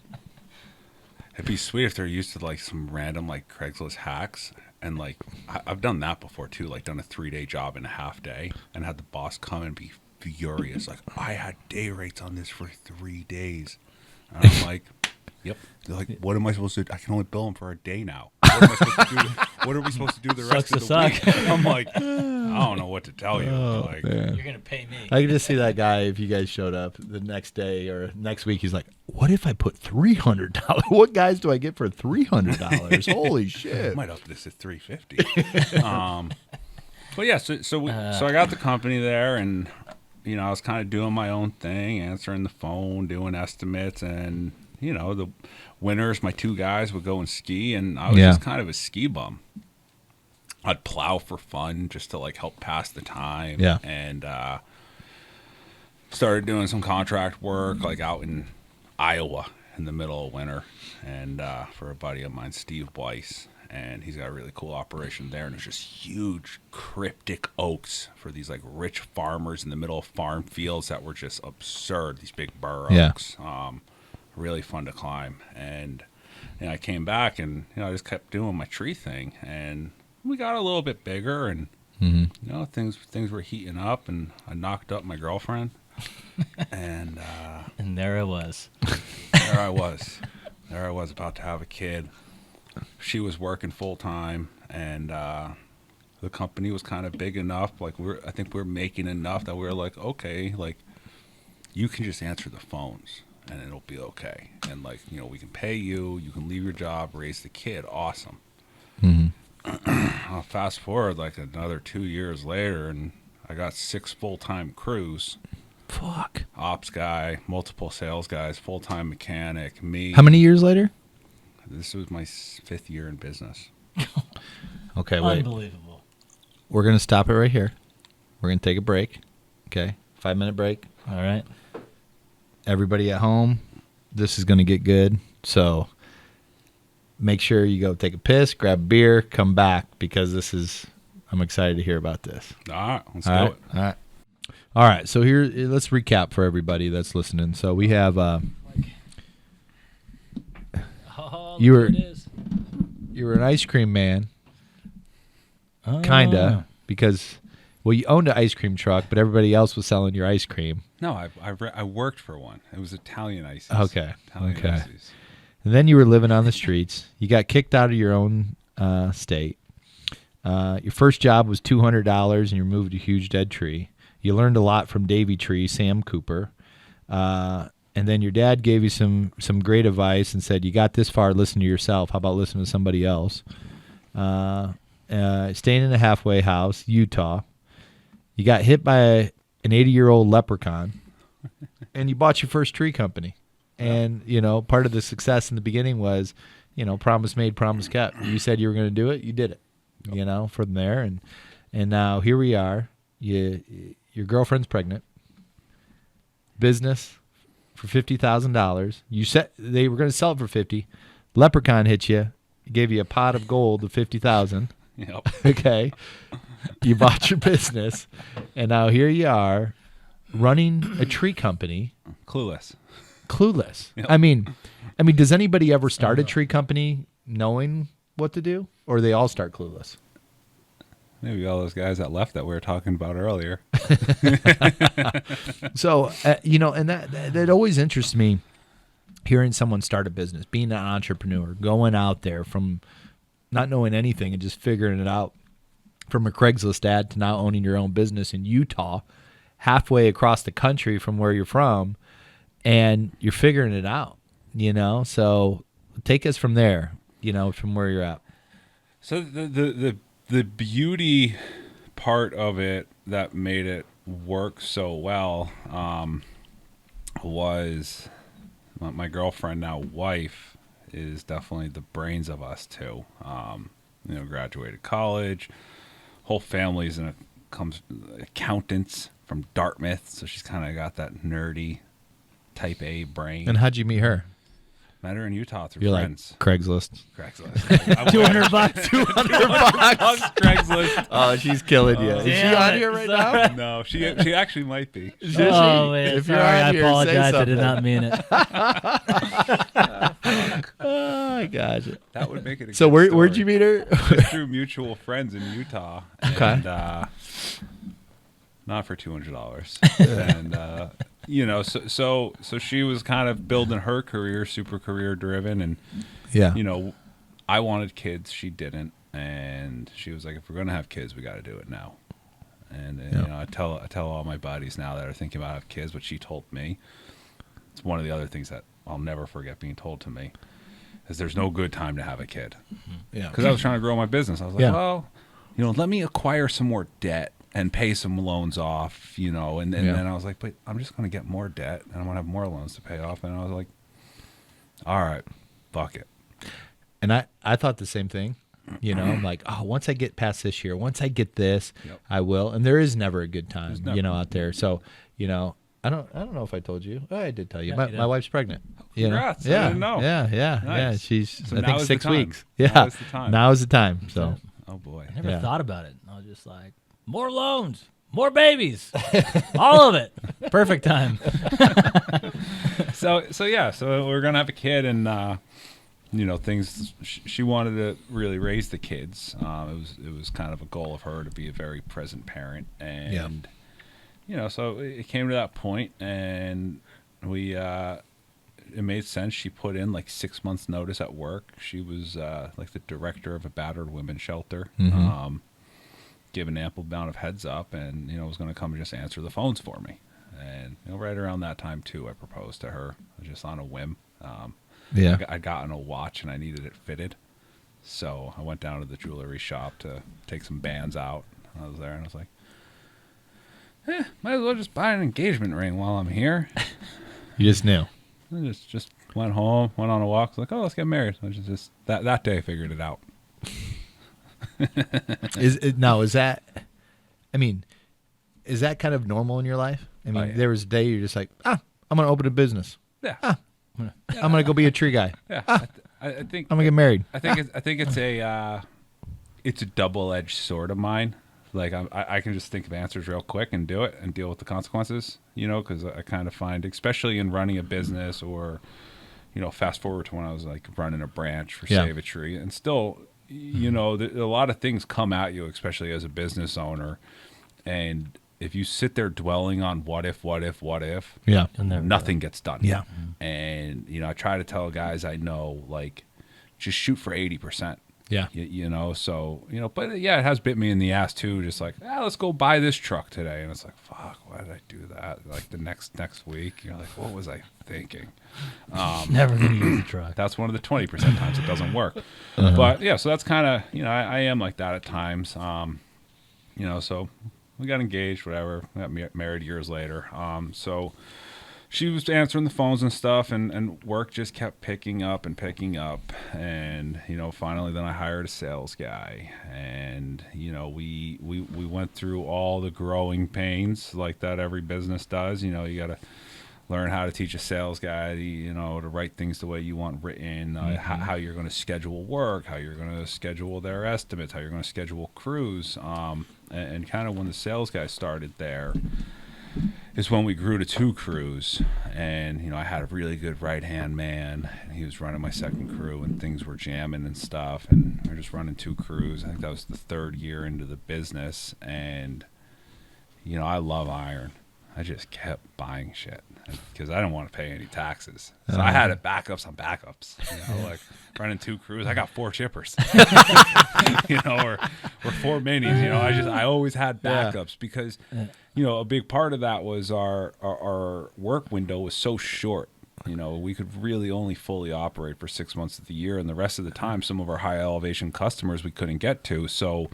C: It'd be sweet if they're used to like some random like Craigslist hacks, and like I've done that before too. Like done a 3-day job in a half day, and had the boss come and be furious. Like I had day rates on this for 3 days, and I'm like. Yep. They're like, what am I supposed to do? I can only bill them for a day now. What am I supposed to do? What are we supposed to do the rest
B: Sucks
C: of
B: to
C: the
B: suck.
C: week? I'm like, I don't know what to tell you. Like,
A: Man.
B: You're gonna pay me.
A: I can just see that guy if you guys showed up the next day or next week. He's like, "What if I put $300? What guys do I get for $300? Holy
C: I
A: shit!"
C: might up this at $350. But yeah, so I got the company there, and I was kind of doing my own thing, answering the phone, doing estimates, and the winters, my 2 guys would go and ski, and I was just kind of a ski bum. I'd plow for fun just to like help pass the time.
A: Yeah.
C: And started doing some contract work like out in Iowa in the middle of winter, and for a buddy of mine, Steve Weiss, and he's got a really cool operation there, and it's just huge cryptic oaks for these like rich farmers in the middle of farm fields that were just absurd. These big burr oaks. Really fun to climb, and I came back, and I just kept doing my tree thing, and we got a little bit bigger, and things were heating up, and I knocked up my girlfriend, and
B: there it was.
C: there I was about to have a kid. She was working full time, and the company was kind of big enough. Like I think we're making enough that we were like, okay, like you can just answer the phones and it'll be okay. And like, we can pay you, you can leave your job, raise the kid. Awesome. I'll fast forward like another 2 years later, and I got 6 full-time crews.
A: Fuck.
C: Ops guy, multiple sales guys, full-time mechanic, me.
A: How many years later?
C: This was my 5th year in business.
A: Okay, wait.
B: Unbelievable.
A: We're gonna stop it right here. We're gonna take a break. Okay, 5-minute break.
B: All right.
A: Everybody at home, this is gonna get good. So make sure you go take a piss, grab a beer, come back, because I'm excited to hear about this.
C: All right, let's
A: All
C: do
A: right,
C: it.
A: all right. So here, let's recap for everybody that's listening. So we have you were an ice cream man, kinda, because you owned an ice cream truck, but everybody else was selling your ice cream.
C: No, I worked for one. It was Italian Ices.
A: Okay.
C: Italian
A: Okay.
C: Ices.
A: And then you were living on the streets. You got kicked out of your own state. Your first job was $200, and you removed a huge dead tree. You learned a lot from Davy Tree, Sam Cooper. And then your dad gave you some great advice and said, you got this far, listen to yourself. How about listening to somebody else? Staying in a halfway house, Utah. You got hit by an 80-year-old leprechaun, and you bought your first tree company. And, part of the success in the beginning was, promise made, promise kept. You said you were going to do it, you did it, from there. And now here we are. Your girlfriend's pregnant. Business for $50,000. You said they were going to sell it for $50,000. Leprechaun hit you, gave you a pot of gold of $50,000.
C: Yep.
A: Okay. You bought your business, and now here you are running a tree company.
C: Clueless.
A: Yep.
C: Yep.
A: I mean, does anybody ever start a tree company knowing what to do, or they all start clueless?
C: Maybe all those guys that left that we were talking about earlier.
A: So, and that always interests me, hearing someone start a business, being an entrepreneur, going out there from not knowing anything and just figuring it out, from a Craigslist ad to now owning your own business in Utah, halfway across the country from where you're from, and you're figuring it out, So take us from there, from where you're at.
C: So the beauty part of it that made it work so well was my girlfriend, now wife, is definitely the brains of us two. Graduated college, whole family's comes accountants from Dartmouth, so she's kind of got that nerdy type A brain.
A: And how'd you meet her?
C: Met her in Utah through
A: You're
C: friends.
A: like Craigslist.
B: $200.
C: $200 Craigslist.
A: Oh, she's killing you. Is she on here right now?
C: No, she actually might be.
B: Oh, man.
A: If you're
B: Sorry,
A: on
B: I
A: here, say
B: apologize. I did
A: something.
B: not mean it.
A: Oh, I gotcha.
C: That would make it a
A: So
C: good
A: where'd
C: story.
A: you meet her?
C: Just through mutual friends in Utah.
A: Okay.
C: And, not for $200. And, so she was kind of building her career, super career driven. And,
A: Yeah.
C: I wanted kids. She didn't. And she was like, if we're going to have kids, we got to do it now. And you know, I tell all my buddies now that are thinking about having kids what she told me. It's one of the other things that I'll never forget being told to me is there's no good time to have a kid.
A: Yeah.
C: Because I was trying to grow my business. I was like,
A: Yeah.
C: well, you know, let me acquire some more debt and pay some loans off, you know. And then I was like, but I'm just going to get more debt and I'm going to have more loans to pay off. And I was like, all right, fuck it.
A: And I thought the same thing. You know, I'm like, oh, once I get past this year, once I get this, I will. And there is never a good time, you know, out there. So, you know, I don't know if I told you. Oh, I did tell you. My wife's pregnant.
C: Congrats.
A: You know?
C: I didn't know.
A: Yeah.
C: Nice.
A: She's,
C: So
A: I
C: now
A: think,
C: is
A: 6
C: the time.
A: weeks. Yeah.
C: Now is the time.
A: Now is the time. So,
C: Oh, boy.
B: I never
A: Yeah.
B: thought about it. I was just like, more loans, more babies, all of it. Perfect time.
C: So we're going to have a kid and, you know, things. She wanted to really raise the kids. It was kind of a goal of her to be a very present parent, and you know, so it came to that point, and we it made sense. She put in like 6 months notice at work. She was like the director of a battered women's shelter, given ample amount of heads up, and you know, was going to come and just answer the phones for me. And you know, right around that time too, I proposed to her just on a whim.
A: yeah.
C: I'd gotten a watch and I needed it fitted. So I went down to the jewelry shop to take some bands out. I was there and I was like, might as well just buy an engagement ring while I'm here.
A: You just knew.
C: I just went home, went on a walk. Was like, oh, let's get married. I just that day I figured it out.
A: Is that, I mean, is that kind of normal in your life? I mean,
C: yeah.
A: there was a day you're just like, I'm going to open a business.
C: Yeah.
A: I'm going to go be a tree guy.
C: Yeah. I think
A: I'm going to get married.
C: I think it's a double-edged sword of mine. Like I can just think of answers real quick and do it and deal with the consequences, you know, because I kind of find, especially in running a business or, you know, fast forward to when I was like running a branch for Save a Tree, and still, you know, a lot of things come at you, especially as a business owner, and if you sit there dwelling on what if,
A: Yeah.
C: nothing gets done.
A: Yeah.
C: And you know, I try to tell guys I know, like, just shoot for 80%.
A: Yeah.
C: You know, so, you know, but yeah, it has bit me in the ass too. Just like, let's go buy this truck today. And it's like, fuck, why did I do that? Like the next week, you're like, what was I thinking?
B: Never going to use the truck.
C: That's one of the 20% times it doesn't work. But yeah, so that's kind of, you know, I am like that at times. You know, so we got engaged, whatever, got married years later. So she was answering the phones and stuff, and work just kept picking up. And, you know, finally then I hired a sales guy, and, you know, we went through all the growing pains like that every business does. You know, you got to learn how to teach a sales guy, you know, to write things the way you want written, how you're going to schedule work, how you're going to schedule their estimates, how you're going to schedule crews. And kind of when the sales guy started there is when we grew to 2 crews, and you know, I had a really good right-hand man, and he was running my second crew, and things were jamming and stuff, and we were just running 2 crews. I think that was the 3rd year into the business, and you know, I love iron. I just kept buying shit because I didn't want to pay any taxes. So I had backups on backups. You know, like running 2 crews, I got 4 chippers. You know, or 4 minis. You know, I always had backups because, you know, a big part of that was our work window was so short. You know, we could really only fully operate for 6 months of the year, and the rest of the time, some of our high elevation customers we couldn't get to. So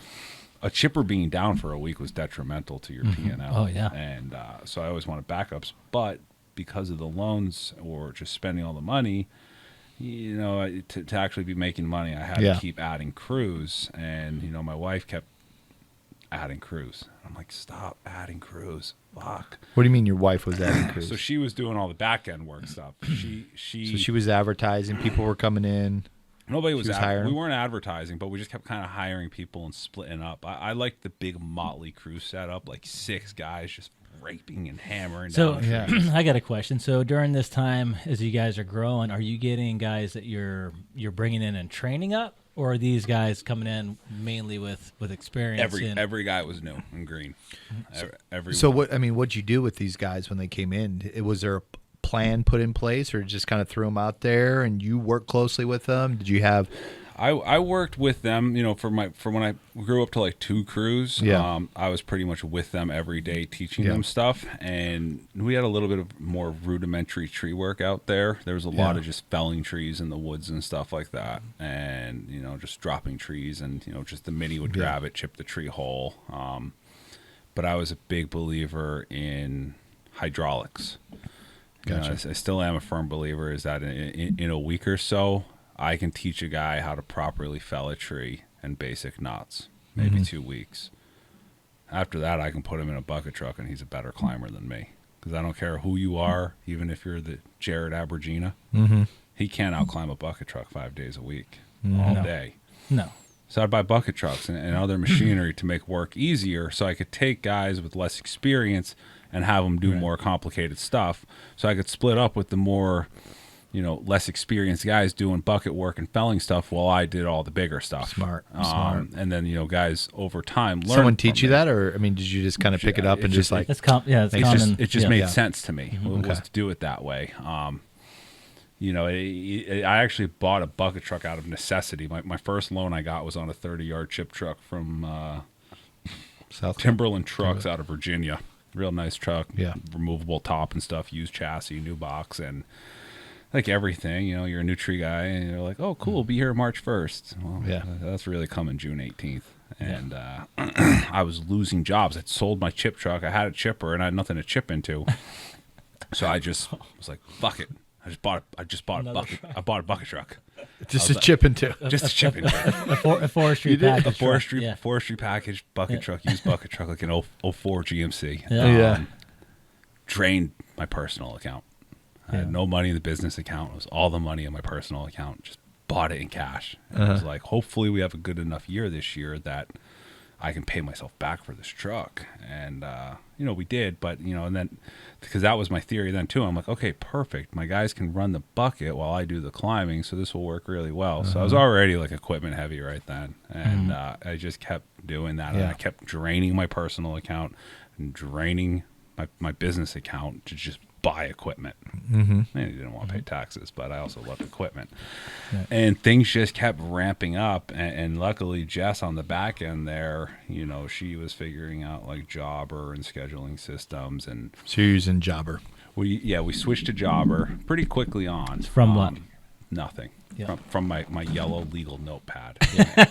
C: a chipper being down for a week was detrimental to your P&L.
B: Oh, yeah.
C: And so I always wanted backups. But because of the loans or just spending all the money, you know, to actually be making money, I had to keep adding crews. And, you know, my wife kept adding crews. I'm like, stop adding crews. Fuck.
A: What do you mean your wife was adding crews?
C: So she was doing all the back end work stuff.
A: So she was advertising. People were coming in.
C: Nobody was
A: hiring.
C: We weren't advertising, but we just kept kind of hiring people and splitting up. I liked the big motley crew setup, like 6 guys just raping and hammering.
B: So
C: down
B: I got a question. So during this time, as you guys are growing, are you getting guys that you're bringing in and training up, or are these guys coming in mainly with experience?
C: Every guy was new and green.
A: So what'd you do with these guys when they came in? Was there a plan put in place, or just kind of threw them out there and you worked closely with them? Did you have
C: I worked with them, for when I grew up to like 2 crews.
A: Yeah.
C: I was pretty much with them every day teaching
A: Yeah.
C: them stuff, and we had a little bit of more rudimentary tree work out there. There was a lot
A: Yeah.
C: of just felling trees in the woods and stuff like that, and just dropping trees, and just the mini would grab it, chip the tree whole. But I was a big believer in hydraulics.
A: Gotcha.
C: I still am a firm believer is that in a week or so, I can teach a guy how to properly fell a tree and basic knots, maybe 2 weeks. After that, I can put him in a bucket truck, and he's a better climber than me. Because I don't care who you are, even if you're the Jared Abergina, he can't outclimb a bucket truck 5 days a week, all day.
B: No.
C: So I'd buy bucket trucks and other machinery to make work easier, so I could take guys with less experience and have them do more complicated stuff. So I could split up with the more, less experienced guys doing bucket work and felling stuff while I did all the bigger stuff.
A: Smart.
C: And then, guys over time learn.
A: Someone teach
C: from
A: you
C: it.
A: that, or did you just kind of pick it up and just like?
B: It's common.
C: It just made
A: Yeah.
C: sense to me was to do it that way. I actually bought a bucket truck out of necessity. My first loan I got was on a 30-yard chip truck from
A: South
C: Timberland Trucks out of Virginia. Real nice truck.
A: Yeah.
C: Removable top and stuff, used chassis, new box, and like everything. You're a new tree guy, and you're like, oh, cool, be here March 1st. Well,
A: Yeah.
C: that's really coming June 18th. And I was losing jobs. I'd sold my chip truck. I had a chipper, and I had nothing to chip into. So I just was like, fuck it. I just bought a bucket. I bought a bucket truck.
A: Just a chip into.
C: Just a chip into
B: A forestry package.
C: a forestry
B: truck.
C: forestry package bucket truck, used bucket truck, like an 04 GMC.
B: Yeah.
C: Drained my personal account. I had no money in the business account. It was all the money in my personal account. Just bought it in cash. And I was like, hopefully we have a good enough year this year that I can pay myself back for this truck. And, we did, but, and then, because that was my theory then too. I'm like, okay, perfect. My guys can run the bucket while I do the climbing, so this will work really well. So I was already like equipment heavy right then. And I just kept doing that. And I kept draining my personal account and draining my business account to just buy equipment. And I didn't want to pay taxes, but I also loved equipment. And things just kept ramping up. And luckily, Jess on the back end there, she was figuring out like Jobber and scheduling systems. And
A: So you're using Jobber.
C: we switched to Jobber pretty quickly on.
B: From what?
C: Nothing.
B: Yeah.
C: From my yellow legal notepad.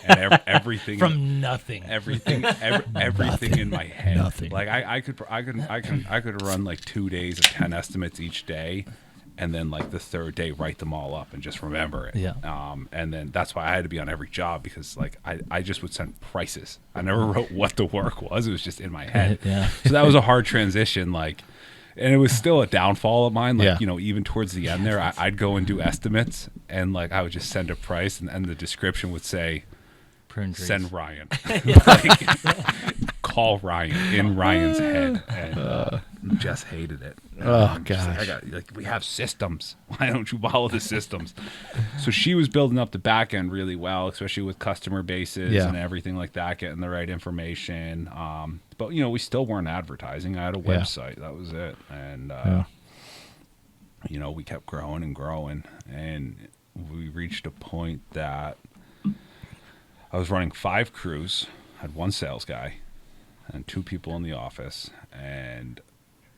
C: And everything.
B: From nothing.
C: Everything in my head.
A: Nothing.
C: Like I could run like 2 days of 10 estimates each day, and then like the third day write them all up and just remember it.
B: Yeah.
C: And then that's why I had to be on every job, because like I just would send prices. I never wrote what the work was. It was just in my head.
B: Yeah.
C: So that was a hard transition. Like. And it was still a downfall of mine. Like,
A: Yeah.
C: even towards the end there, I'd go and do estimates, and like I would just send a price, and the description would say,
B: Prune trees.
C: send Ryan. Like, call Ryan in Ryan's head. And Jess hated it.
A: Oh,
C: She's like,
A: gosh.
C: we have systems. Why don't you follow the systems? So she was building up the back end really well, especially with customer bases
A: Yeah.
C: and everything like that, getting the right information. But, we still weren't advertising. I had a website. That was it. And, we kept growing and growing. And we reached a point that I was running 5 crews, had 1 sales guy and 2 people in the office. And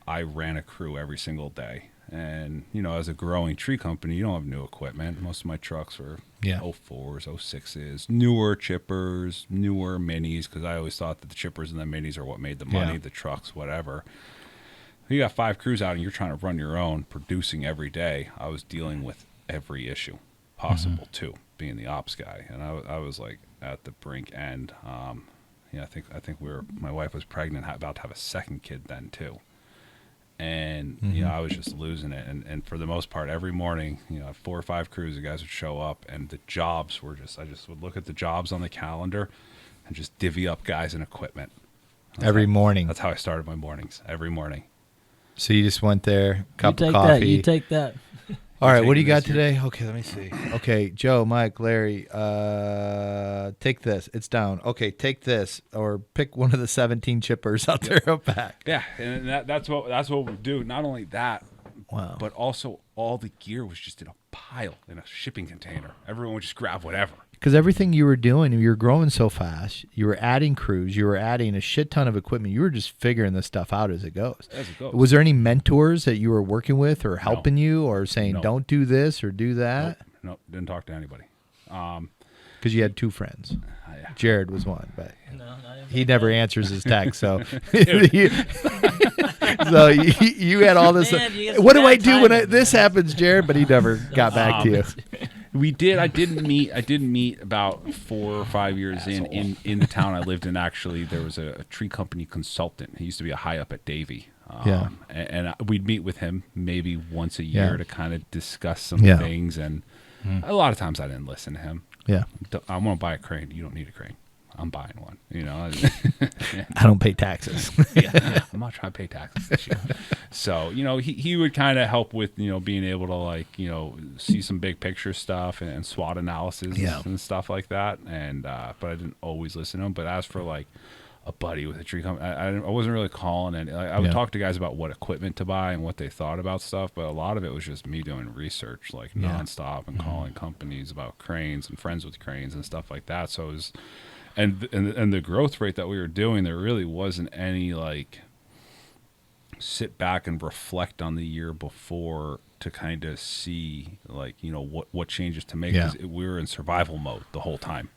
C: I ran a crew every single day. And, as a growing tree company, you don't have new equipment. Most of my trucks were 04s, 06s, newer chippers, newer minis, because I always thought that the chippers and the minis are what made the money, the trucks, whatever. You got 5 crews out and you're trying to run your own, producing every day. I was dealing with every issue possible, too, being the ops guy. And I was like at the brink end. I think my wife was pregnant, about to have a second kid then, too. And, I was just losing it. And for the most part, every morning, 4 or 5 crews, the guys would show up, and the jobs were I just would look at the jobs on the calendar and just divvy up guys and equipment.
A: Every morning.
C: That's how I started my mornings, every morning.
A: So you just went there, cup
B: you
A: of
B: take
A: coffee.
B: That. You take that.
A: All right, what do you got
C: this year.
A: today? Okay, let me see. Okay, Joe, Mike, Larry, take this. It's down. Okay, take this, or pick one of the 17 chippers out there up back.
C: Yeah, and that's what we do. Not only that, but also all the gear was just in a pile in a shipping container. Everyone would just grab whatever.
A: Because everything you were doing, you were growing so fast. You were adding crews. You were adding a shit ton of equipment. You were just figuring this stuff out as it goes. Was there any mentors that you were working with or helping you or saying, don't do this or do that?
C: Nope. Didn't talk to anybody.
A: Because you had two friends.
C: Yeah.
A: Jared was one, but
B: No,
A: he never answers his text. So, so you had all this.
B: Man, you get
A: What do
B: some
A: I
B: bad
A: do when
B: timing,
A: this happens, Jared? But he never got back to you.
C: We did. I did meet about 4 or 5 years in the town I lived in. Actually, there was a tree company consultant. He used to be a high up at Davie. And we'd meet with him maybe once a year to kind of discuss some things. And a lot of times I didn't listen to him.
A: Yeah.
C: I want to buy a crane. You don't need a crane. I'm buying one.
A: I don't pay taxes.
C: I'm not trying to pay taxes this year. So, he would kind of help with, being able to see some big picture stuff and SWOT analysis and stuff like that. And, but I didn't always listen to him. But as for a buddy with a tree company, I wasn't really calling it. I would talk to guys about what equipment to buy and what they thought about stuff. But a lot of it was just me doing research, nonstop and calling companies about cranes and friends with cranes and stuff like that. So it was, and the growth rate that we were doing, there really wasn't any sit back and reflect on the year before to kind of see what changes to make. 'Cause we were in survival mode the whole time.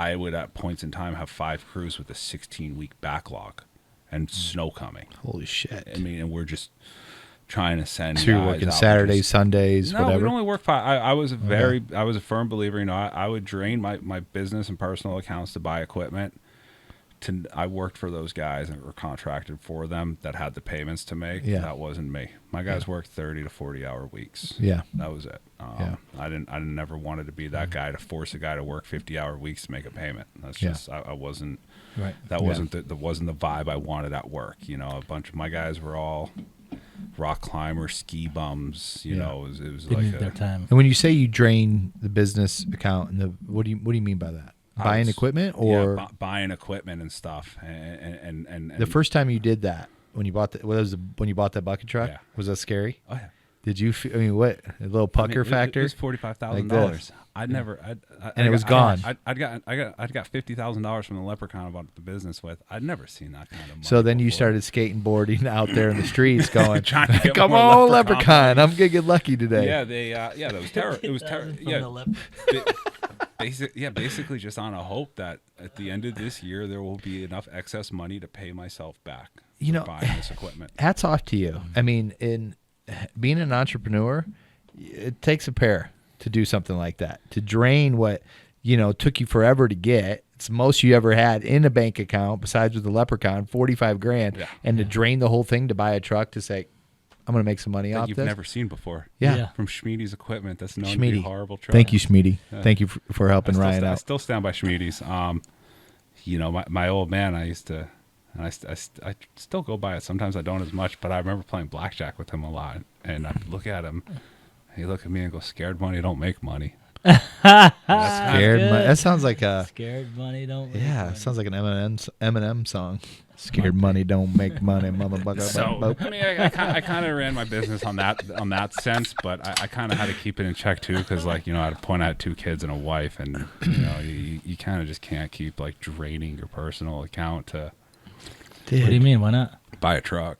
C: I would at points in time have 5 crews with a 16-week backlog and snow coming.
A: Holy shit.
C: I mean, and we're just trying to send.
A: So you're working Saturdays, Sundays,
C: no,
A: whatever?
C: we'd only work 5. I was a firm believer. I would drain my business and personal accounts to buy equipment. I worked for those guys and were contracted for them that had the payments to make.
A: Yeah.
C: That wasn't me. My guys worked 30 to 40-hour weeks.
A: Yeah.
C: That was it. I never wanted to be that guy to force a guy to work 50-hour weeks to make a payment. That's just I wasn't.
B: Right.
C: That wasn't the vibe I wanted at work. A bunch of my guys were all rock climbers, ski bums. It was
B: Didn't need their time.
A: And when you say you drain the business account, and what do you mean by that? Buying equipment or
C: buying equipment and stuff, and
A: the first time you did that when you bought when you bought that bucket truck, was that scary?
C: Oh yeah.
A: Did you? What a little pucker factor?
C: It was $45,000. I'd never.
A: And it was gone.
C: I'd got $50,000 from the leprechaun I bought the business with. I'd never seen that kind of money.
A: So then you
C: before.
A: started skateboarding out there in the streets, going,
C: Trying to get
A: "Come
C: more
A: on, leprechaun! I'm gonna get lucky today."
C: Yeah, that was terrible. It was terrible. Yeah. Basically just on a hope that at the end of this year there will be enough excess money to pay myself back for buying this equipment.
A: Hats off to you. I mean, in being an entrepreneur, it takes a pair to do something like that. To drain what took you forever to get. It's the most you ever had in a bank account besides with the leprechaun, $45,000, and to drain the whole thing to buy a truck to say, I'm going to make some money off
C: you've
A: this.
C: never seen before.
A: Yeah.
C: From Schmiedy's Equipment. That's known to be a horrible truck.
A: Thank you, Schmiedy. Yeah. Thank you for helping Ryan out.
C: I still stand by Schmiedy's. My old man, I used to, and I still go by it. Sometimes I don't as much, but I remember playing blackjack with him a lot. And I look at him, he look at me and go, "Scared money don't make money."
A: Scared money. That sounds like a
B: scared money don't. Make
A: money. Sounds like an Eminem song. Scared money don't make money, motherfucker.
C: So I mean, I kind of ran my business on that sense, but I kind of had to keep it in check too, because at a point I had 2 kids and a wife, and you kind of just can't keep draining your personal account to.
B: Dude. What do you mean? Why not?
C: Buy a truck.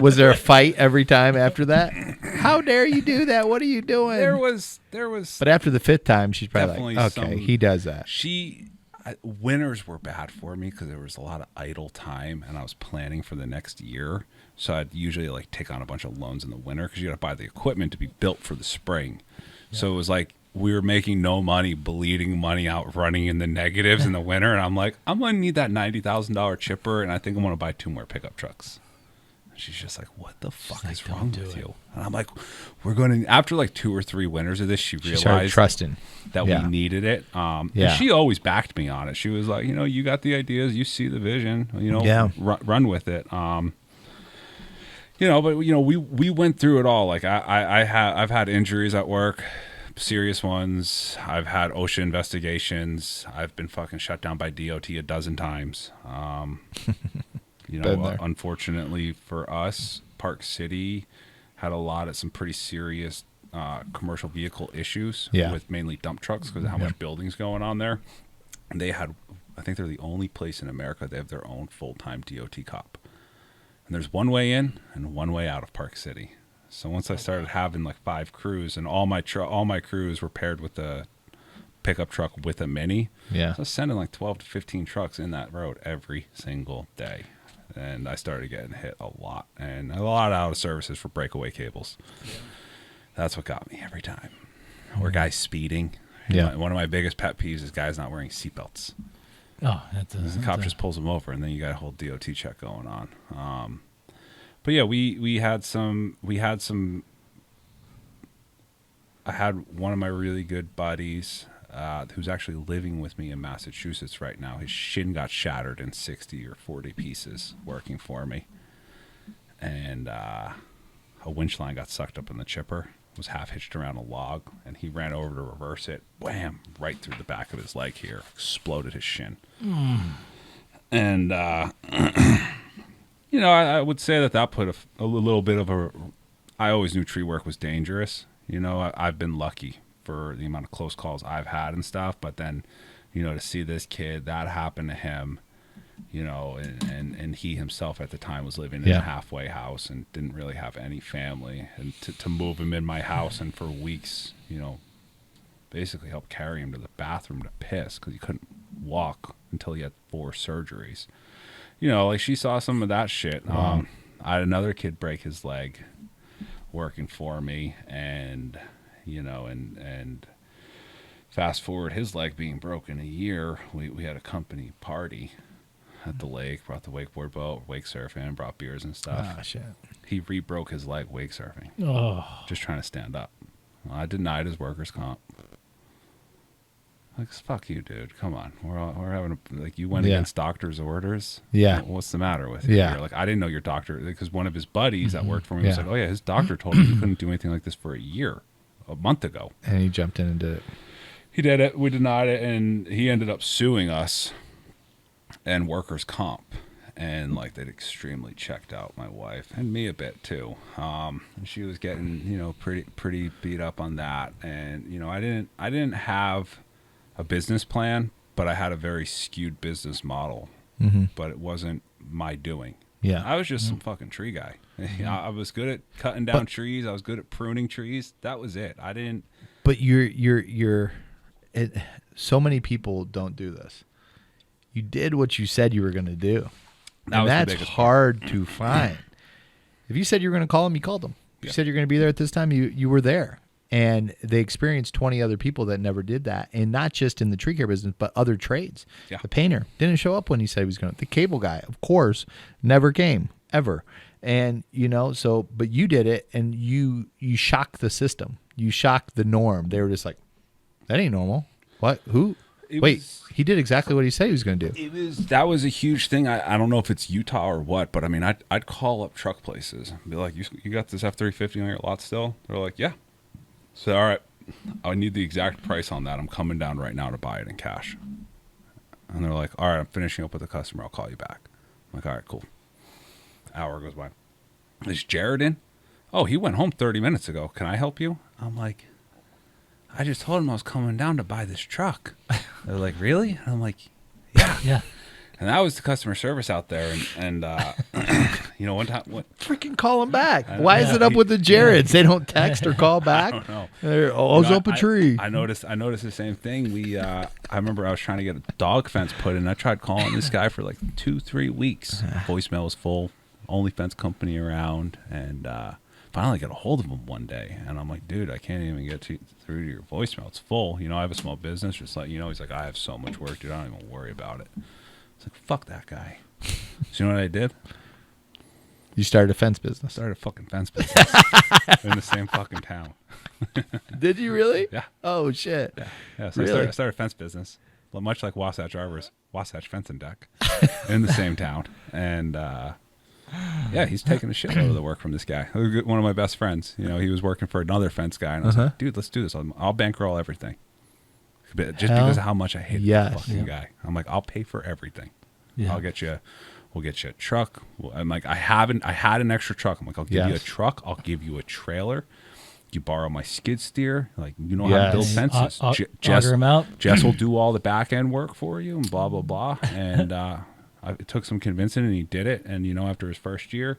A: Was there a fight every time after that? How dare you do that? What are you doing?
C: There was.
A: But after the 5th time, she's probably like, okay, he does that.
C: Winters were bad for me because there was a lot of idle time, and I was planning for the next year. So I'd usually take on a bunch of loans in the winter because you got to buy the equipment to be built for the spring. Yeah. So it was we were making no money, bleeding money out, running in the negatives in the winter. And I'm like, I'm going to need that $90,000 chipper, and I think I'm going to buy 2 more pickup trucks. And she's just like, what the fuck is wrong with you? And I'm like, we're going to, after 2 or 3 winters of this, she realized
A: trusting
C: that we needed it. And she always backed me on it. She was like, you got the ideas, you see the vision, run with it. But we went through it all. I've had injuries at work. Serious ones. I've had OSHA investigations. I've been fucking shut down by DOT a dozen times. Unfortunately for us, Park City had some pretty serious commercial vehicle issues
A: Yeah.
C: with mainly dump trucks because of how much building's going on there. And they had, I think they're the only place in America they have their own full-time DOT cop. And there's one way in and one way out of Park City. So once I started having like 5 crews, and all my crews were paired with the pickup truck with a mini.
A: Yeah.
C: So I was sending like 12 to 15 trucks in that road every single day. And I started getting hit a lot. And a lot out of services for breakaway cables. Yeah. That's what got me every time. Or guys speeding.
A: Yeah.
C: One of my biggest pet peeves is guys not wearing seatbelts.
B: Oh,
C: The cop just pulls them over, and then you got a whole DOT check going on. But yeah, we had some. I had one of my really good buddies who's actually living with me in Massachusetts right now. His shin got shattered in 60 or 40 pieces working for me, and a winch line got sucked up in the chipper. Was half hitched around a log, and he ran over to reverse it. Wham! Right through the back of his leg here, exploded his shin. And I would say that put a little bit of a. I always knew tree work was dangerous. I've been lucky for the amount of close calls I've had and stuff. But then, to see this kid, that happened to him. And he himself at the time was living in a halfway house and didn't really have any family. And to move him in my house and for weeks, basically help carry him to the bathroom to piss because he couldn't walk until he had 4 surgeries. She saw some of that shit.
A: Wow.
C: I had another kid break his leg working for me, and fast forward his leg being broken a year, we had a company party at the lake, brought the wakeboard boat, wake surfing, brought beers and stuff.
A: Ah, shit.
C: He re-broke his leg wake surfing.
B: Oh.
C: Just trying to stand up. I denied his workers' comp. Like, fuck you, dude. Come on. We're having you went against doctor's orders.
A: Yeah.
C: What's the matter with you?
A: Yeah.
C: Like, I didn't know your doctor, because one of his buddies that worked for me was like, oh yeah, his doctor told him he couldn't do anything like this for a month ago.
A: And he jumped in and did it.
C: He did it. We denied it, and he ended up suing us and workers' comp. And they'd extremely checked out my wife and me a bit too. And she was getting, pretty beat up on that. And, I didn't have a business plan, but I had a very skewed business model, but it wasn't my doing.
A: Yeah.
C: I was just some fucking tree guy. I was good at cutting down trees. I was good at pruning trees. That was it. I didn't.
A: But so many people don't do this. You did what you said you were going to do. And that's hard to find. If you said you were going to call them, you called them. If you said you're going to be there at this time, you were there. And they experienced 20 other people that never did that. And not just in the tree care business, but other trades. Yeah. The painter didn't show up when he said he was going to. The cable guy, of course, never came, ever. And, but you did it, and you shocked the system. You shocked the norm. They were just like, that ain't normal. What? Who? He did exactly what he said he was going to do.
C: That was a huge thing. I don't know if it's Utah or what, but I mean, I'd call up truck places and be like, you got this F-350 on your lot still? They're like, yeah. So, all right, I need the exact price on that. I'm coming down right now to buy it in cash. And they're like, all right, I'm finishing up with the customer. I'll call you back. I'm like, all right, cool. Hour goes by. Is Jared in? Oh, he went home 30 minutes ago. Can I help you? I'm like, I just told him I was coming down to buy this truck. They're like, really? And I'm like, yeah.
B: Yeah.
C: And that was the customer service out there. And one time.
A: Freaking call them back. Why is it up with the Jareds? They don't text or call back?
C: I don't know.
A: They're always up a tree.
C: I noticed the same thing. I remember I was trying to get a dog fence put in. I tried calling this guy for 2-3 weeks. Voicemail was full. Only fence company around. And finally got a hold of him one day. And I'm like, dude, I can't even get through to your voicemail. It's full. I have a small business. Just he's like, I have so much work, dude. I don't even worry about it. It's like, fuck that guy. So you know what I did?
A: You started a fence business.
C: Started a fucking fence business in the same fucking town.
A: Did you really?
C: Yeah.
A: Oh, shit.
C: Yeah. So
A: really?
C: I started a fence business, much like Wasach Arborists, Wasach Fence and Deck, in the same town. And he's taking a shitload of the work from this guy. One of my best friends. He was working for another fence guy, and I was like, dude, let's do this. I'll bankroll everything. Just because of how much I hate the fucking guy. I'm like, I'll pay for everything. Yeah. We'll get you a truck. I'm like, I had an extra truck. I'm like, I'll give you a truck. I'll give you a trailer. you borrow my skid steer, like you know how to build
A: Yes.
C: fences.
B: Auger 'em out.
C: Jess will do all the back end work for you, and blah blah blah. And it took some convincing, and he did it. And after his first year,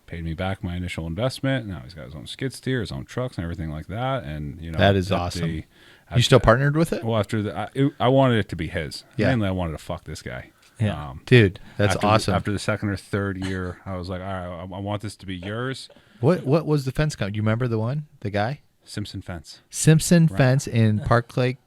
C: paid me back my initial investment. Now he's got his own skid steer, his own trucks, and everything like that. And
A: that is awesome. You still partnered with it?
C: Well, after I wanted it to be his.
A: Yeah.
C: Mainly, I wanted to fuck this guy.
B: Yeah.
A: Dude, that's awesome.
C: After the second or third year, I was like, all right, I want this to be yours.
A: What was the fence company? You remember the guy?
C: Simpson Fence.
A: Simpson Fence in Park Lake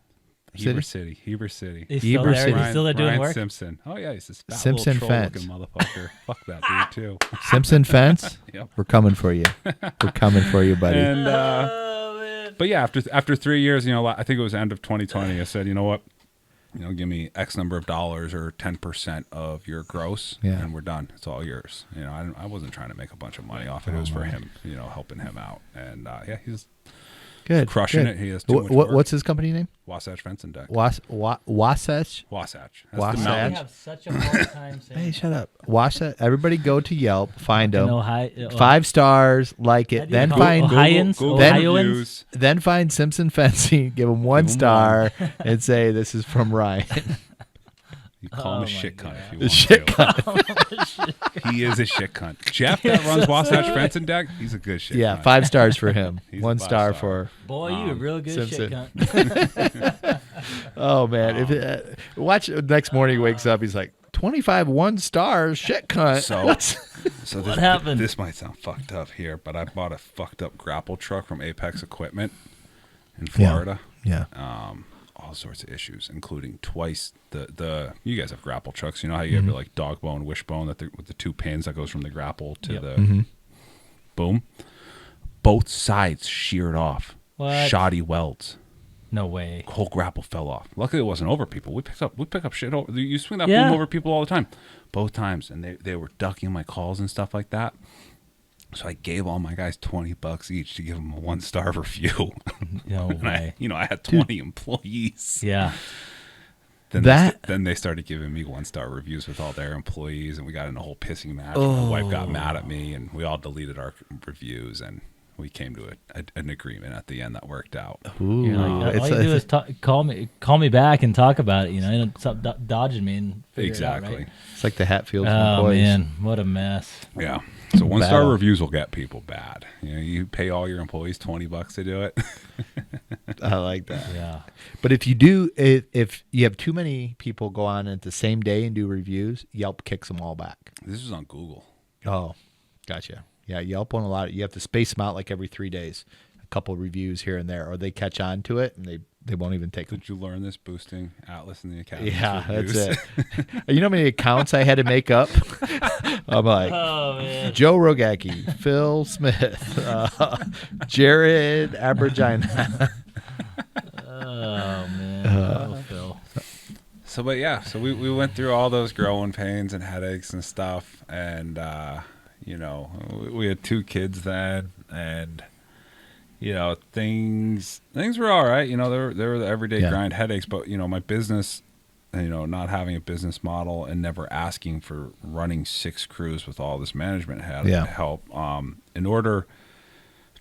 C: Heber
A: City?
C: City.
B: He's still
A: Heber
B: there.
A: City.
B: He's still there doing
C: Ryan
B: work.
C: Simpson. Oh yeah, he's this fat
A: Simpson
C: little
A: Fence.
C: troll-looking motherfucker. Fuck that dude too.
A: Simpson Fence?
C: Yep.
A: We're coming for you. We're coming for you, buddy.
C: And
B: Oh, man.
C: but yeah, after 3 years, I think it was end of 2020. I said, you know what, give me X number of dollars or 10% of your gross, and we're done. It's all yours. I wasn't trying to make a bunch of money off it. It was for him, helping him out. And yeah, he's
A: Good.
C: crushing
A: good.
C: it. He has too much work.
A: What's his company name?
C: Wasach Fence and Deck.
A: Wasatch?
C: Wasatch. That's
A: Wasatch.
C: the
B: I
C: mountain.
B: have such a hard time saying.
A: Hey, shut up. Wasatch. Everybody go to Yelp, find them.
B: Ohio,
A: 5 stars, like
B: How
A: it.
B: do you
A: Then
B: call
A: find
B: Ohioans?
C: Google
A: then-
C: reviews.
A: then find Simpson Fencing, give them 1
C: Give 'em
A: star, and say this is from Ryan.
C: You call him
B: Oh
C: a
B: my
C: shit
B: God.
C: cunt if you
A: The
C: want
A: shit
C: to.
A: cunt.
C: He is a shit cunt. Jeff that runs Wasatch Fence and Deck, he's a good shit
A: Yeah,
C: cunt.
A: 5 stars for him.
C: He's
A: 1
C: a
A: star
C: 5-star.
A: for.
B: Boy, you a real good shit
A: Simpson.
B: cunt.
A: Oh man! Watch next morning. He wakes up. He's like 25 1 stars. Shit cunt.
C: So
B: What happened?
C: This might sound fucked up here, but I bought a fucked up grapple truck from Apex Equipment in Florida.
A: Yeah.
C: All sorts of issues, including twice the. You guys have grapple trucks. You know how you have your like dog bone, wishbone with the 2 pins that goes from the grapple to
B: Yep.
C: the boom. Both sides sheared off.
B: What?
C: Shoddy welds.
B: No way.
C: Whole grapple fell off. Luckily, it wasn't over people. We pick up shit over. You swing that
B: Yeah.
C: boom over people all the time. Both times, and they were ducking my calls and stuff like that. So I gave all my guys $20 each to give them a 1-star review.
B: No
C: And
B: way.
C: I had 20 employees.
B: Yeah.
C: Then they started giving me 1-star reviews with all their employees, and we got in a whole pissing match. My wife got mad at me, and we all deleted our reviews, and we came to an agreement at the end that worked out.
A: Ooh,
B: You're like, all
A: it's
B: you do is call me back and talk about it. You don't stop dodging me and figure
C: Exactly.
B: it out, right?
A: it's like the Hatfields
B: Oh
A: boys.
B: man, what a mess.
C: Yeah. So 1-star
A: Battle.
C: reviews will get people bad. You pay all your employees $20 to do it.
A: I like that.
B: Yeah.
A: But if if you have too many people go on at the same day and do reviews, Yelp kicks them all back.
C: This is on Google.
A: Oh, gotcha. Yeah, Yelp on a lot. You have to space them out like every 3 days. A couple reviews here and there, or they catch on to it and they won't even take them.
C: Did you learn this boosting Atlas and the Academy?
A: Yeah, that's it. You know how many accounts I had to make up? I'm like,
B: Oh man.
A: Joe Rogacki, Phil Smith, Jared Abergina.
B: Oh man. Oh, Phil.
C: So we went through all those growing pains and headaches and stuff, and we had 2 kids then, and things were all right. There were the everyday grind headaches, but my business, not having a business model and never asking for running 6 crews with all this management had to help. In order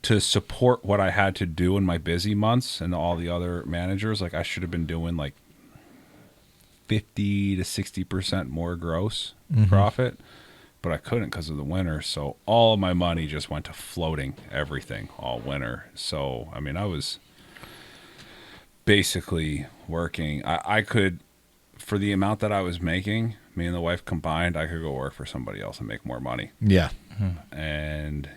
C: to support what I had to do in my busy months and all the other managers, like I should have been doing like 50 to 60% more gross profit, but I couldn't because of the winter. So all of my money just went to floating everything all winter. So, I mean, I was basically working. I could, for the amount that I was making, me and the wife combined, I could go work for somebody else and make more money.
A: Yeah.
C: And,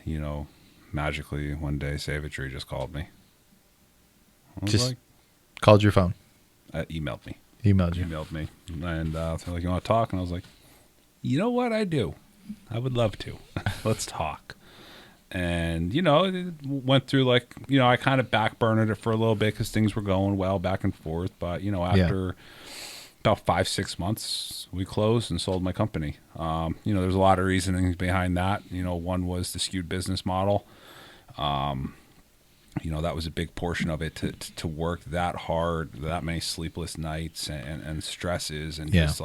C: magically one day Savitry just called me.
A: Just called your phone.
C: Emailed me.
A: Emailed you.
C: Emailed me. And they're like, you want to talk? And I was like, you know what? I do. I would love to. Let's talk. And, it went through I kind of backburnered it for a little bit because things were going well back and forth. But, after about 5-6 months, we closed and sold my company. There's a lot of reasonings behind that. One was the skewed business model. That was a big portion of it to work that hard, that many sleepless nights and stresses and just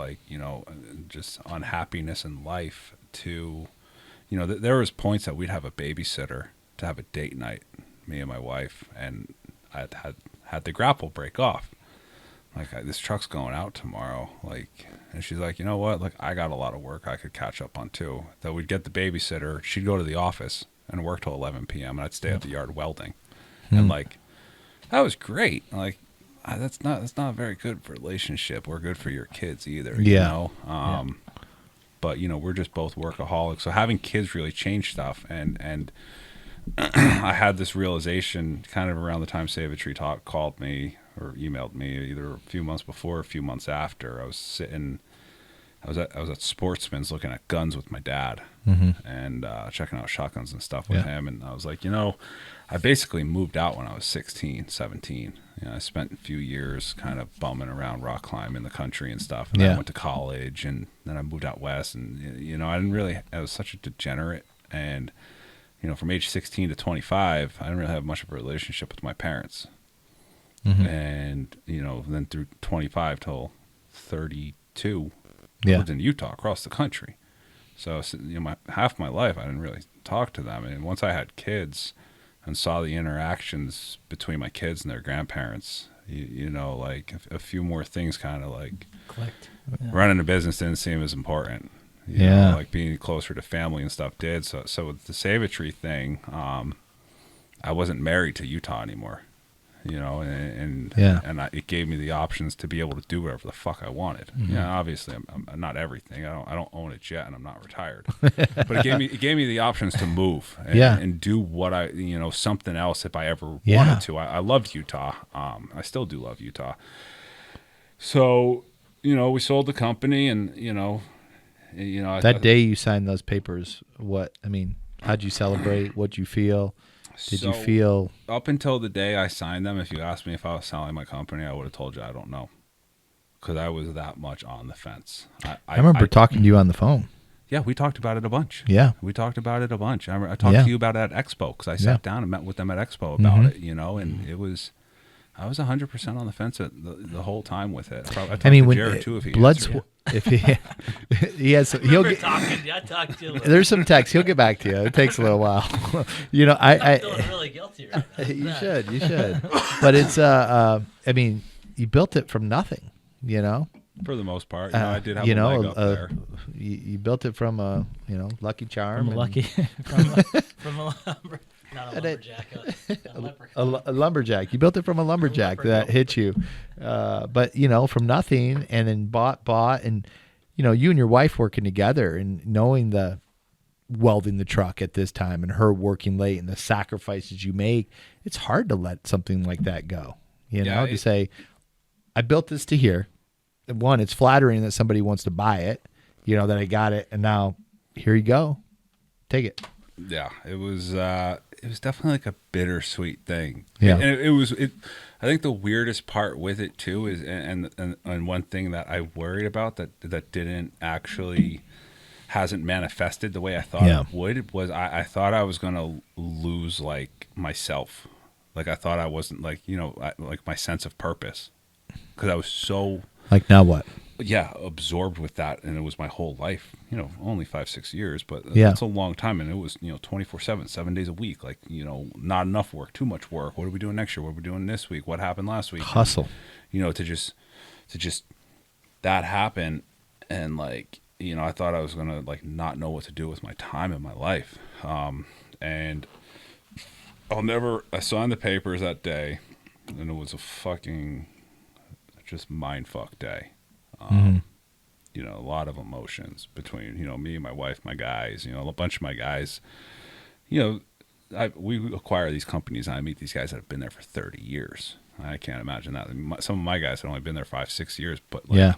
C: just unhappiness in life to, there was points that we'd have a babysitter to have a date night me and my wife, and I had the grapple break off. Like, this truck's going out tomorrow. Like, and she's like, you know what? Like, I got a lot of work I could catch up on too. That we'd get the babysitter. She'd go to the office and work till 11 p.m. and I'd stay at the yard welding. And like, that was great. Like, that's not very good for a relationship or good for your kids either. You know? But you know, we're just both workaholics. So having kids really changed stuff. And I had this realization kind of around the time Save a Tree Talk called me or emailed me, either a few months before or a few months after. I was at Sportsman's looking at guns with my dad and checking out shotguns and stuff with him. And I was like, you know, I basically moved out when I was 16, 17. You know, I spent a few years kind of bumming around rock climbing the country and stuff. And then I went to college, and then I moved out west. And, you know, I was such a degenerate. And, you know, from age 16 to 25, I didn't really have much of a relationship with my parents. And, you know, then through 25 till 32, I lived in Utah, across the country. So, you know, half my life, I didn't really talk to them. And once I had kids and saw the interactions between my kids and their grandparents, you know, like a few more things kind of like
B: clicked.
C: Running a business didn't seem as important. You know, like being closer to family and stuff did. So with the Save a Tree thing, I wasn't married to Utah anymore. You know, it gave me the options to be able to do whatever the fuck I wanted. Yeah, obviously, I'm not everything. I don't own it yet, and I'm not retired. But it gave me the options to move and do what something else if I ever wanted to. I loved Utah. I still do love Utah. So, you know, we sold the company, and
A: that day you signed those papers. How'd you celebrate? What'd you feel? Did you feel...
C: Up until the day I signed them, if you asked me if I was selling my company, I would have told you I don't know. Because I was that much on the fence.
A: I remember talking to you on the phone.
C: Yeah, we talked about it a bunch.
A: Yeah.
C: We talked about it a bunch. I talked to you about it at Expo, because I sat down and met with them at Expo about it, you know, and it was... I was 100% on the fence the whole time with it. I talked to Jared too, if he
A: he has, he'll get.
B: I talked to you.
A: There's some text. He'll get back to you. It takes a little while. You know,
B: I'm feeling really guilty right now.
A: You should. But it's you built it from nothing. You know.
C: For the most part, I did have a leg up there.
A: You built it from a Lucky Charm.
B: From a not a lumberjack,
A: a lumberjack. You built it from a lumberjack that hit you, but from nothing, and then bought, and you and your wife working together and knowing the welding the truck at this time and her working late and the sacrifices you make. It's hard to let something like that go. To say, I built this to here. One, it's flattering that somebody wants to buy it. That I got it, and now here you go, take it.
C: Yeah, it was definitely like a bittersweet thing.
A: Yeah,
C: and I think the weirdest part with it too is, and one thing that I worried about that didn't actually hasn't manifested the way I thought it would was I thought I was gonna lose like myself, like I thought I wasn't like like my sense of purpose, because I was so
A: like now what.
C: Yeah, absorbed with that, and it was my whole life. Only 5-6 years, but that's a long time, and it was 24/7, 7 days a week. Like not enough work, too much work. What are we doing next year? What are we doing this week? What happened last week?
A: Hustle.
C: And, to just that happen, and like I thought I was gonna like not know what to do with my time in my life. And I signed the papers that day, and it was a fucking just mindfuck day. A lot of emotions between me and my wife, my guys, a bunch of my guys. We acquire these companies, and I meet these guys that have been there for 30 years. I can't imagine that. Some of my guys have only been there 5-6 years, but I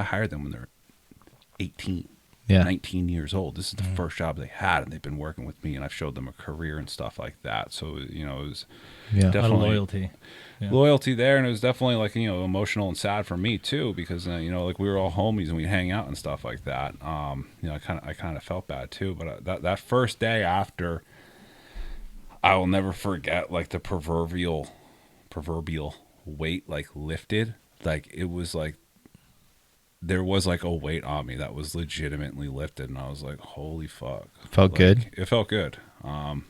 C: hired them when they're 18, 19 years old. This is the first job they had, and they've been working with me, and I've showed them a career and stuff like that. So it was definitely
B: a lot of loyalty.
C: Loyalty there, and it was definitely like emotional and sad for me too, because like we were all homies and we'd hang out and stuff like that. I kind of felt bad too, but that first day after, I will never forget like the proverbial weight like lifted. Like it was like there was like a weight on me that was legitimately lifted, and I was like, holy fuck.
A: Felt good.
C: It felt good. And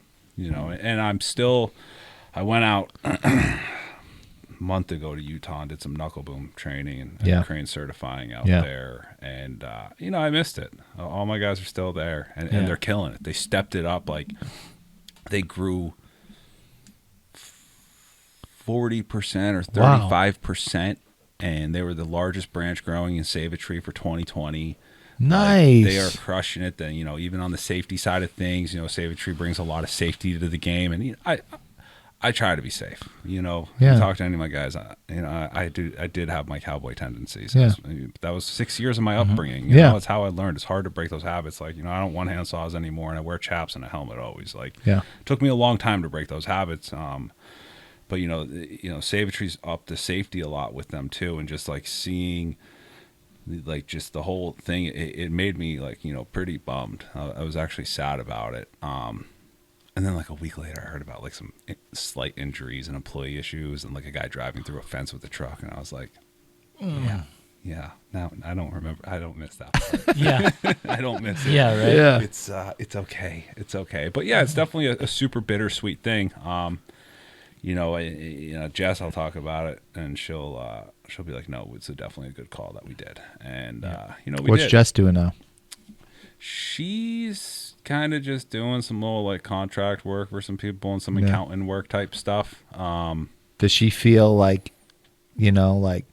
C: I'm still I went out a month ago to Utah and did some knuckle boom training and crane certifying out there. And, I missed it. All my guys are still there, and they're killing it. They stepped it up. Like, they grew 40% or 35%, and they were the largest branch growing in Save-A-Tree for 2020.
A: Nice.
C: They are crushing it. Then, even on the safety side of things, Save-A-Tree brings a lot of safety to the game, and I try to be safe. You talk to any of my guys. I did have my cowboy tendencies.
A: Yeah.
C: That was 6 years of my upbringing. You know, it's how I learned. It's hard to break those habits. Like, I don't one hand saws anymore, and I wear chaps and a helmet always. Like, it took me a long time to break those habits. But Save-A-Tree's up the safety a lot with them too, and just like seeing, like, just the whole thing, it made me like pretty bummed. I was actually sad about it. And then like a week later, I heard about like some slight injuries and employee issues, and like a guy driving through a fence with a truck, and I was like, yeah. Now I don't remember. I don't miss that part. Yeah, I don't miss it.
B: Yeah, right.
A: Yeah,
C: it's okay. It's okay. But yeah, it's definitely a super bittersweet thing. Jess, I'll talk about it, and she'll be like, no, it's definitely a good call that we did. And
A: what's Jess doing now?
C: She's kind of just doing some little like contract work for some people and some accounting work type stuff.
A: Does she feel like, like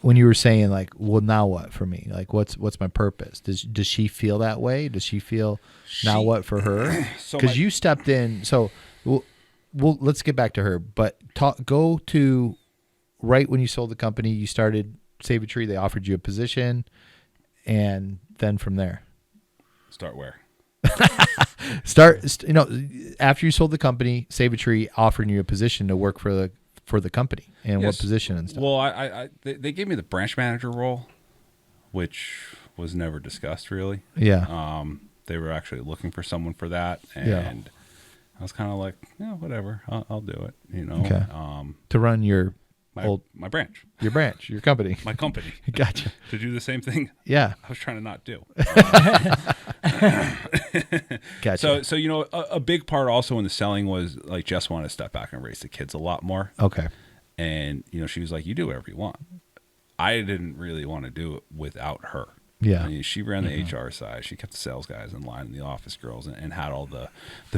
A: when you were saying like, well, now what for me? Like, what's my purpose? Does she feel that way? Does she feel now what for her? Because you stepped in. So well, let's get back to her. But go to right when you sold the company, you started Save-A-Tree. They offered you a position, and then from there,
C: start where?
A: After you sold the company, Save-A-Tree offering you a position to work for the company, and what position and stuff.
C: Well, they gave me the branch manager role, which was never discussed really.
A: Yeah.
C: They were actually looking for someone for that, and I was kind of like, yeah, whatever, I'll do it.
A: Okay. To run your
C: my branch,
A: your company,
C: my company.
A: Gotcha.
C: To do the same thing.
A: Yeah.
C: I was trying to not do.
A: Gotcha.
C: So a big part also in the selling was like Jess wanted to step back and raise the kids a lot more.
A: Okay.
C: And she was like, you do whatever you want. I didn't really want to do it without her.
A: Yeah.
C: I mean, she ran the HR side. She kept the sales guys in line and the office girls, and had all the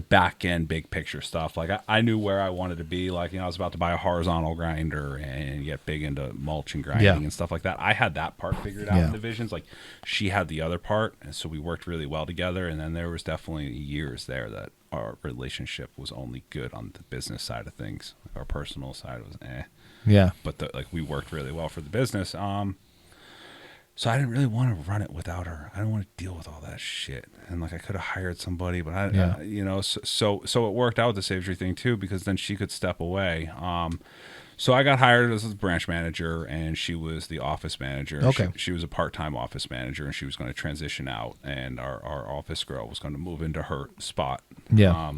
C: back end big picture stuff. Like I knew where I wanted to be. Like, I was about to buy a horizontal grinder and get big into mulch and grinding and stuff like that. I had that part figured out in divisions. Like, she had the other part, and so we worked really well together. And then there was definitely years there that our relationship was only good on the business side of things. Like, our personal side was
A: Yeah.
C: But we worked really well for the business. So I didn't really want to run it without her. I didn't want to deal with all that shit. And like, I could have hired somebody, but so it worked out with the Save-A-Tree thing too, because then she could step away. So I got hired as a branch manager, and she was the office manager.
A: Okay.
C: She was a part-time office manager, and she was going to transition out, and our office girl was going to move into her spot.
A: Yeah.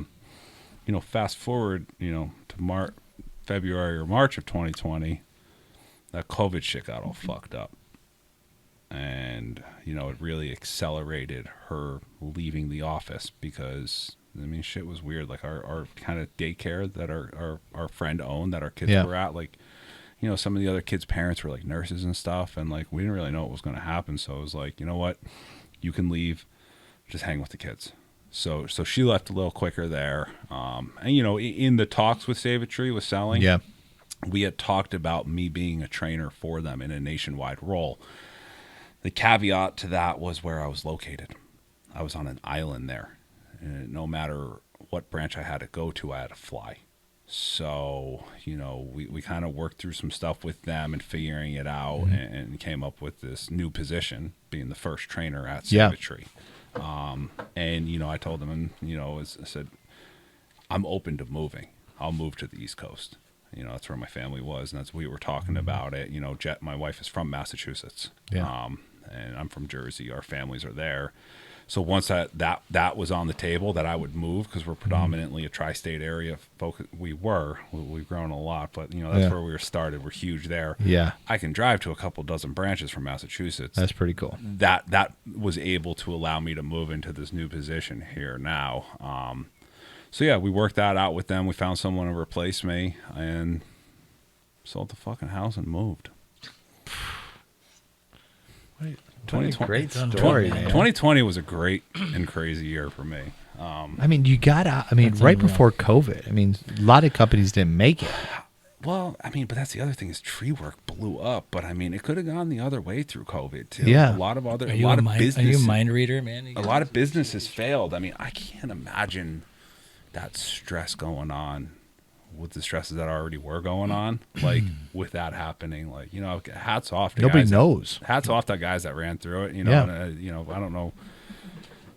C: Fast forward, to February or March of 2020, that COVID shit got all fucked up. And, it really accelerated her leaving the office because, shit was weird. Like, our kind of daycare that our friend owned, that our kids were at, like, some of the other kids' parents were like nurses and stuff. And like, we didn't really know what was going to happen. So it was like, you know what, you can leave, just hang with the kids. So she left a little quicker there. And, in the talks with Save-A-Tree with selling, we had talked about me being a trainer for them in a nationwide role. The caveat to that was where I was located. I was on an island there. And no matter what branch I had to go to, I had to fly. So, we kind of worked through some stuff with them and figuring it out, and came up with this new position, being the first trainer at Save-A-Tree. And, I told them, and, I said, I'm open to moving. I'll move to the East Coast. That's where my family was, and that's we were talking about it. Jet, my wife is from Massachusetts.
A: Yeah.
C: And I'm from Jersey. Our families are there. So once that was on the table, that I would move, because we're predominantly a tri-state area focus. We've grown a lot, but that's where we were started. We're huge there.
A: Yeah.
C: I can drive to a couple dozen branches from Massachusetts.
A: That's pretty cool.
C: That was able to allow me to move into this new position here now. So yeah, we worked that out with them. We found someone to replace me and sold the fucking house and moved.
A: 2020, great
B: Done
A: story,
B: well,
A: man.
C: 2020 was a great and crazy year for me.
A: I mean, you got out. I mean,
B: That's
A: right
B: unreal.
A: before COVID. I mean, a lot of companies didn't make it.
C: Well, I mean, but that's the other thing is tree work blew up. But I mean, it could have gone the other way through COVID too.
A: Yeah.
C: A lot of other,
B: Are
C: a
B: you
C: lot
B: a
C: of
B: mind? Are
C: business,
B: you a mind reader, man?
C: a lot of businesses failed. I mean, I can't imagine that stress going on with the stresses that already were going on, like with that happening. Like, you know, hats off to
A: Nobody
C: guys
A: knows.
C: hats off to guys that ran through it. You know,
A: Yeah.
C: and, you know, I don't know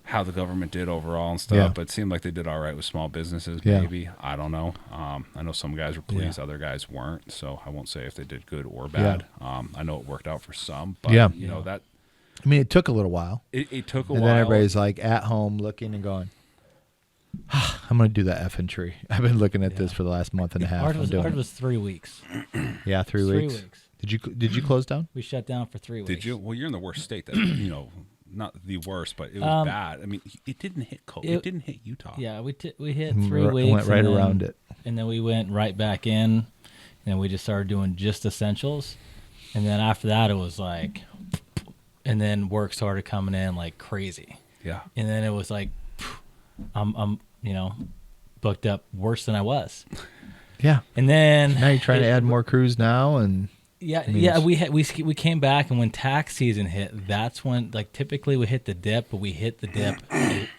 C: how the government did overall and stuff,
A: Yeah.
C: but it seemed like they did all right with small businesses.
A: Yeah.
C: Maybe, I don't know. I know some guys were pleased,
B: Yeah.
C: other guys weren't. So I won't say if they did good or bad. I know it worked out for some, but
A: Yeah.
C: you know that
A: I mean, it took a little while,
C: it took a
A: and
C: while.
A: then everybody's like at home looking and going, "I'm going to do that effing tree." I've been looking at this for the last month and a half.
B: Ours
A: I'm
B: was,
A: doing
B: ours
A: it.
B: was 3 weeks.
A: Yeah, 3 weeks. Did you close down?
B: We shut down for 3 weeks.
C: Did you? Well, you're in the worst state that you know, not the worst, but it was bad. I mean, it didn't hit it didn't hit Utah.
B: Yeah, we hit 3 weeks.
A: Went right
B: and then-
A: around it.
B: And then we went right back in, and we just started doing just essentials. And then after that, it was like, and then work started coming in like crazy.
C: Yeah.
B: And then it was like, I'm you know, booked up worse than I was.
A: Yeah.
B: And then
A: Now you're trying to add more crews now, and
B: Yeah,
A: mean,
B: yeah. We came back, and when tax season hit, that's when like typically we hit the dip, but we hit the dip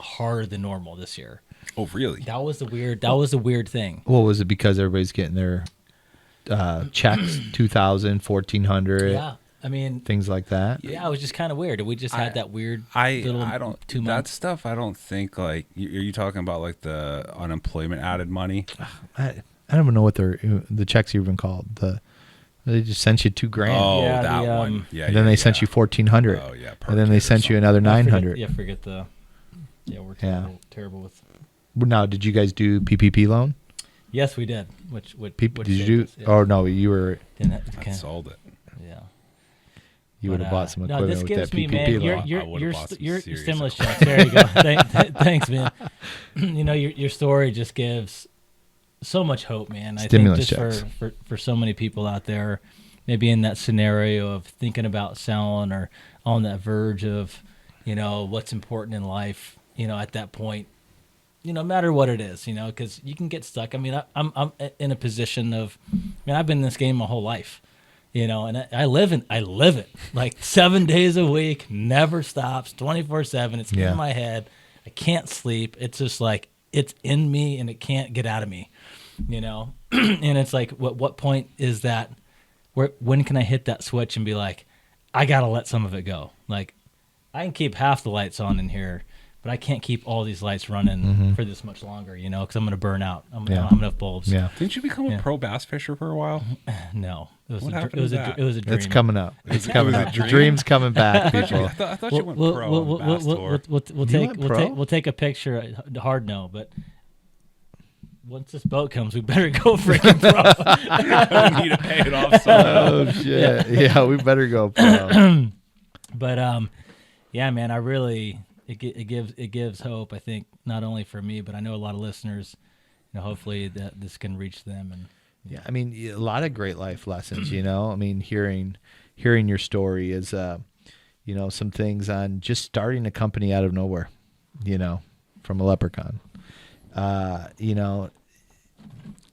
B: harder than normal this year.
C: Oh, really?
B: That was the weird thing.
A: what was it? Because everybody's getting their checks, 2,000, 1,400,
B: Yeah, I mean,
A: things like that.
B: yeah, it was just kind of weird. We just had that weird
C: I
B: little
C: don't
B: 2
C: that
B: months.
C: stuff. I don't think like are you talking about like the unemployment added money?
A: I don't even know what the checks are even called. They just sent you $2,000,
C: Oh,
B: Yeah,
C: that
B: the,
C: one. Yeah.
A: and then they sent you 1,400,
C: Oh yeah.
A: and then they sent you another
B: I forget-
A: 900.
B: Yeah, forget the. Yeah, we're terrible with.
A: Now, did you guys do PPP loan?
B: Yes, we did. Which
A: Did you
B: saved
A: do?
B: us, yeah.
A: Oh no, you were.
C: I sold it.
B: Yeah.
A: You would
B: But,
A: have bought some
B: no,
A: equipment
B: this
A: with
B: gives
A: that
B: me,
A: PPP
B: man,
A: loan.
C: I would've bought some
B: your
C: serious
B: stimulus
C: equipment.
B: checks. There you go. Thanks, man. You know, your story just gives so much hope, man. I
A: Stimulus
B: think just for so many people out there, maybe in that scenario of thinking about selling or on that verge of, you know, what's important in life, you know, at that point, you know, no matter what it is, you know, because you can get stuck. I mean, I'm in a position of, man, I've been in this game my whole life, you know, and I live it like 7 days a week, never stops, 24/7. It's
A: Yeah.
B: in my head. I can't sleep. It's just like it's in me and it can't get out of me, you know. And it's like, what point is that? When can I hit that switch and be like, I gotta let some of it go? Like, I can keep half the lights on in here, but I can't keep all these lights running for this much longer, you know, because I'm going to burn out. I don't have enough bulbs.
A: Yeah,
C: Didn't you become a pro bass fisher for a while?
B: No, it was
C: What
B: a
C: happened to that?
B: it was a dream.
A: it's coming up. It's coming up. The
C: dream?
A: dream's coming back, people.
C: I thought you went pro on bass tour.
B: We'll take a picture. Hard no, but once this boat comes, we better go freaking pro.
C: We need to pay it off somehow.
A: Oh shit! Yeah, we better go pro.
B: But yeah, man, I really it gives hope. I think not only for me, but I know a lot of listeners. You know, hopefully that this can reach them. And
A: Yeah, I mean, a lot of great life lessons. You know, I mean, hearing your story is, you know, some things on just starting a company out of nowhere. You know, from a leprechaun. You know,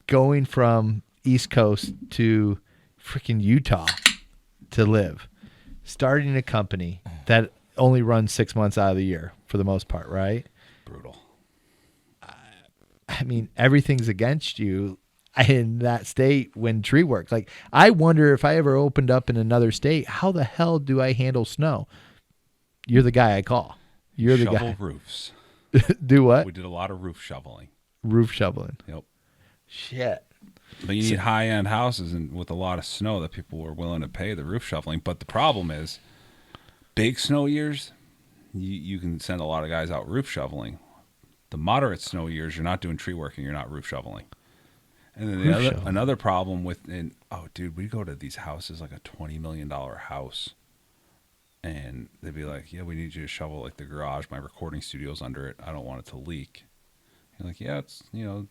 A: going from East Coast to freaking Utah to live, starting a company that only runs 6 months out of the year for the most part, right?
C: Brutal.
A: I mean, everything's against you in that state when tree work. Like, I wonder if I ever opened up in another state, how the hell do I handle snow? You're the guy I call. You're the
C: Shovel
A: guy.
C: roofs.
A: Do what?
C: We did a lot of roof shoveling.
A: Roof shoveling.
C: Yep.
A: Shit.
C: But you need high-end houses and with a lot of snow that people were willing to pay the roof shoveling. But the problem is, big snow years, you can send a lot of guys out roof shoveling. The moderate snow years, you're not doing tree working, you're not roof shoveling. And then another problem we'd go to these houses, like a $20 million house, and they'd be like, yeah, we need you to shovel like the garage. My recording studio's under it. I don't want it to leak. You're like, yeah, it's 10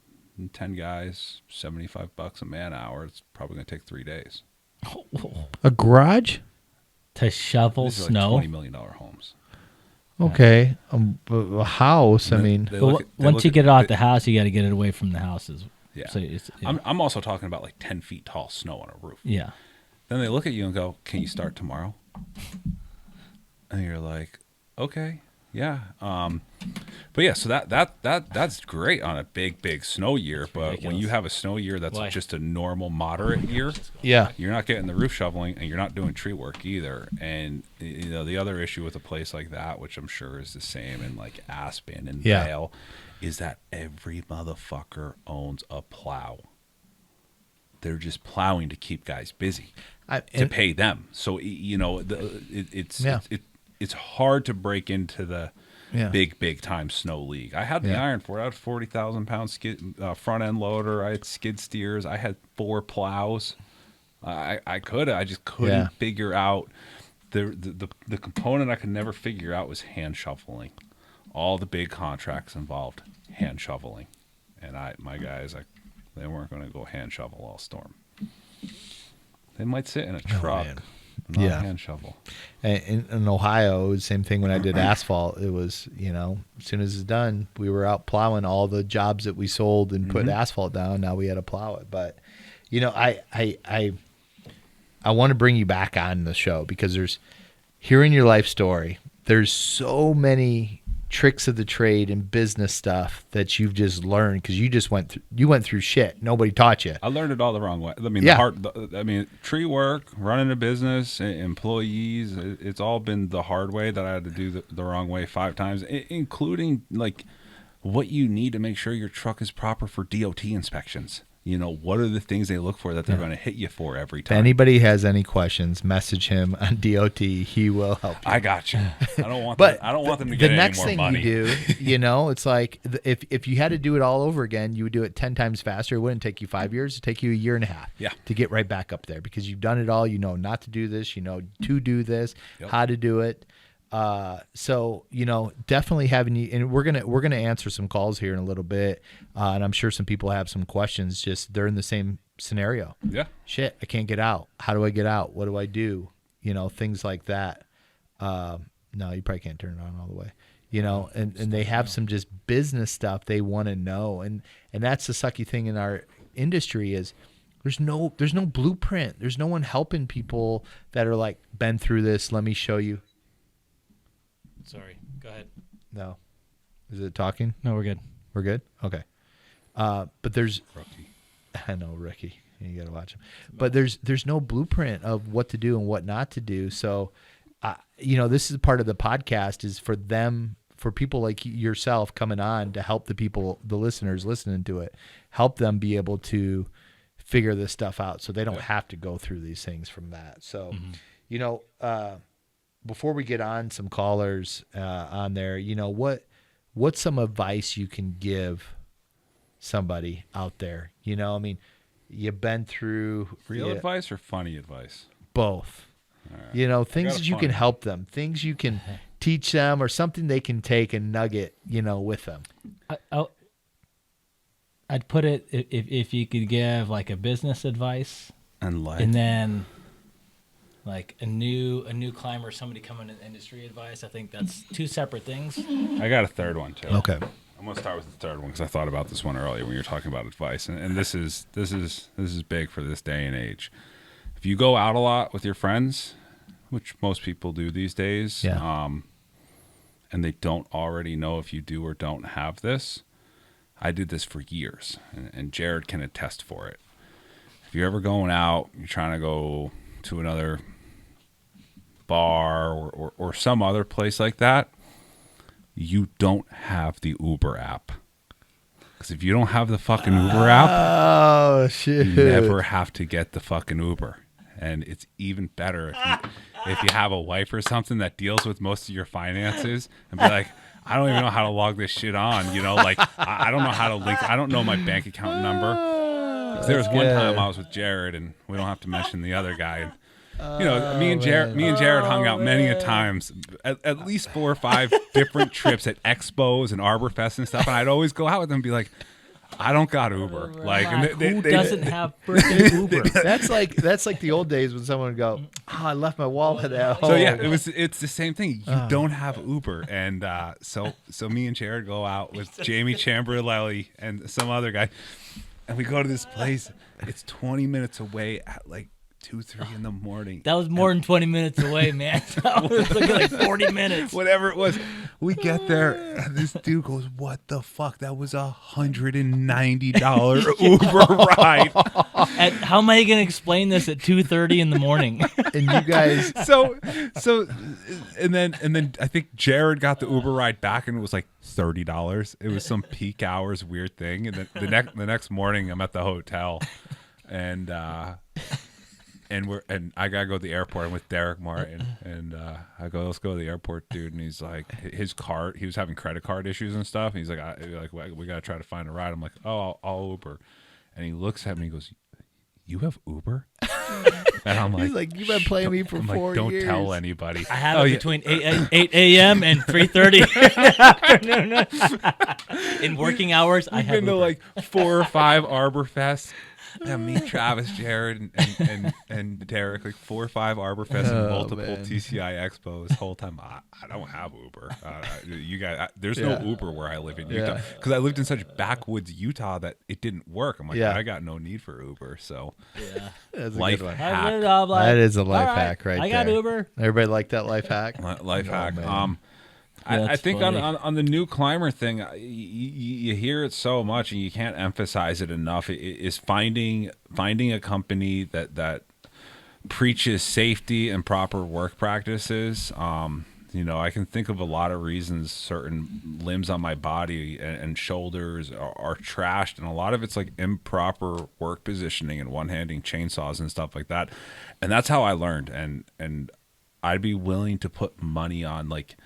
C: guys, $75 a man hour. It's probably going to take 3 days.
A: A garage?
B: To shovel
C: These are like
B: snow.
C: $20 million homes.
A: Okay. But a house, I mean.
B: Once you get it out the house, you got to get it away from the houses.
C: Yeah.
B: So
C: I'm also talking about like 10 feet tall snow on a roof.
B: yeah.
C: Then they look at you and go, can you start tomorrow? And you're like, okay, yeah. But yeah, so that's great on a big snow year. But
B: ridiculous.
C: when you have a snow year that's
B: Why?
C: just a normal moderate year,
A: Yeah.
C: you're not getting the roof shoveling and you're not doing tree work either. And the other issue with a place like that, which I'm sure is the same in like Aspen and
A: Yeah.
C: Vail, is that every motherfucker owns a plow. They're just plowing to keep guys busy to pay them. So it's hard to break into the big time snow league. I had the iron for it. I had 40,000 pound front end loader. I had skid steers. I had 4 plows. I just couldn't figure out the component I could never figure out was hand shoveling. All the big contracts involved hand shoveling, and my guys, they weren't going to go hand shovel all storm. They might sit in a truck, not hand shovel.
A: In Ohio, same thing when I did asphalt. It was, as soon as it's done, we were out plowing all the jobs that we sold and put asphalt down. Now we had to plow it. But, I want to bring you back on the show because hearing your life story, there's so many tricks of the trade and business stuff that you've just learned because you went through shit nobody taught you.
C: I learned it all the wrong way. I mean, tree work, running a business, employees, it's all been the hard way that I had to do the wrong way 5 times, including like what you need to make sure your truck is proper for DOT inspections. What are the things they look for that they're going to hit you for every time?
A: If anybody has any questions, message him on DOT. He will help you.
C: I got you. I don't want them to get any more money. The next thing
A: you do, it's like if you had to do it all over again, you would do it 10 times faster. It wouldn't take you 5 years. It'd take you 1.5 years to get right back up there because you've done it all. You know not to do this. You know to do this, how to do it. So definitely having you, and we're gonna answer some calls here in a little bit, and I'm sure some people have some questions. Just they're in the same scenario.
C: Yeah.
A: Shit, I can't get out. How do I get out? What do I do? Things like that. No, you probably can't turn it on all the way. And they have some just business stuff they want to know, and that's the sucky thing in our industry is there's no blueprint. There's no one helping people that are like been through this. Let me show you.
B: Sorry. Go ahead.
A: No. Is it talking?
B: No, we're good.
A: We're good? Okay. But there's
C: Rookie.
A: I know, Ricky. You got to watch him. But there's no blueprint of what to do and what not to do. So, this is part of the podcast is for people like yourself coming on to help the listeners listening to it, help them be able to figure this stuff out so they don't have to go through these things from that. So, before we get on some callers on there, what's some advice you can give somebody out there? You've been through
C: real advice or funny advice?
A: Both.
C: Right.
A: Things that you can help them, things you can teach them, or something they can take and nugget, with them.
B: I'd put it if you could give like a business advice
C: and
B: then like a new climber, somebody coming in industry advice. I think that's 2 separate things.
C: I got a third one too.
A: Okay.
C: I'm going to start with the third one because I thought about this one earlier when you were talking about advice, and this is big for this day and age. If you go out a lot with your friends, which most people do these days, and they don't already know if you do or don't have this, I did this for years, and Jared can attest for it. If you're ever going out, you're trying to go to another bar or some other place like that, you don't have the Uber app. Because if you don't have the fucking Uber app,
A: shit,
C: you never have to get the fucking Uber. And it's even better if you have a wife or something that deals with most of your finances and be like, I don't even know how to log this shit on. I don't know how to link. I don't know my bank account number. There was one time I was with Jared, and we don't have to mention the other guy. me and Jared hung out many a times, at least 4 or 5 different trips at expos and Arbor Fest and stuff. And I'd always go out with them and be like, I don't got Uber. Like,
B: who doesn't have freaking Uber?
A: That's like the old days when someone would go, I left my wallet at home.
C: So yeah, it's the same thing. You don't have Uber, and so me and Jared go out with Jamie Chamberlain and some other guy, and we go to this place. It's 20 minutes away at like 2, 3 in the morning.
B: That was more than 20 minutes away, man. I was looking like 40 minutes.
C: Whatever it was. We get there, and this dude goes, what the fuck? That was $190 Uber ride.
B: How am I going to explain this at 2:30 in the morning?
A: And you guys...
C: So, and then I think Jared got the Uber ride back, and it was like $30. It was some peak hours weird thing. And then the next morning, I'm at the hotel, and I gotta go to the airport. I'm with Derek Martin, and I go, let's go to the airport, dude. And he's like, his card, he was having credit card issues and stuff. And he's like, we gotta try to find a ride. I'm like, oh, I'll Uber. And he looks at me and goes, you have Uber? And I'm like,
A: he's like, you've been playing me for 4 years.
C: Don't tell anybody.
B: I have it between 8 a.m. and 3:30 in working hours. I have
C: been to
B: Uber.
C: like 4 or 5 Arbor Fests. Yeah, me, Travis, Jared, and Derek, like 4 or 5 Arbor Fests and multiple TCI expos. Whole time, I don't have Uber. You guys, there's no Uber where I live in Utah, because I lived in such backwoods Utah that it didn't work. I'm like, I got no need for Uber. So,
A: That's a
C: life
A: good one.
C: hack.
A: That is a life hack right there.
B: I got Uber.
A: Everybody like that life hack?
C: Life hack.
A: Man.
C: I think
B: funny.
C: on the new climber thing, you hear it so much, and you can't emphasize it enough. Is finding a company that preaches safety and proper work practices. I can think of a lot of reasons certain limbs on my body and shoulders are trashed, and a lot of it's like improper work positioning and one-handing chainsaws and stuff like that. And that's how I learned. And I'd be willing to put money on, like,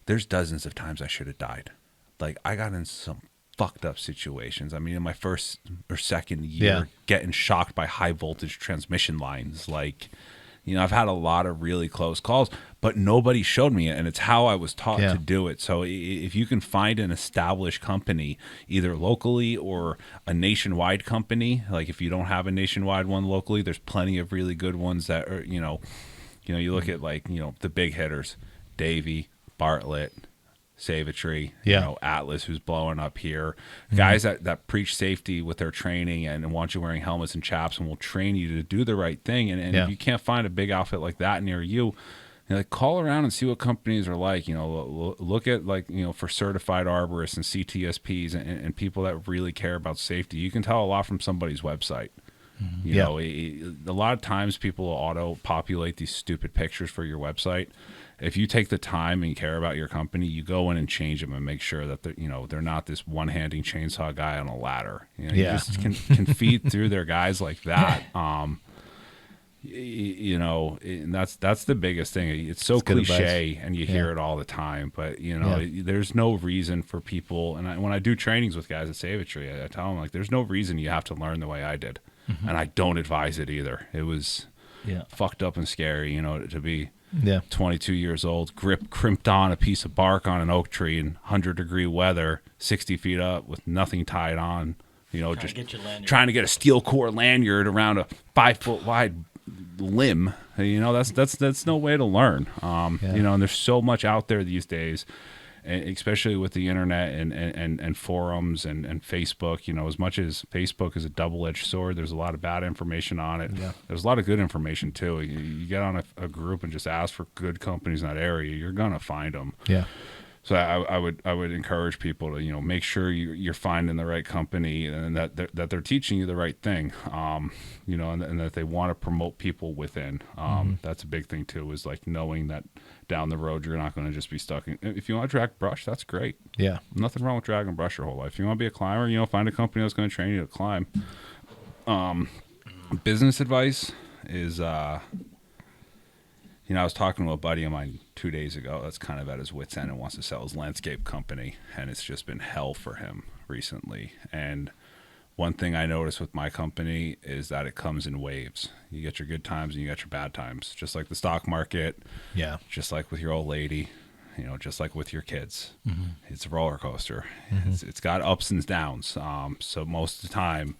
C: there's dozens of times I should have died. Like, I got in some fucked up situations. I mean, in my first or second year, getting shocked by high voltage transmission lines. Like, I've had a lot of really close calls, but nobody showed me it, and it's how I was taught to do it. So if you can find an established company, either locally or a nationwide company, like if you don't have a nationwide one locally, there's plenty of really good ones that are, you look at, like, the big hitters, Davey, Bartlett, Save-A-Tree, Atlas, who's blowing up here. Guys that preach safety with their training and want you wearing helmets and chaps and will train you to do the right thing. And if you can't find a big outfit like that near you, like, call around and see what companies are like. Look at, like, for certified arborists and CTSPs and people that really care about safety. You can tell a lot from somebody's website. A lot of times people will auto-populate these stupid pictures for your website. If you take the time and care about your company, you go in and change them and make sure that they're not this one-handing chainsaw guy on a ladder. You just can feed through their guys like that. And that's the biggest thing. It's so cliche, and you hear it all the time. But there's no reason for people. And when I do trainings with guys at Save-A-Tree, I tell them, like, there's no reason you have to learn the way I did, and I don't advise it either. It was fucked up and scary, to be 22 years old, crimped on a piece of bark on an oak tree in 100-degree weather, 60 feet up with nothing tied on, just trying to get a steel core lanyard around a 5-foot wide limb. That's no way to learn. And there's so much out there these days, and especially with the internet and forums and Facebook. As much as Facebook is a double-edged sword, there's a lot of bad information on it. There's a lot of good information too. You get on a group and just ask for good companies in that area, you're gonna find them. So I would encourage people to make sure you're finding the right company, and that they're teaching you the right thing, and that they want to promote people within. That's a big thing too, is like knowing that down the road you're not going to just be stuck in. If you want to drag brush, that's great. Nothing wrong with dragging brush your whole life. If you want to be a climber, find a company that's going to train you to climb. Business advice is I was talking to a buddy of mine 2 days ago that's kind of at his wit's end and wants to sell his landscape company, and it's just been hell for him recently. And one thing I noticed with my company is that it comes in waves. You get your good times and you get your bad times, just like the stock market.
A: Yeah.
C: Just like with your old lady, just like with your kids. It's a roller coaster. It's got ups and downs. So most of the time,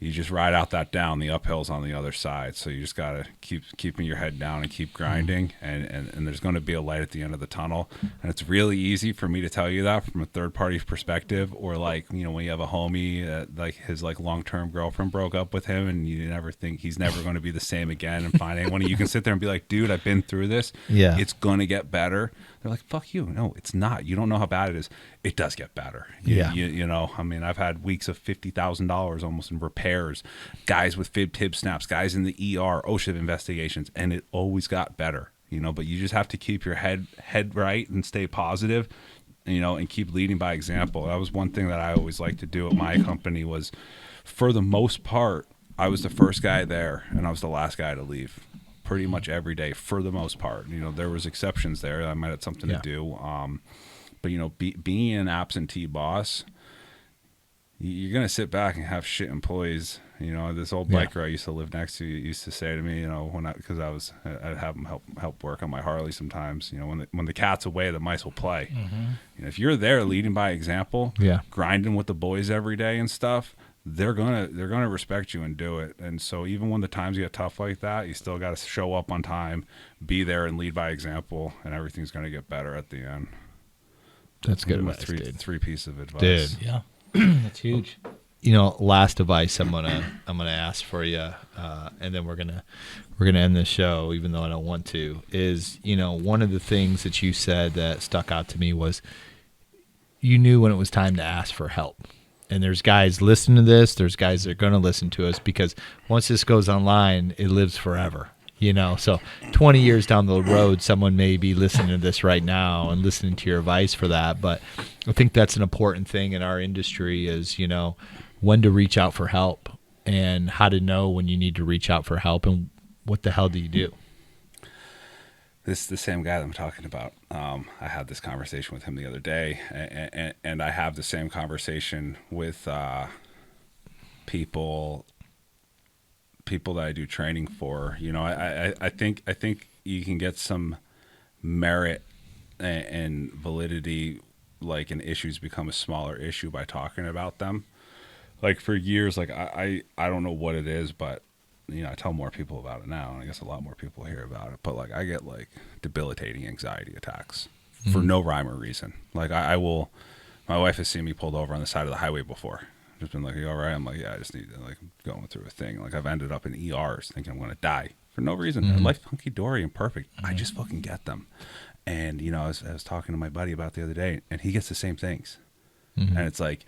C: you just ride out that down. The uphill's on the other side. So you just got to keeping your head down and keep grinding. And there's going to be a light at the end of the tunnel. And it's really easy for me to tell you that from a third party perspective, or like, when you have a homie that like his like long-term girlfriend broke up with him and you never think he's never going to be the same again, and find anyone you can sit there and be like, dude, I've been through this.
A: Yeah.
C: It's going to get better. They're like, fuck you. No, it's not. You don't know how bad it is. It does get better. I mean, I've had weeks of $50,000 almost in repairs, guys with fib tib snaps, guys in the ER, OSHA investigations, and it always got better, but you just have to keep your head right and stay positive, and keep leading by example. That was one thing that I always liked to do at my company was, for the most part, I was the first guy there and I was the last guy to leave. Pretty much every day, for the most part. There was exceptions there. I might have something to do. But being an absentee boss, you're gonna sit back and have shit employees. This old biker I used to live next to used to say to me, because I'd have him help work on my Harley sometimes. When the cat's away, the mice will play. If you're there leading by example, grinding with the boys every day and stuff, they're gonna respect you and do it. And so even when the times get tough like that, you still got to show up on time, be there, and lead by example, and everything's gonna get better at the end.
A: That's good advice,
C: three pieces of advice.
A: Dude.
B: Yeah, that's huge.
A: Last advice I'm gonna ask for you, and then we're gonna end the show, even though I don't want to. Is one of the things that you said that stuck out to me was you knew when it was time to ask for help. And there's guys listening to this. There's guys that are going to listen to us, because once this goes online, it lives forever. So 20 years down the road, someone may be listening to this right now and listening to your advice for that. But I think that's an important thing in our industry is, when to reach out for help and how to know when you need to reach out for help and what the hell do you do?
C: This is the same guy that I'm talking about. I had this conversation with him the other day, and I have the same conversation with people that I do training for. I think you can get some merit and validity, like, in issues become a smaller issue by talking about them. Like, for years, like I don't know what it is, but I tell more people about it now, and I guess a lot more people hear about it. But like, I get like debilitating anxiety attacks for no rhyme or reason. Like, I will. My wife has seen me pulled over on the side of the highway before. Just been like, "You all right?" I'm like, "Yeah, I just need to, like, going through a thing." Like, I've ended up in ERs thinking I'm gonna die for no reason. Life hunky dory and perfect. I just fucking get them. And I was talking to my buddy about the other day, and he gets the same things. And it's like,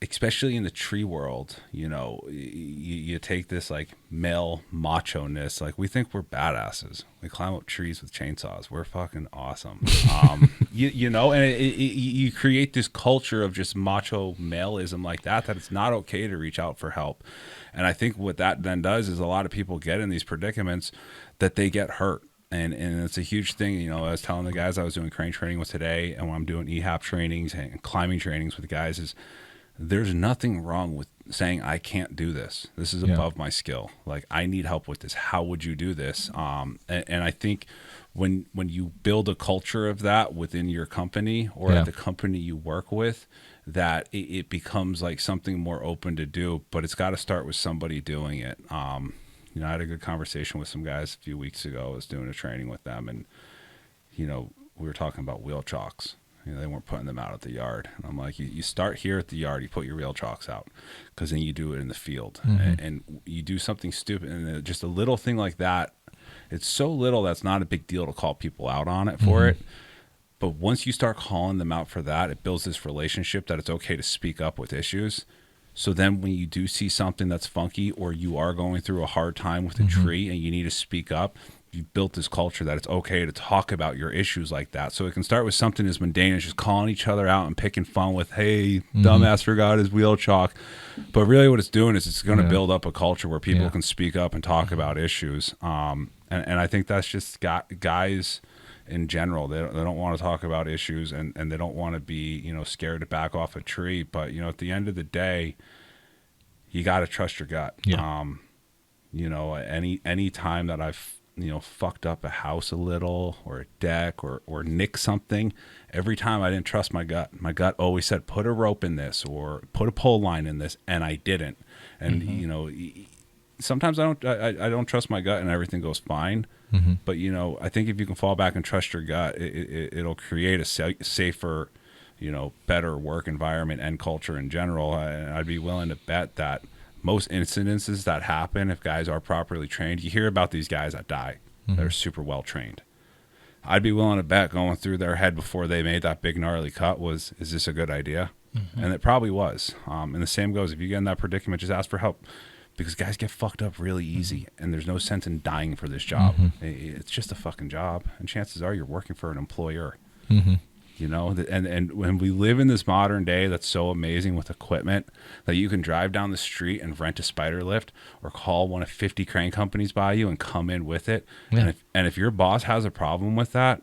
C: especially in the tree world, you take this like male macho-ness, like, we think we're badasses. We climb up trees with chainsaws. We're fucking awesome. And you create this culture of just macho maleism like that it's not okay to reach out for help. And I think what that then does is a lot of people get in these predicaments that they get hurt. And it's a huge thing. I was telling the guys I was doing crane training with today, and when I'm doing EHAP trainings and climbing trainings with the guys, is there's nothing wrong with saying, I can't do this. This is above my skill. Like, I need help with this. How would you do this? And I think when you build a culture of that within your company or at the company you work with, that it becomes like something more open to do, but it's got to start with somebody doing it. I had a good conversation with some guys a few weeks ago. I was doing a training with them, and, we were talking about wheel chocks. They weren't putting them out at the yard. And I'm like, you start here at the yard, you put your wheel chocks out, because then you do it in the field. And you do something stupid, and just a little thing like that, it's so little that's not a big deal to call people out on it for it. But once you start calling them out for that, it builds this relationship that it's okay to speak up with issues. So then when you do see something that's funky, or you are going through a hard time with a tree and you need to speak up, you've built this culture that it's okay to talk about your issues like that. So it can start with something as mundane as just calling each other out and picking fun with, hey, dumbass forgot his wheel chalk. But really what it's doing is it's going to build up a culture where people can speak up and talk about issues. And I think that's just guys in general. They don't want to talk about issues, and they don't want to be, scared to back off a tree. But, at the end of the day, you got to trust your gut.
A: Yeah.
C: You know, any time that I've, you know, fucked up a house a little or a deck or nicked something, every time I didn't trust my gut always said, put a rope in this or put a pole line in this, and I didn't. And you know, sometimes I don't trust my gut and everything goes fine. But you know, I think if you can fall back and trust your gut, it'll create a safer, you know, better work environment and culture in general. And I'd be willing to bet that most incidences that happen, if guys are properly trained, you hear about these guys that die. They're super well trained. I'd be willing to bet going through their head before they made that big gnarly cut was, is this a good idea? And it probably was. And the same goes, if you get in that predicament, just ask for help, because guys get fucked up really easy, and there's no sense in dying for this job. It's just a fucking job, and chances are you're working for an employer. You know, and when we live in this modern day that's so amazing with equipment that you can drive down the street and rent a spider lift or call one of 50 crane companies by you and come in with it.
A: Yeah.
C: And if your boss has a problem with that,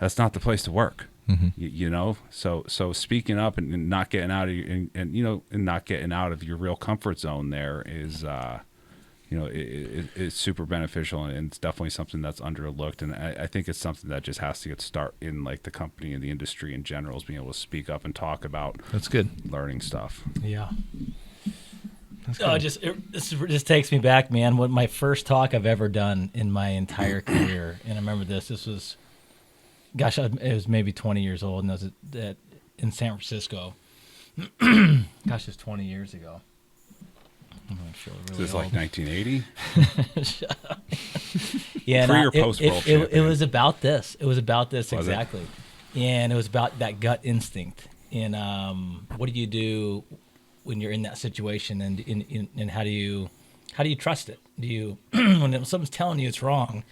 C: that's not the place to work. You know, so speaking up and not getting out of your, and you know, and not getting out of your real comfort zone there is, you know, it's super beneficial, and it's definitely something that's underlooked. And I think it's something that just has to get start in like the company and the industry in general, is being able to speak up and talk about
A: That's good.
C: learning stuff.
B: Yeah.
A: That's
B: Oh,
A: good.
B: this just takes me back, man. What my first talk I've ever done in my entire career, and I remember this. This was, gosh, it was maybe 20 years old, and it was in San Francisco. Gosh, it was 20 years ago. I'm gonna feel really
C: Is this
B: old.
C: like 1980?
B: Yeah,
C: Pre
B: and
C: or post World
B: it
C: Champion?
B: was about this. It was about this
C: Was it?
B: exactly, and it was about that gut instinct. And what do you do when you're in that situation, and how do you trust it? Do you when someone's telling you it's wrong,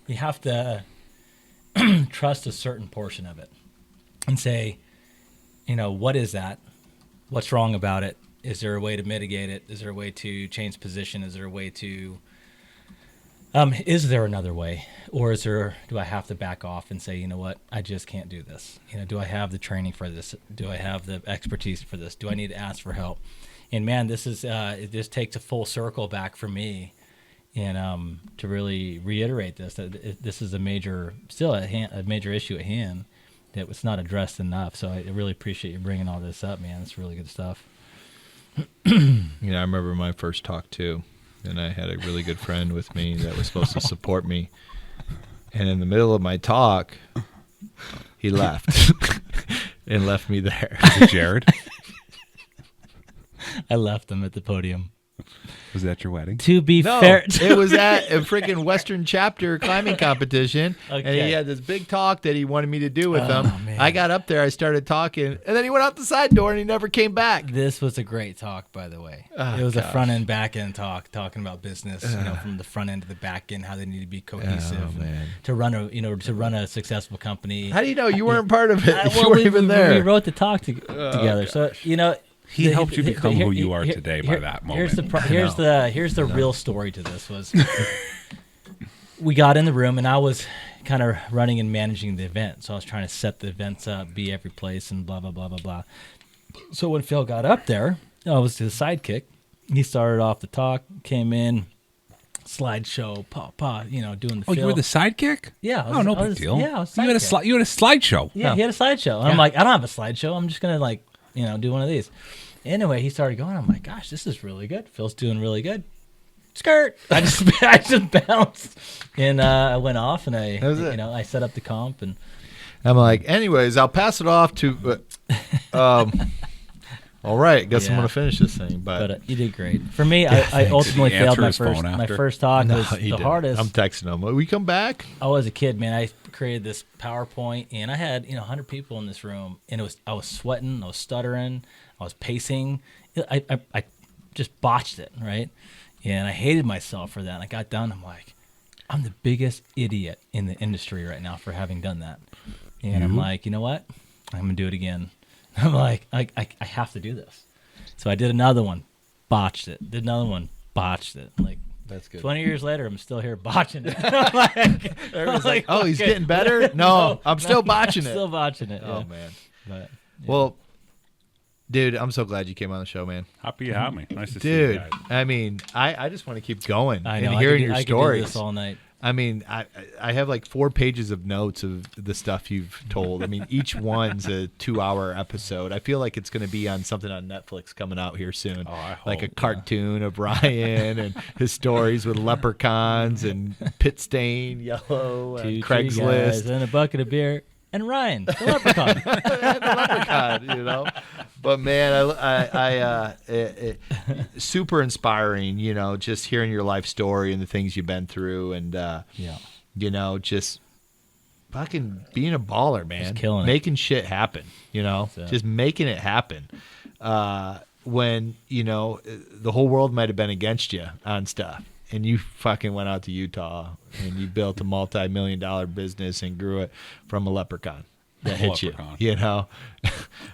B: you have to trust a certain portion of it and say, you know, what is that? What's wrong about it? Is there a way to mitigate it? Is there a way to change position? Is there a way to is there another way? Or do I have to back off and say, you know what, I just can't do this? You know, do I have the training for this? Do I have the expertise for this? Do I need to ask for help? And man, this is it just takes a full circle back for me, and to really reiterate this, that this is a major issue at hand that was not addressed enough. So I really appreciate you bringing all this up, man. It's really good stuff.
A: You know, I remember my first talk too, and I had a really good friend with me that was supposed to support me. And in the middle of my talk, he left and left me there.
C: Is it Jared?
B: I left him at the podium.
C: Was that your wedding?
B: To be
A: No,
B: fair,
A: it was at a freaking Western chapter climbing competition, and
B: Okay.
A: he had this big talk that he wanted me to do with
B: Oh,
A: him.
B: man.
A: I got up there, I started talking, and then he went out the side door and he never came back.
B: this was a great talk, by the way.
A: Oh,
B: it was
A: gosh.
B: a front end, back end talk, talking about business, you know, from the front end to the back end, how they need to be cohesive,
A: Oh, man.
B: and to run a successful company.
A: How do you know you weren't part of it? You
B: Well,
A: weren't even there.
B: We wrote the talk together, so you know.
C: He helped you become who you are today by that moment.
B: Here's the real story to this was we got in the room and I was kind of running and managing the event. So I was trying to set the events up, be every place, and blah, blah, blah, blah, blah. So when Phil got up there, I was his sidekick. He started off the talk, came in, slideshow, you know, doing the
C: Oh,
B: Phil.
C: you were the sidekick?
B: Yeah.
C: Oh, no big deal.
B: Yeah, I was
C: You had a
B: sidekick.
C: you had a slideshow.
B: Yeah, he had a slideshow. And I'm like, I don't have a slideshow. I'm just going to do one of these. Anyway, he started going. I'm like, gosh, this is really good. Phil's doing really good. Skirt. I just bounced, and I went off, and
A: That was it.
B: I set up the comp, and
A: I'm like, anyways, I'll pass it off to. All right, guess I'm
B: Yeah.
A: gonna finish this thing, but
B: you did great. For me, I ultimately
C: Did he
B: failed
C: answer
B: my
C: his phone
B: first. My
C: after?
B: first talk
A: no,
B: was
A: he
B: the
A: didn't.
B: hardest.
A: I'm texting him. Will we come back?
B: I was a kid, man. I created this PowerPoint, and I had 100 people in this room, and I was sweating, I was stuttering, I was pacing. I just botched it, right? And I hated myself for that. And I got done. I'm like, I'm the biggest idiot in the industry right now for having done that. And I'm like, you know what? I'm gonna do it again. I'm like, I have to do this. So I did another one, botched it. Did another one, botched it. Like.
A: That's good.
B: 20 years later, I'm still here botching it. I'm like,
A: Everyone's like, oh, he's getting better? No, I'm still botching it.
B: Still botching it.
A: Oh
B: yeah.
A: man.
B: But, yeah.
A: Well, Dude, I'm so glad you came on the show, man.
C: Happy you have me. Nice to see you
A: Dude,
C: guys.
A: I mean, I just want to keep going
B: I know.
A: and hearing your
B: I could do
A: stories.
B: this all night.
A: I mean, I have like 4 pages of notes of the stuff you've told. I mean, each one's a 2-hour episode. I feel like it's going to be on something on Netflix coming out here soon.
C: Oh, I
A: like a
C: hope,
A: cartoon of Ryan and his stories with leprechauns and pit stain yellow and
B: 2 tree guys
A: Craigslist.
B: and a bucket of beer. And Ryan, the leprechaun.
A: The leprechaun, you know. But man, super inspiring, you know, just hearing your life story and the things you've been through, and you know, just fucking being a baller, man,
B: just killing it.
A: Making shit happen, you know,
B: So.
A: just making it happen. When you know the whole world might have been against you on stuff. And you fucking went out to Utah and you built a multi-million-dollar business and grew it from a leprechaun that hit
C: Leprechaun.
A: you know,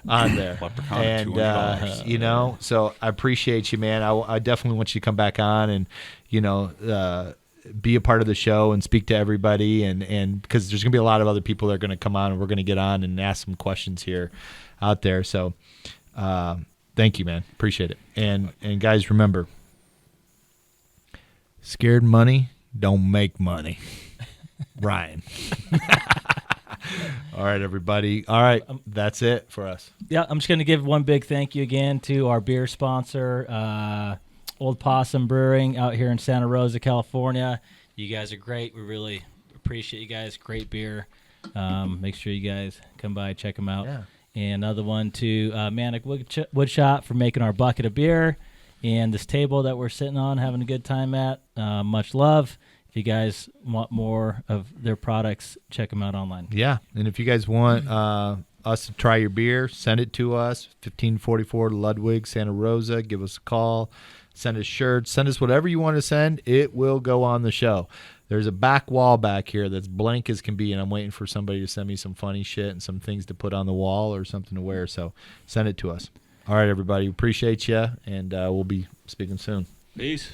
A: on there.
C: Leprechaun at
A: And,
C: $200.
A: you know, so I appreciate you, man. I definitely want you to come back on and, you know, be a part of the show and speak to everybody. And because there's going to be a lot of other people that are going to come on and we're going to get on and ask some questions here out there. So thank you, man. Appreciate it. And guys, remember, scared money don't make money. Ryan. All right, everybody. All right, that's it for us.
B: Yeah, I'm just going to give one big thank you again to our beer sponsor, Old Possum Brewing out here in Santa Rosa, California. You guys are great. We really appreciate you guys. Great beer. Make sure you guys come by, check them out.
A: Yeah.
B: And another one to Manic Woodshop for making our bucket of beer. And this table that we're sitting on, having a good time at. Much love. If you guys want more of their products, check them out online.
A: Yeah, and if you guys want us to try your beer, send it to us, 1544 Ludwig, Santa Rosa. Give us a call. Send us shirts. Send us whatever you want to send. It will go on the show. There's a back wall back here that's blank as can be, and I'm waiting for somebody to send me some funny shit and some things to put on the wall or something to wear. So send it to us. All right, everybody. Appreciate you, and we'll be speaking soon.
C: Peace.